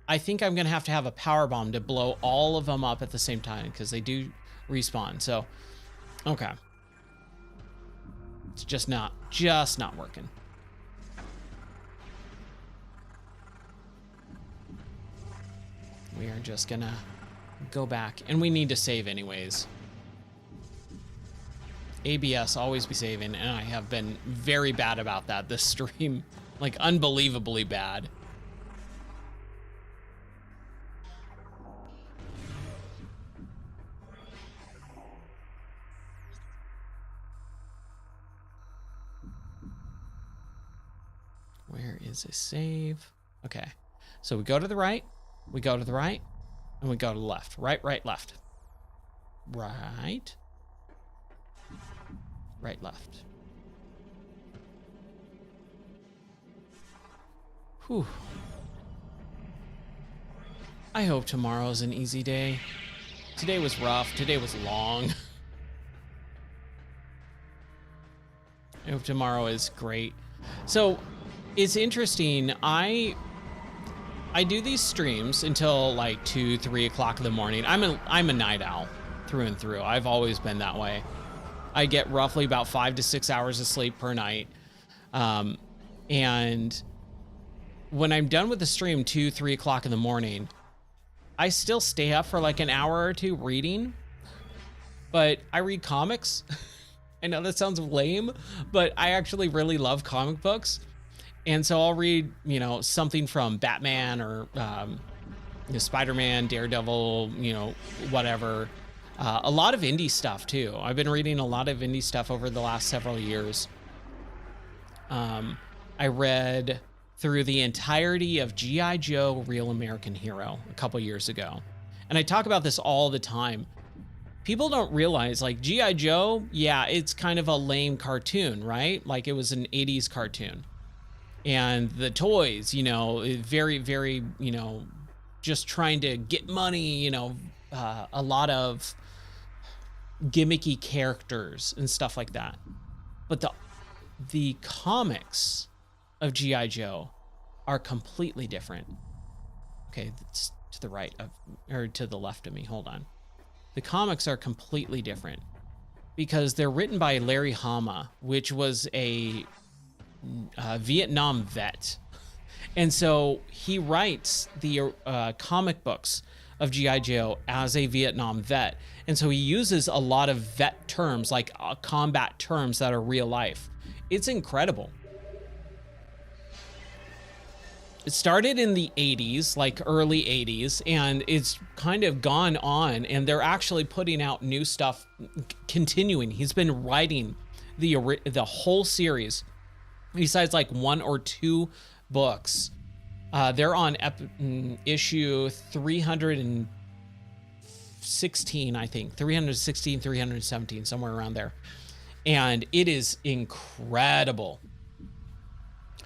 I think I'm going to have a power bomb to blow all of them up at the same time because they do respawn. So, okay. It's just not working. We are just going to go back, and we need to save anyways. ABS, always be saving, and I have been very bad about that this stream. Like, unbelievably bad. Where is a save? Okay, so we go to the right, we go to the right, and we go to the left. Right, right, left. Right. Right, left. Whew. I hope tomorrow's an easy day. Today was rough. Today was long. I hope tomorrow is great. So it's interesting. I do these streams until like 2, 3 o'clock in the morning. I'm a night owl through and through. I've always been that way. I get roughly about 5 to 6 hours of sleep per night. And when I'm done with the stream 2, 3 o'clock in the morning, I still stay up for like an hour or two reading, but I read comics. I know that sounds lame, but I actually really love comic books. And so I'll read, you know, something from Batman or you know, Spider-Man, Daredevil, you know, whatever. A lot of indie stuff too. I've been reading a lot of indie stuff over the last several years. I read through the entirety of G.I. Joe: Real American Hero a couple years ago. And I talk about this all the time. People don't realize, like, G.I. Joe, yeah, it's kind of a lame cartoon, right? Like, it was an 80s cartoon. And the toys, you know, very, very, you know, just trying to get money, you know, a lot of gimmicky characters and stuff like that. But the comics of G.I. Joe are completely different. Okay, it's to the right of, or to the left of me, hold on. The comics are completely different because they're written by Larry Hama, which was a Vietnam vet. And so he writes the comic books of G.I. Joe as a Vietnam vet. And so he uses a lot of vet terms, like combat terms that are real life. It's incredible. It started in the 80s, like early 80s, and it's kind of gone on, and they're actually putting out new stuff, continuing. He's been writing the whole series, besides like 1 or 2 books. They're on issue 316, I think. 316, 317, somewhere around there. And it is incredible.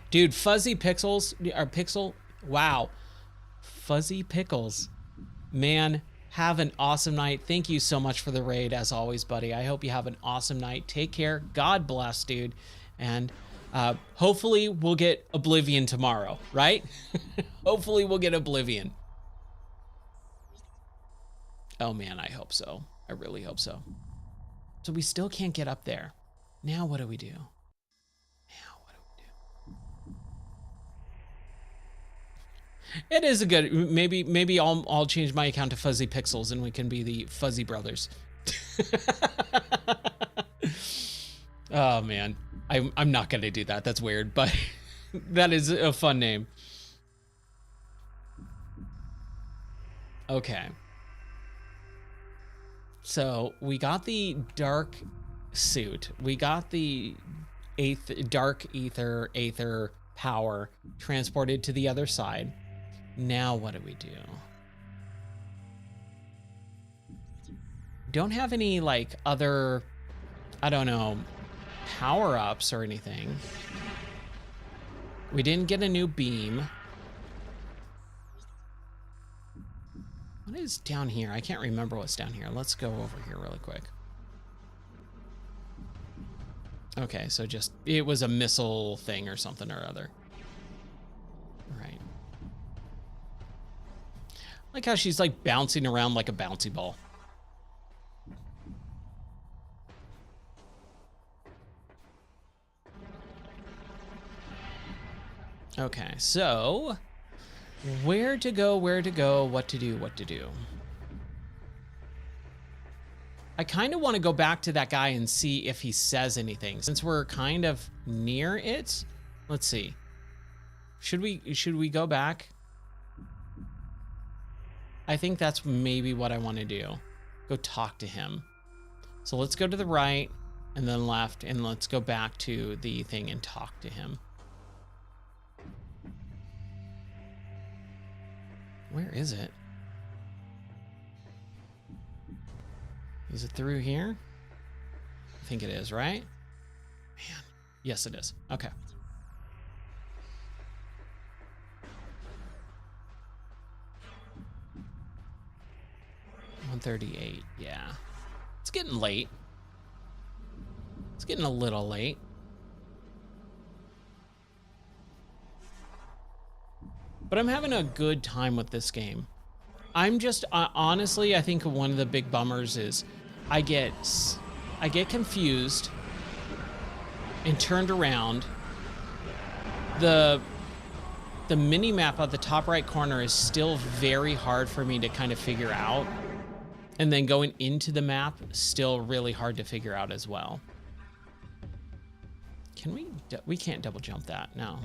Dude, Fuzzy Pixels, or Pixel, wow. Fuzzy Pickles. Man, have an awesome night. Thank you so much for the raid, as always, buddy. I hope you have an awesome night. Take care. God bless, dude. And hopefully we'll get Oblivion tomorrow, right? Hopefully we'll get Oblivion. Oh man, I hope so. I really hope so. So we still can't get up there. Now what do we do? It is a good, maybe I'll change my account to Fuzzy Pixels and we can be the Fuzzy Brothers. Oh man, I'm not gonna do that. That's weird, but that is a fun name. Okay. So we got the dark suit. We got the dark aether power transported to the other side. Now what do we do? Don't have any like other, I don't know, power-ups or anything. We didn't get a new beam. What is down here? I can't remember what's down here. Let's go over here really quick. Okay, so just, it was a missile thing or something or other. Right. Like how she's like bouncing around like a bouncy ball. Okay, so where to go, what to do. I kind of want to go back to that guy and see if he says anything. Since we're kind of near it, let's see. Should we go back? I think that's maybe what I want to do. Go talk to him. So let's go to the right and then left, and let's go back to the thing and talk to him. Where is it? Is it through here? I think it is, right? Man, yes it is. Okay. $138, yeah. It's getting late. It's getting a little late. But I'm having a good time with this game. I'm just, honestly, I think one of the big bummers is I get confused and turned around. The mini map at the top right corner is still very hard for me to kind of figure out. And then going into the map, still really hard to figure out as well. Can we can't double jump that, no.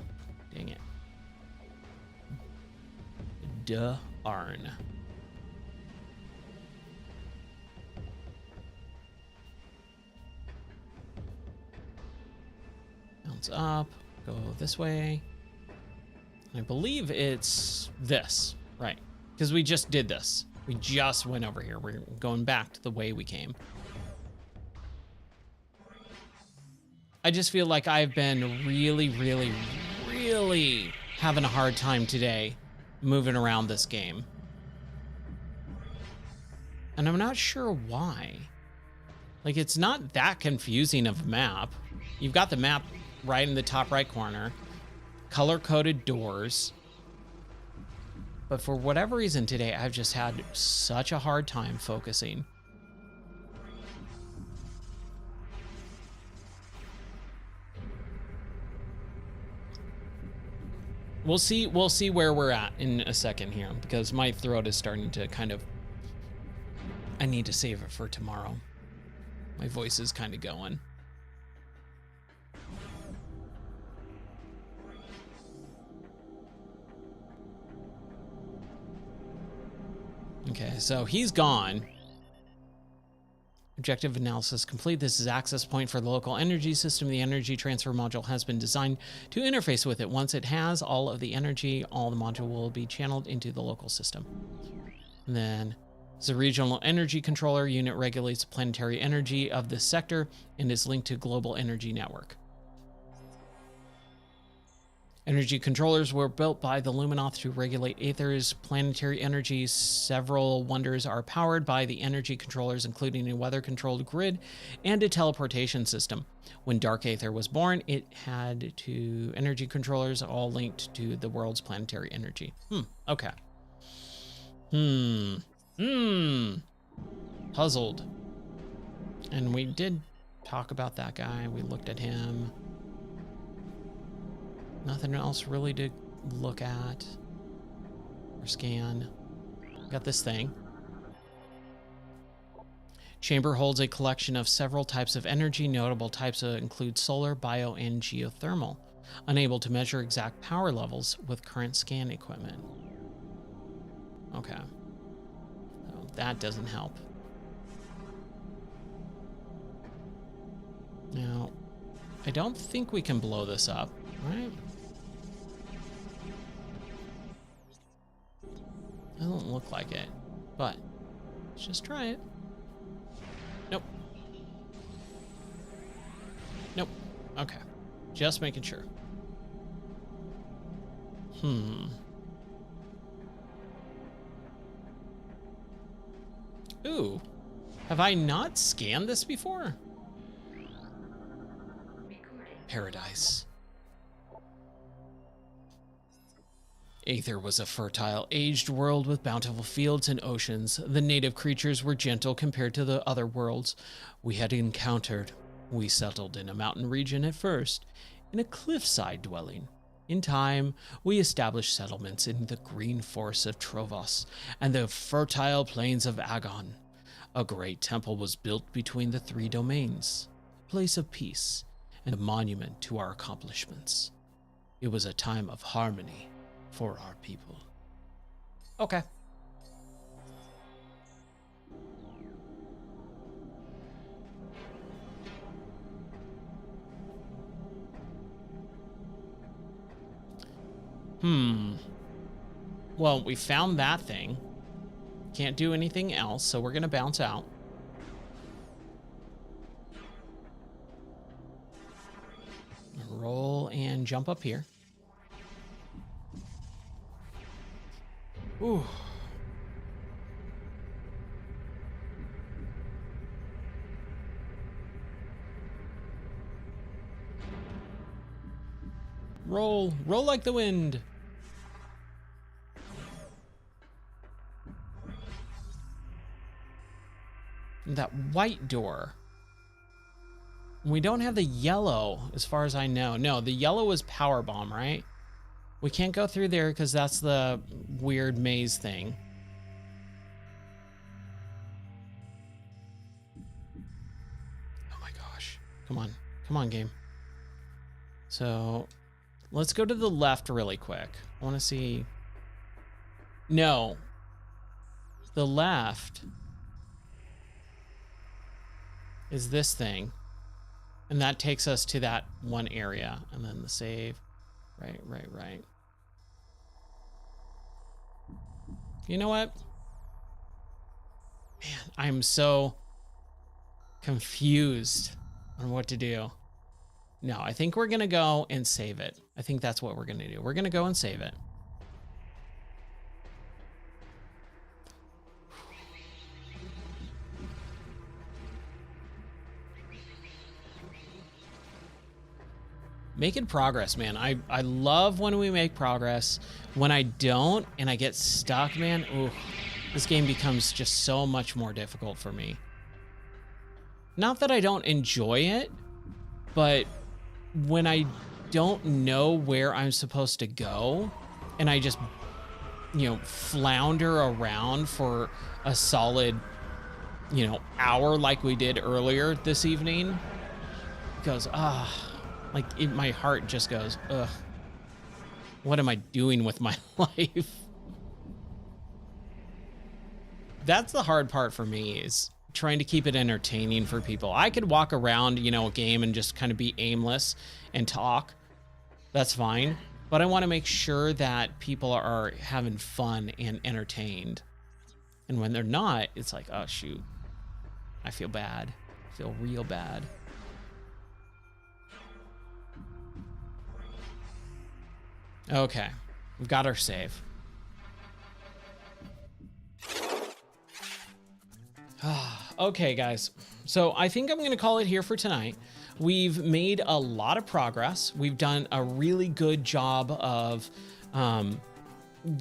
Dang it. Darn. Bounce up, go this way. I believe it's this, right? Because we just did this. We just went over here. We're going back to the way we came. I just feel like I've been really having a hard time today moving around this game. And I'm not sure why. Like, it's not that confusing of a map. You've got the map right in the top right corner. Color-coded doors. But for whatever reason today, I've just had such a hard time focusing. We'll see where we're at in a second here, because my throat is starting to kind of, I need to save it for tomorrow. My voice is kind of going. Okay, so he's gone. Objective analysis complete. This is access point for the local energy system. The energy transfer module has been designed to interface with it. Once it has all of the energy, all the module will be channeled into the local system. And then the regional energy controller unit regulates the planetary energy of this sector and is linked to global energy network. Energy controllers were built by the Luminoth to regulate Aether's planetary energy. Several wonders are powered by the energy controllers, including a weather-controlled grid and a teleportation system. When Dark Aether was born, it had two energy controllers all linked to the world's planetary energy. Okay. Puzzled. And we did talk about that guy. We looked at him. Nothing else really to look at or scan. Got this thing. Chamber holds a collection of several types of energy. Notable types include solar, bio, and geothermal. Unable to measure exact power levels with current scan equipment. Okay. So that doesn't help. Now, I don't think we can blow this up, right? Doesn't look like it, but let's just try it. Nope. Nope. Okay. Just making sure. Ooh. Have I not scanned this before? Paradise. Aether was a fertile, aged world with bountiful fields and oceans. The native creatures were gentle compared to the other worlds we had encountered. We settled in a mountain region at first, in a cliffside dwelling. In time, we established settlements in the green forests of Trovos and the fertile plains of Agon. A great temple was built between the three domains, a place of peace and a monument to our accomplishments. It was a time of harmony for our people. Okay. Well, we found that thing. Can't do anything else, so we're gonna bounce out. Roll and jump up here. Ooh. Roll like the wind. That white door. We don't have the yellow, as far as I know. No, the yellow is power bomb, right? We can't go through there because that's the weird maze thing. Oh my gosh. Come on. Come on, game. So let's go to the left really quick. I want to see. No. The left is this thing. And that takes us to that one area. And then the save. Right. You know what? Man, I'm so confused on what to do. No, I think we're going to go and save it. I think that's what we're going to do. We're going to go and save it. Making progress, man. I love when we make progress. When I don't and I get stuck, man, ooh, this game becomes just so much more difficult for me. Not that I don't enjoy it, but when I don't know where I'm supposed to go and I just, flounder around for a solid, hour like we did earlier this evening, it goes, my heart just goes, ugh. What am I doing with my life? That's the hard part for me, is trying to keep it entertaining for people. I could walk around, a game and just kind of be aimless and talk. That's fine. But I want to make sure that people are having fun and entertained. And when they're not, it's like, oh, shoot. I feel bad. I feel real bad. Okay, we've got our save. Okay, guys. So I think I'm going to call it here for tonight. We've made a lot of progress. We've done a really good job of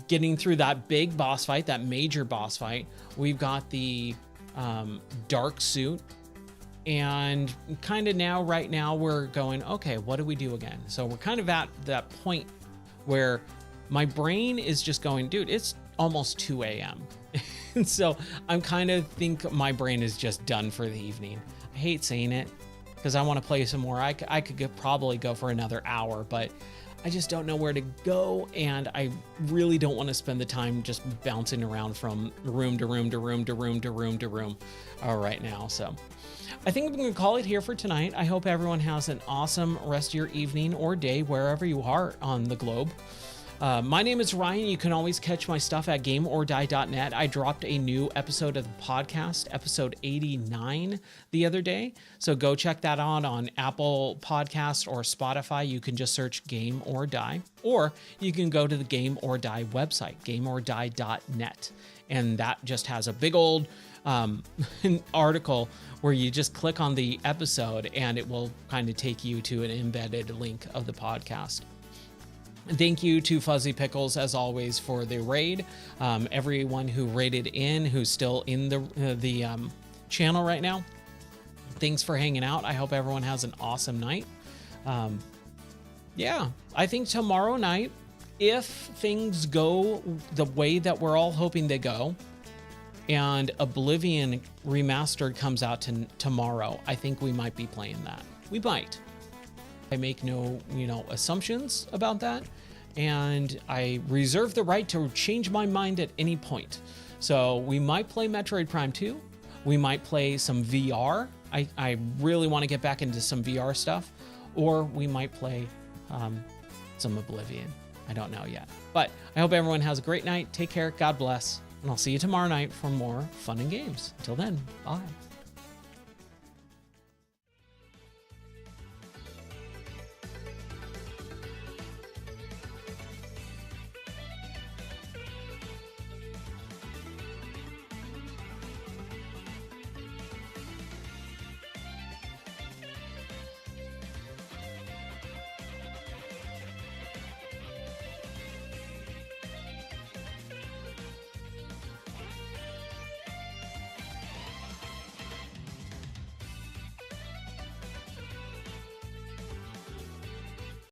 getting through that big boss fight, that major boss fight. We've got the dark suit. And kind of right now, we're going, okay, what do we do again? So we're kind of at that point where my brain is just going, dude, it's almost 2 a.m. And so I'm kind of think my brain is just done for the evening. I hate saying it because I want to play some more. I could probably go for another hour, but I just don't know where to go. And I really don't want to spend the time just bouncing around from room to room to room to room to room to room right now. So I think I'm going to call it here for tonight. I hope everyone has an awesome rest of your evening or day, wherever you are on the globe. My name is Ryan. You can always catch my stuff at gameordie.net. I dropped a new episode of the podcast, episode 89, the other day. So go check that out on Apple Podcasts or Spotify. You can just search Game or Die, or you can go to the Game or Die website, gameordie.net. And that just has a big old an article where you just click on the episode and it will kind of take you to an embedded link of the podcast. Thank you to Fuzzy Pickles, as always, for the raid. Everyone who raided in, who's still in the channel right now, thanks for hanging out. I hope everyone has an awesome night. Yeah, I think tomorrow night, if things go the way that we're all hoping they go, and Oblivion Remastered comes out tomorrow, I think we might be playing that. We might. I make no, assumptions about that, and I reserve the right to change my mind at any point. So we might play Metroid Prime 2. We might play some VR. I really want to get back into some VR stuff, or we might play some Oblivion. I don't know yet. But I hope everyone has a great night. Take care. God bless. And I'll see you tomorrow night for more fun and games. Until then, bye.